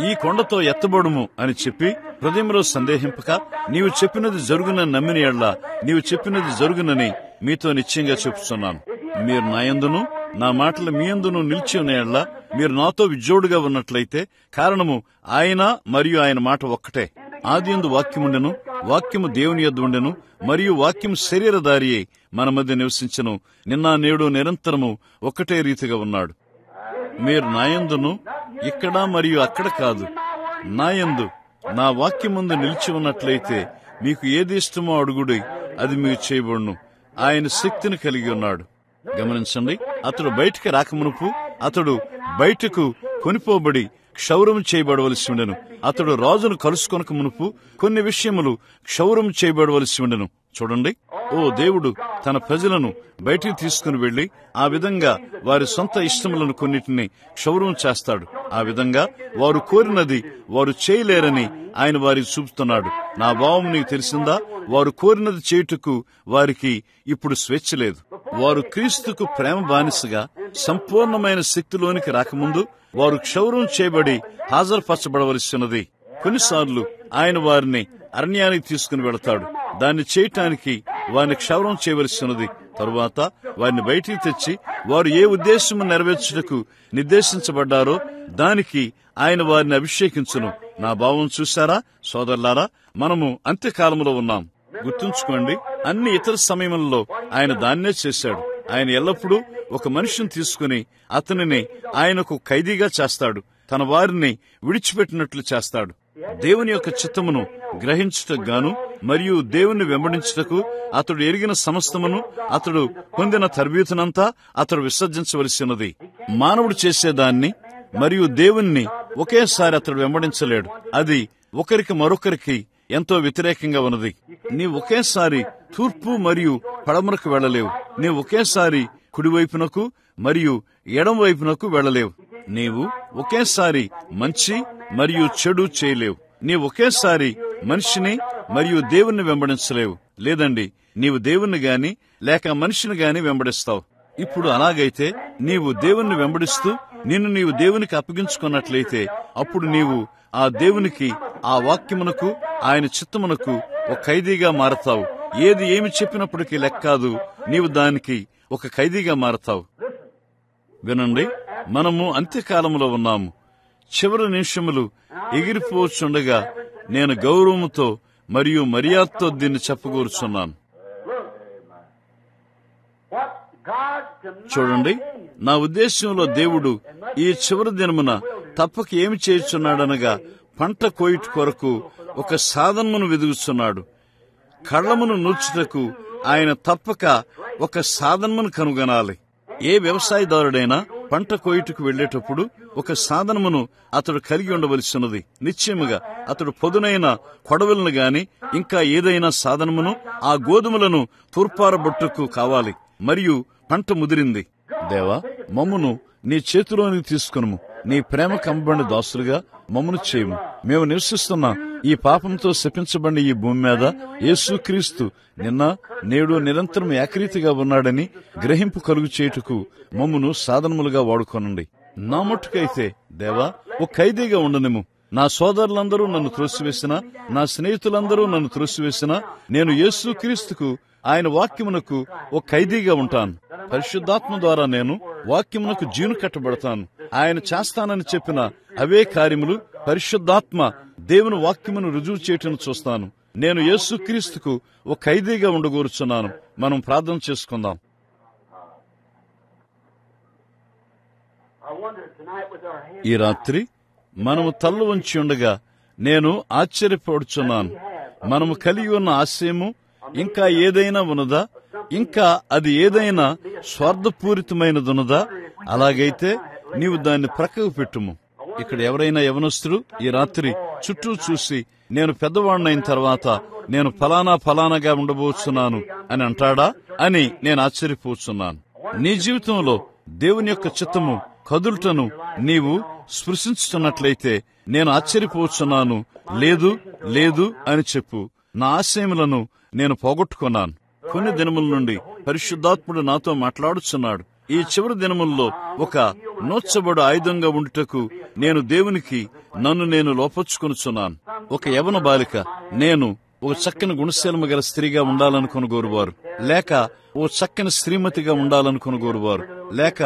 ఈ కొండతో ఎత్తబడుము అని చెప్పి హృదయంలో సందేహింపక, నీవు చెప్పినది జరుగునని నమ్మిన యెడల నీవు చెప్పినది జరుగునని మీతో నిశ్చయంగా చెప్పుచున్నాను. మీరు నా యందును నా మాటలు మీ యందును నిలిచి ఉన్న యెడల మీరు నాతో విజోడుగా ఉన్నట్లయితే, కారణము ఆయన మరియు ఆయన మాట ఒక్కటే. ఆదియందు వాక్యముండెను, వాక్యము దేవుని యొద్ద ఉండెను, మరియు వాక్యం శరీరధారి అయి మన మధ్య నివసించెను. నిన్న నేడు నిరంతరము ఒక్కటే రీతిగా ఉన్నాడు. మీరు నాయందును ఇక్కడ మరియు అక్కడ కాదు, నాయందు నా వాక్యముందు నిలిచి ఉన్నట్లయితే మీకు ఏది ఇష్టమో అడుగుడి, అది మీకు చేయబడును. ఆయన శక్తిని కలిగి ఉన్నాడు. గమనించండి, అతడు బయటికి రాకమునుపు అతడు బయటకు కొనిపోబడి క్షౌరం చేయబడవలసి ఉండెను. అతడు రాజును కలుసుకొనక మునుపు కొన్ని విషయములు క్షౌరం చేయబడవలసి ఉండెను. చూడండి, ఓ దేవుడు తన ప్రజలను బయటికి తీసుకుని వెళ్లి ఆ విధంగా వారి సొంత ఇష్టములను కొన్నిటిని క్షౌరం చేస్తాడు. ఆ విధంగా వారు కోరినది వారు చేయలేరని ఆయన వారికి చూపుతున్నాడు. నా భావం నీకు తెలిసిందా? వారు కోరినది చేయుటకు వారికి ఇప్పుడు స్వేచ్ఛ లేదు. వారు క్రీస్తుకు ప్రేమ బానిసగా సంపూర్ణమైన శక్తిలోనికి రాకముందు వారు క్షౌరం చేయబడి హాజరుపరచబడవలసి ఉన్నది. కొన్నిసార్లు ఆయన వారిని అరణ్యానికి తీసుకుని వెళతాడు. దాన్ని చేయటానికి వారిని క్షౌరం చేయవలసి ఉన్నది. తరువాత వారిని బయటికి తెచ్చి వారు ఏ ఉద్దేశము నెరవేర్చుటకు నిర్దేశించబడ్డారో దానికి ఆయన వారిని అభిషేకించును. నా భావం చూశారా సోదరులారా? మనము అంత్యకాలంలో ఉన్నాం. గుర్తుంచుకోండి, అన్ని ఇతర సమయములలో ఆయన దాన్నే చేశాడు. ఆయన ఎల్లప్పుడూ ఒక మనిషిని తీసుకుని అతనిని ఆయనకు ఖైదీగా చేస్తాడు. తన వారిని విడిచిపెట్టినట్లు చేస్తాడు. దేవుని యొక్క చిత్తమును గ్రహించుటకు గాను మరియు దేవుణ్ణి వెంబడించుటకు అతడు ఎరిగిన సమస్తమును, అతడు పొందిన తరబీతునంతా అతడు విసర్జించవలసి ఉన్నది. మానవుడు చేసేదాన్ని మరియు దేవుణ్ణి ఒకేసారి అతడు వెంబడించలేడు. అది ఒకరికి మరొకరికి ఎంతో వ్యతిరేకంగా ఉన్నది. నీవు ఒకేసారి తూర్పు మరియు పడమరకు వెళ్లలేవు. నీవు ఒకేసారి కుడివైపునకు మరియు ఎడం వైపునకు వెళ్లలేవు. నీవు ఒకేసారి మంచి మరియు చెడు చేయలేవు. నీవు ఒకేసారి మనిషిని మరియు దేవుణ్ణి వెంబడించలేవు. లేదండి, నీవు దేవుణ్ణి గాని లేక మనిషిని గాని వెంబడిస్తావు. ఇప్పుడు అలాగైతే నీవు దేవుణ్ణి వెంబడిస్తూ నిన్ను నీవు దేవునికి అప్పగించుకున్నట్లయితే అప్పుడు నీవు ఆ దేవునికి, ఆ వాక్యమునకు, ఆయన చిత్తమునకు ఒక ఖైదీగా మారతావు. ఏది ఏమి చెప్పినప్పటికీ లెక్కాదు, నీవు దానికి ఒక ఖైదీగా మారతావు. వినండి, మనము అంత్యకాలంలో ఉన్నాము. చివరి నిమిషములు ఎగిరిపోచుండగా నేను గౌరవముతో మరియు మర్యాదతో దీన్ని చెప్పగూరుచున్నాను. చూడండి, నా ఉద్దేశంలో దేవుడు ఈ చివరి దినమున తప్పక ఏమి చేయుచున్నాడనగా పంట కోయుట కొరకు ఒక సాధనమును వెదుగుచున్నాడు. కళ్ళమును నూర్చుటకు ఆయన తప్పక ఒక సాధనమును కనుగొనాలి. ఏ వ్యవసాయదారుడైనా పంట కోయుటకు వెళ్లేటప్పుడు ఒక సాధనమును అతడు కలిగి ఉండవలసినది. నిశ్చయముగా అతడు పొదునైన కొడవలను గాని ఇంకా ఏదైనా సాధనమును ఆ గోధుమలను తూర్పారబొట్టుకు కావాలి. మరియు పంట ముదిరింది. దేవా, మమ్మును నీ చేతిలోనికి తీసుకునుము. నీ ప్రేమ కంబడిన దాసులుగా మమ్మను చేయము. మేము నివసిస్తున్న ఈ పాపంతో శపించబడిన ఈ భూమి మీద యేసుక్రీస్తు నిన్న నేడు నిరంతరం ఏకరీతిగా ఉన్నాడని గ్రహింపు కలుగు చేయుటకు మమ్మను సాధనములుగా వాడుకోనండి. నా మట్టుకైతే దేవా, ఓ ఖైదీగా ఉండనిము. నా సోదరులందరూ నన్ను త్రోసివేసినా, నా స్నేహితులందరూ నన్ను త్రోసివేసినా, నేను యేసుక్రీస్తుకు ఆయన వాక్యమునకు ఓ ఖైదీగా ఉంటాను. పరిశుద్ధాత్మ ద్వారా నేను వాక్యమునకు జీను కట్టబడతాను. ఆయన చేస్తానని చెప్పిన అవే కార్యములు పరిశుద్ధాత్మ దేవుని వాక్యమును రుజువు చేయటం చూస్తాను. నేను యేసుక్రీస్తుకు ఓ ఖైదీగా ఉండగోరుచున్నాను. మనం ప్రార్థన చేసుకుందాం. ఈ రాత్రి మనము తల్లు వంచి ఉండగా నేను ఆశ్చర్యపడుచున్నాను. మనము కలిగి ఉన్న ఆశయము ఇంకా ఏదైనా ఉన్నదా? ఇంకా అది ఏదైనా స్వార్థపూరితమైనదున్నదా? అలాగైతే నీవు దాన్ని ప్రక్కకు పెట్టుము. ఇక్కడ ఎవరైనా యవనస్తుడు ఈ రాత్రి చుట్టూ చూసి నేను పెద్దవాడినైన తర్వాత నేను ఫలానాగా ఉండబోతున్నాను అని అంటాడా అని నేను ఆశ్చర్యపోతున్నాను. నీ జీవితంలో దేవుని యొక్క చిత్తము కదులుటను నీవు స్పృశించుతున్నట్లయితే నేను ఆశ్చర్యపోతున్నాను. లేదు లేదు అని చెప్పు. నా ఆశయములను నేను పోగొట్టుకున్నాను. కొన్ని దినముల నుండి పరిశుద్ధాత్ముడు నాతో మాట్లాడుచున్నాడు. ఈ చివరి దినముల్లో ఒక నోచ్చబడు ఆయుధంగా ఉండుటకు నేను దేవునికి నన్ను నేను లోపర్చుకొనుచున్నాను. ఒక యవన బాలిక నేను ఓ చక్కని గుణశీలము గల స్త్రీగా ఉండాలనుకుని కోరువారు, లేక ఓ చక్కని శ్రీమతిగా ఉండాలనుకుని కోరువారు, లేక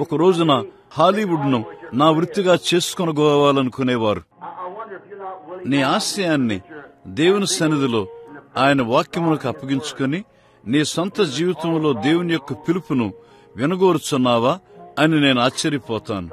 ఒక రోజున హాలీవుడ్ ను నా వృత్తిగా చేసుకొనుకోవాలనుకునేవారు. నీ ఆశయాన్ని దేవుని సన్నిధిలో ఆయన వాక్యమునకు అప్పగించుకొని నీ సొంత జీవితంలో దేవుని యొక్క పిలుపును వినగోరుచున్నావా అని నేను ఆశ్చర్యపోతాను.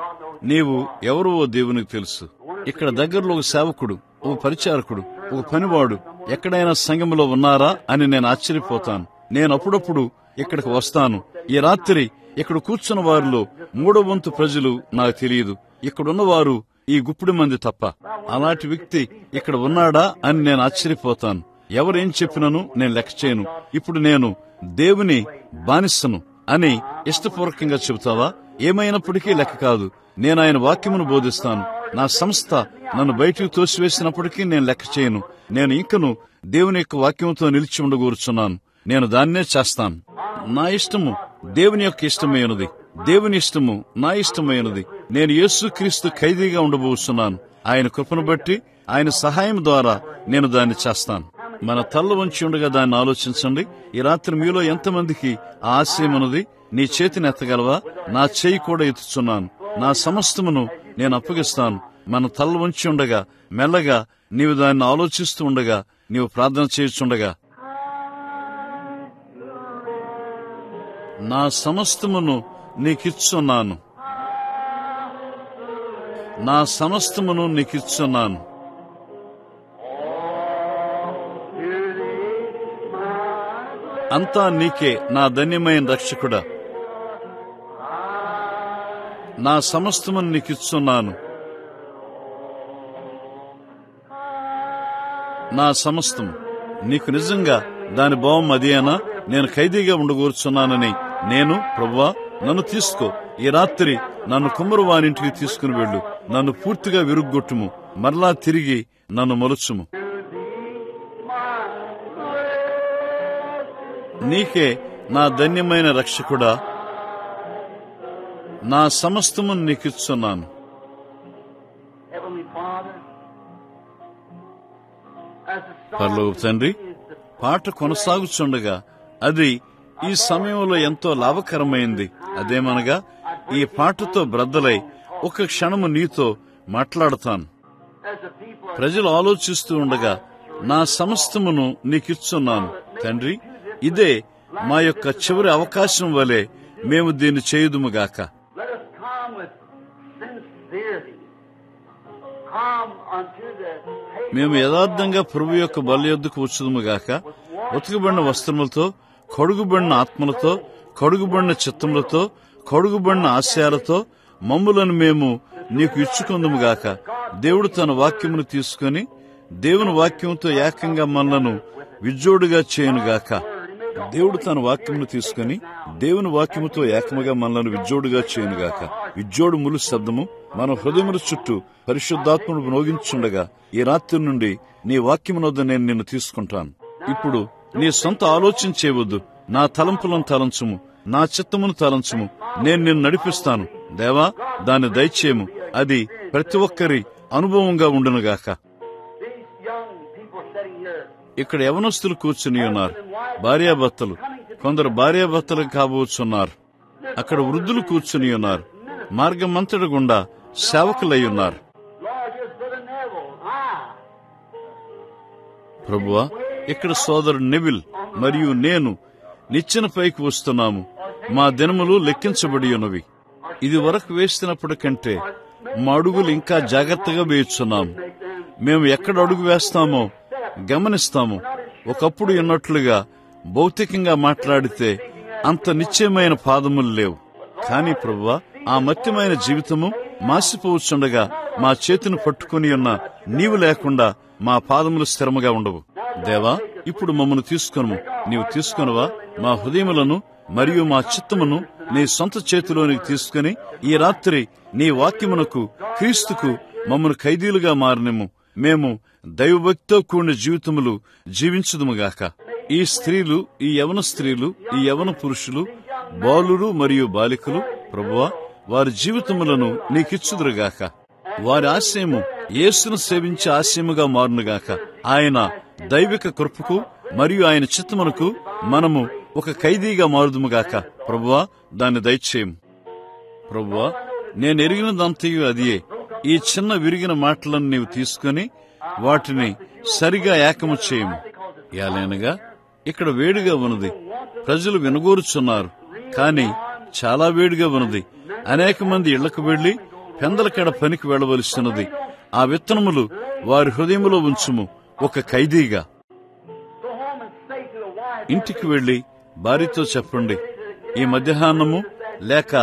నీవు ఎవరో దేవునికి తెలుసు. ఇక్కడ దగ్గరలో ఒక సేవకుడు, ఒక పరిచారకుడు, ఒక పనివాడు ఎక్కడైనా సంఘములో ఉన్నారా అని నేను ఆశ్చర్యపోతాను. నేను అప్పుడప్పుడు ఇక్కడికి వస్తాను. ఈ రాత్రి ఇక్కడ కూర్చున్న వారిలో 3/4 ప్రజలు నాకు తెలియదు. ఇక్కడున్నవారు ఈ గుప్పిడి మంది తప్ప. అలాంటి వ్యక్తి ఇక్కడ ఉన్నాడా అని నేను ఆశ్చర్యపోతాను. ఎవరేం చెప్పినను నేను లెక్క చేయను. ఇప్పుడు నేను దేవుని బానిసను అని ఇష్టపూర్వకంగా చెబుతావా? ఏమైనప్పటికీ లెక్క కాదు. నేను ఆయన వాక్యమును బోధిస్తాను. నా సంస్థ నన్ను బయటికి తోసివేసినప్పటికీ నేను లెక్క చేయను. నేను ఇంకను దేవుని యొక్క వాక్యంతో నిలిచి ఉండగోరుచున్నాను. నేను దాన్నే చేస్తాను. నా ఇష్టము దేవుని యొక్క ఇష్టమైనది, దేవుని ఇష్టము నా ఇష్టమైనది. నేను యేసుక్రీస్తు ఖైదీగా ఉండబోతున్నాను. ఆయన కృపను బట్టి ఆయన సహాయం ద్వారా నేను దాన్ని చేస్తాను. మన తల్ల వంచి ఉండగా దాన్ని ఆలోచించండి. ఈ రాత్రి మీలో ఎంతమందికి ఆ ఆశయం ఉన్నది? నీ చేతిని ఎత్తగలవా? నా చేయి కూడా ఎత్తుచున్నాను. నా సమస్తమును నేను అప్పగిస్తాను. మన తల్ల వంచి ఉండగా మెల్లగా నీవు దాన్ని ఆలోచిస్తూ ఉండగా, నీవు ప్రార్థన చేయుచుండగా, నా సమస్తమును నీకిచ్చున్నాను, నా సమస్తమును నీకిచ్చున్నాను. అంతా నీకే నా ధన్యమైన రక్షకుడా. నా సమస్తమును నీకిచ్చున్నాను. నా సమస్తం నీకు నిజంగా దాని భావం అదేనా? నేను ఖైదీగా ఉండగోరుచున్నానని నేను, ప్రభువా నన్ను తీసుకో, ఈ రాత్రి నన్ను కుమ్మరివానింటికి తీసుకుని వెళ్ళు, నన్ను పూర్తిగా విరుగ్గొట్టుము, మరలా తిరిగి నన్ను మలుచుము. నీకే నా ధన్యమైన రక్షకుడా, నా సమస్తము నీకిచ్చున్నాను. పరలోకపు తండ్రి, పాట కొనసాగుచుండగా అది ఈ సమయంలో ఎంతో లాభకరమైంది. అదేమనగా ఈ పాటతో బ్రద్దలై ఒక క్షణము నీతో మాట్లాడతాను. ప్రజలు ఆలోచిస్తూ ఉండగా నా సమస్తమును నీకిచ్చున్నాను. తండ్రి, ఇదే మా యొక్క చివరి అవకాశం వలె మేము దీన్ని చేయుదుముగాక. come unto the table మేము యథార్థంగా ప్రభు యొక్క బల్ల యొద్దకు వచ్చుదుముగాక ఉతకబడిన వస్త్రములతో, కడుగుబడిన ఆత్మలతో, కడుగుబడిన చిత్తములతో, కడుగుబడిన ఆశయాలతో మమ్ములను మేము నీకు ఇచ్చుకొందుముగాక. దేవుడు తన వాక్యమును తీసుకుని దేవుని వాక్యముతో ఏకంగా మనలను విజ్జోడుగా చేయునుగాక. దేవుడు తన వాక్యమును తీసుకుని దేవుని వాక్యముతో ఏకముగా మనలను విజ్జోడుగా చేయునుగాక. విజ్జోడు ములు శబ్దము మన హృదయముల చుట్టూ పరిశుద్ధాత్మను మ్రోగించుండగా ఈ రాత్రి నుండి నీ వాక్యమునొద్ద నేను నిన్ను తీసుకుంటాను. ఇప్పుడు నీ సొంత ఆలోచన చేయవద్దు. నా తలంపులను తలంచుము, నా చిత్తమును తలంచుము. నేను నిన్ను నడిపిస్తాను. దేవా, దాన్ని దయచేయము. అది ప్రతి ఒక్కరి అనుభవంగా ఉండునుగాక. ఇక్కడ యవనస్తులు కూర్చుని ఉన్నారు, భార్యాభర్తలు. కొందరు భార్యాభర్తలు కాబోచున్నారు. అక్కడ వృద్ధులు కూర్చుని ఉన్నారు. మార్గమంతటి గుండా సేవకులై ఉన్నారు. ప్రభువా, ఇక్కడ సోదరుడు నెవిల్ మరియు నేను నిచ్చెన పైకి వస్తున్నాము. మా దినములు లెక్కించబడి ఉన్నవి. ఇది వరకు వేస్తున్నప్పటికంటే మా అడుగులు ఇంకా జాగ్రత్తగా వేయుచున్నాము. మేము ఎక్కడ అడుగు వేస్తామో గమనిస్తాము. ఒకప్పుడు ఉన్నట్లుగా భౌతికంగా మాట్లాడితే అంత నిశ్చయమైన పాదములు లేవు. కానీ ప్రభువా, ఆ మత్యమైన జీవితము మాసిపోవచ్చుండగా మా చేతిని పట్టుకుని ఉన్న నీవు లేకుండా మా పాదములు స్థిరముగా ఉండవు. దేవా, ఇప్పుడు మమ్మను తీసుకొనుము. నీవు తీసుకొనవా? మా హృదయములను మరియు మా చిత్తమును నీ సొంత చేతిలోనికి తీసుకుని ఈ రాత్రి నీ వాక్యమునకు, క్రీస్తుకు మమ్మను ఖైదీలుగా మారినము. మేము దైవభక్తితో కూడిన జీవితములు జీవించుదుముగాక. ఈ స్త్రీలు, ఈ యవన స్త్రీలు, ఈ యవన పురుషులు, బాలురు మరియు బాలికలు ప్రభువా, వారి జీవితములను నీకిచ్చుదురుగాక. వారి ఆశయము యేసును సేవించే ఆశయముగా మారునుగాక. ఆయన దైవిక కృపకు మరియు ఆయన చిత్తమునకు మనము ఒక ఖైదీగా మారుదుముగాక. ప్రభువా, దాన్ని దయచేయము. ప్రభువా, నేను ఎరిగినదంతయు అదియే. ఈ చిన్న విరిగిన మాటలను నీవు తీసుకుని వాటిని సరిగా ఏకము చేయము. ఏలైనగా ఇక్కడ వేడిగా ఉన్నది. ప్రజలు వినగోరుచున్నారు, కాని చాలా వేడిగా ఉన్నది. అనేక మంది ఇళ్లకు వెళ్లి పెందలకడ పనికి వెళ్లవలసినది. ఆ విత్తనములు వారి హృదయములో ఉంచుము, ఒక ఖైదీగా. ఇంటికి వెళ్లి భార్యతో చెప్పండి, ఈ మధ్యాహ్నము లేక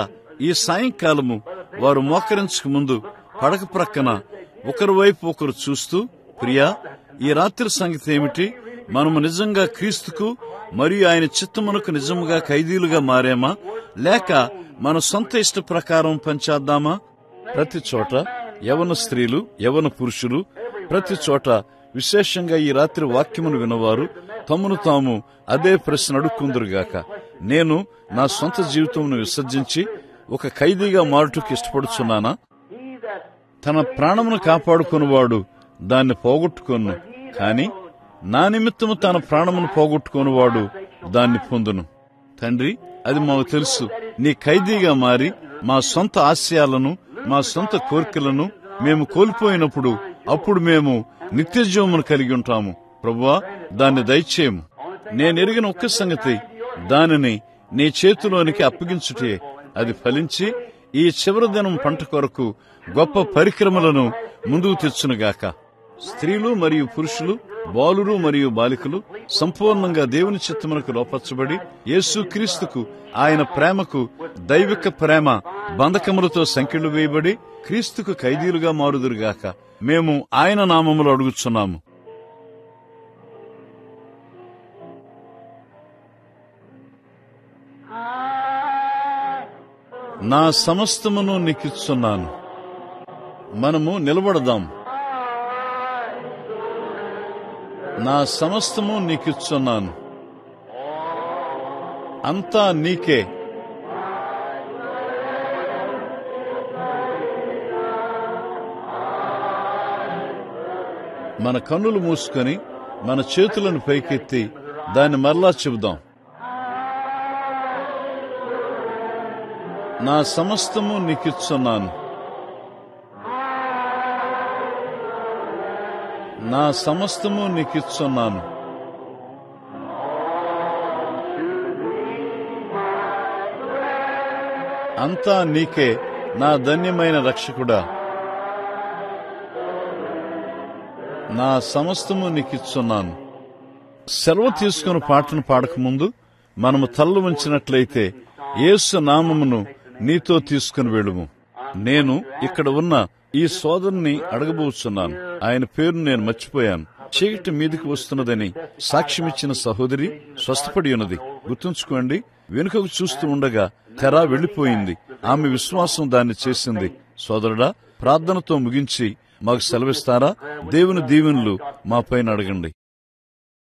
ఈ సాయంకాలము వారు మోకరించక ముందు పడక ప్రక్కన ఒకరి వైపు ఒకరు చూస్తూ, ప్రియా, ఈ రాత్రి సంగతి ఏమిటి? మనము నిజంగా క్రీస్తుకు మరియు ఆయన చిత్తమునకు నిజముగా ఖైదీలుగా మారామా, లేక మన సొంత ఇష్ట ప్రకారం పనిచేద్దామా? ప్రతి చోట యవన స్త్రీలు, యవన పురుషులు, ప్రతి చోట విశేషంగా ఈ రాత్రి వాక్యమును వినవారు తమను తాము అదే ప్రశ్న అడుక్కుందురుగాక. నేను నా సొంత జీవితమును విసర్జించి ఒక ఖైదీగా మారుటకు ఇష్టపడుచున్నానా? తన ప్రాణమును కాపాడుకునివాడు దాన్ని పోగొట్టుకొను, కాని నా నిమిత్తము తన ప్రాణమును పోగొట్టుకునివాడు దాన్ని పొందును. తండ్రి, అది మాకు తెలుసు. నీ ఖైదీగా మారి మా సొంత ఆశయాలను, మా సొంత కోరికలను మేము కోల్పోయినప్పుడు అప్పుడు మేము నిత్యజీవమును కలిగి ఉంటాము. ప్రభువా, దాన్ని దయచేయము. నేనెరిగిన ఒక్క సంగతి, దానిని నీ చేతిలోనికి అప్పగించుటే అది ఫలించి ఈ చివరి దినం పంట కొరకు గొప్ప పరిక్రమలను ముందుకు తెచ్చునుగాక. స్త్రీలు మరియు పురుషులు, బాలురు మరియు బాలికలు సంపూర్ణంగా దేవుని చిత్తమునకు లోపరచబడి యేసుక్రీస్తుకు, ఆయన ప్రేమకు, దైవిక ప్రేమ బంధకములతో సంకెళ్లు వేయబడి క్రీస్తుకు ఖైదీలుగా మారుదురుగాక. మేము ఆయన నామములో అడుగుచున్నాము. నా సమస్తమును నీకిచ్చున్నాను. మనము నిలబడదాం. నా సమస్తము నీకిచ్చున్నాను. అంతా నీకే. మన కన్నులు మూసుకొని మన చేతులను పైకెత్తి దాన్ని మరలా చెబుదాం. నా సమస్తము నీకిచ్చున్నాను. నా సమస్తము నీకిచ్చున్నాను. అంతా నీకే, నా ధన్యమైన రక్షకుడా. నా సమస్తము నీకిచ్చున్నాను. సెలవు తీసుకుని పాటను పాడకముందు మనము తల్లు ఉంచినట్లయితే యేసు నామమును నీతో తీసుకుని వెళ్ళుము. నేను ఇక్కడ ఉన్న ఈ సోదరుని అడగబోతున్నాను. ఆయన పేరు నేను మర్చిపోయాను. చీకటి మీదికి వస్తున్నదని సాక్ష్యమిచ్చిన సహోదరి స్వస్థపడి ఉన్నది. గుర్తుంచుకోండి, వెనుకకు చూస్తూ ఉండగా తెర వెళ్లిపోయింది. ఆమె విశ్వాసం దాన్ని చేసింది. సోదరుడా, ప్రార్థనతో ముగించి మాకు సెలవిస్తారా? దేవుని దీవెనలు మా పైన అడగండి.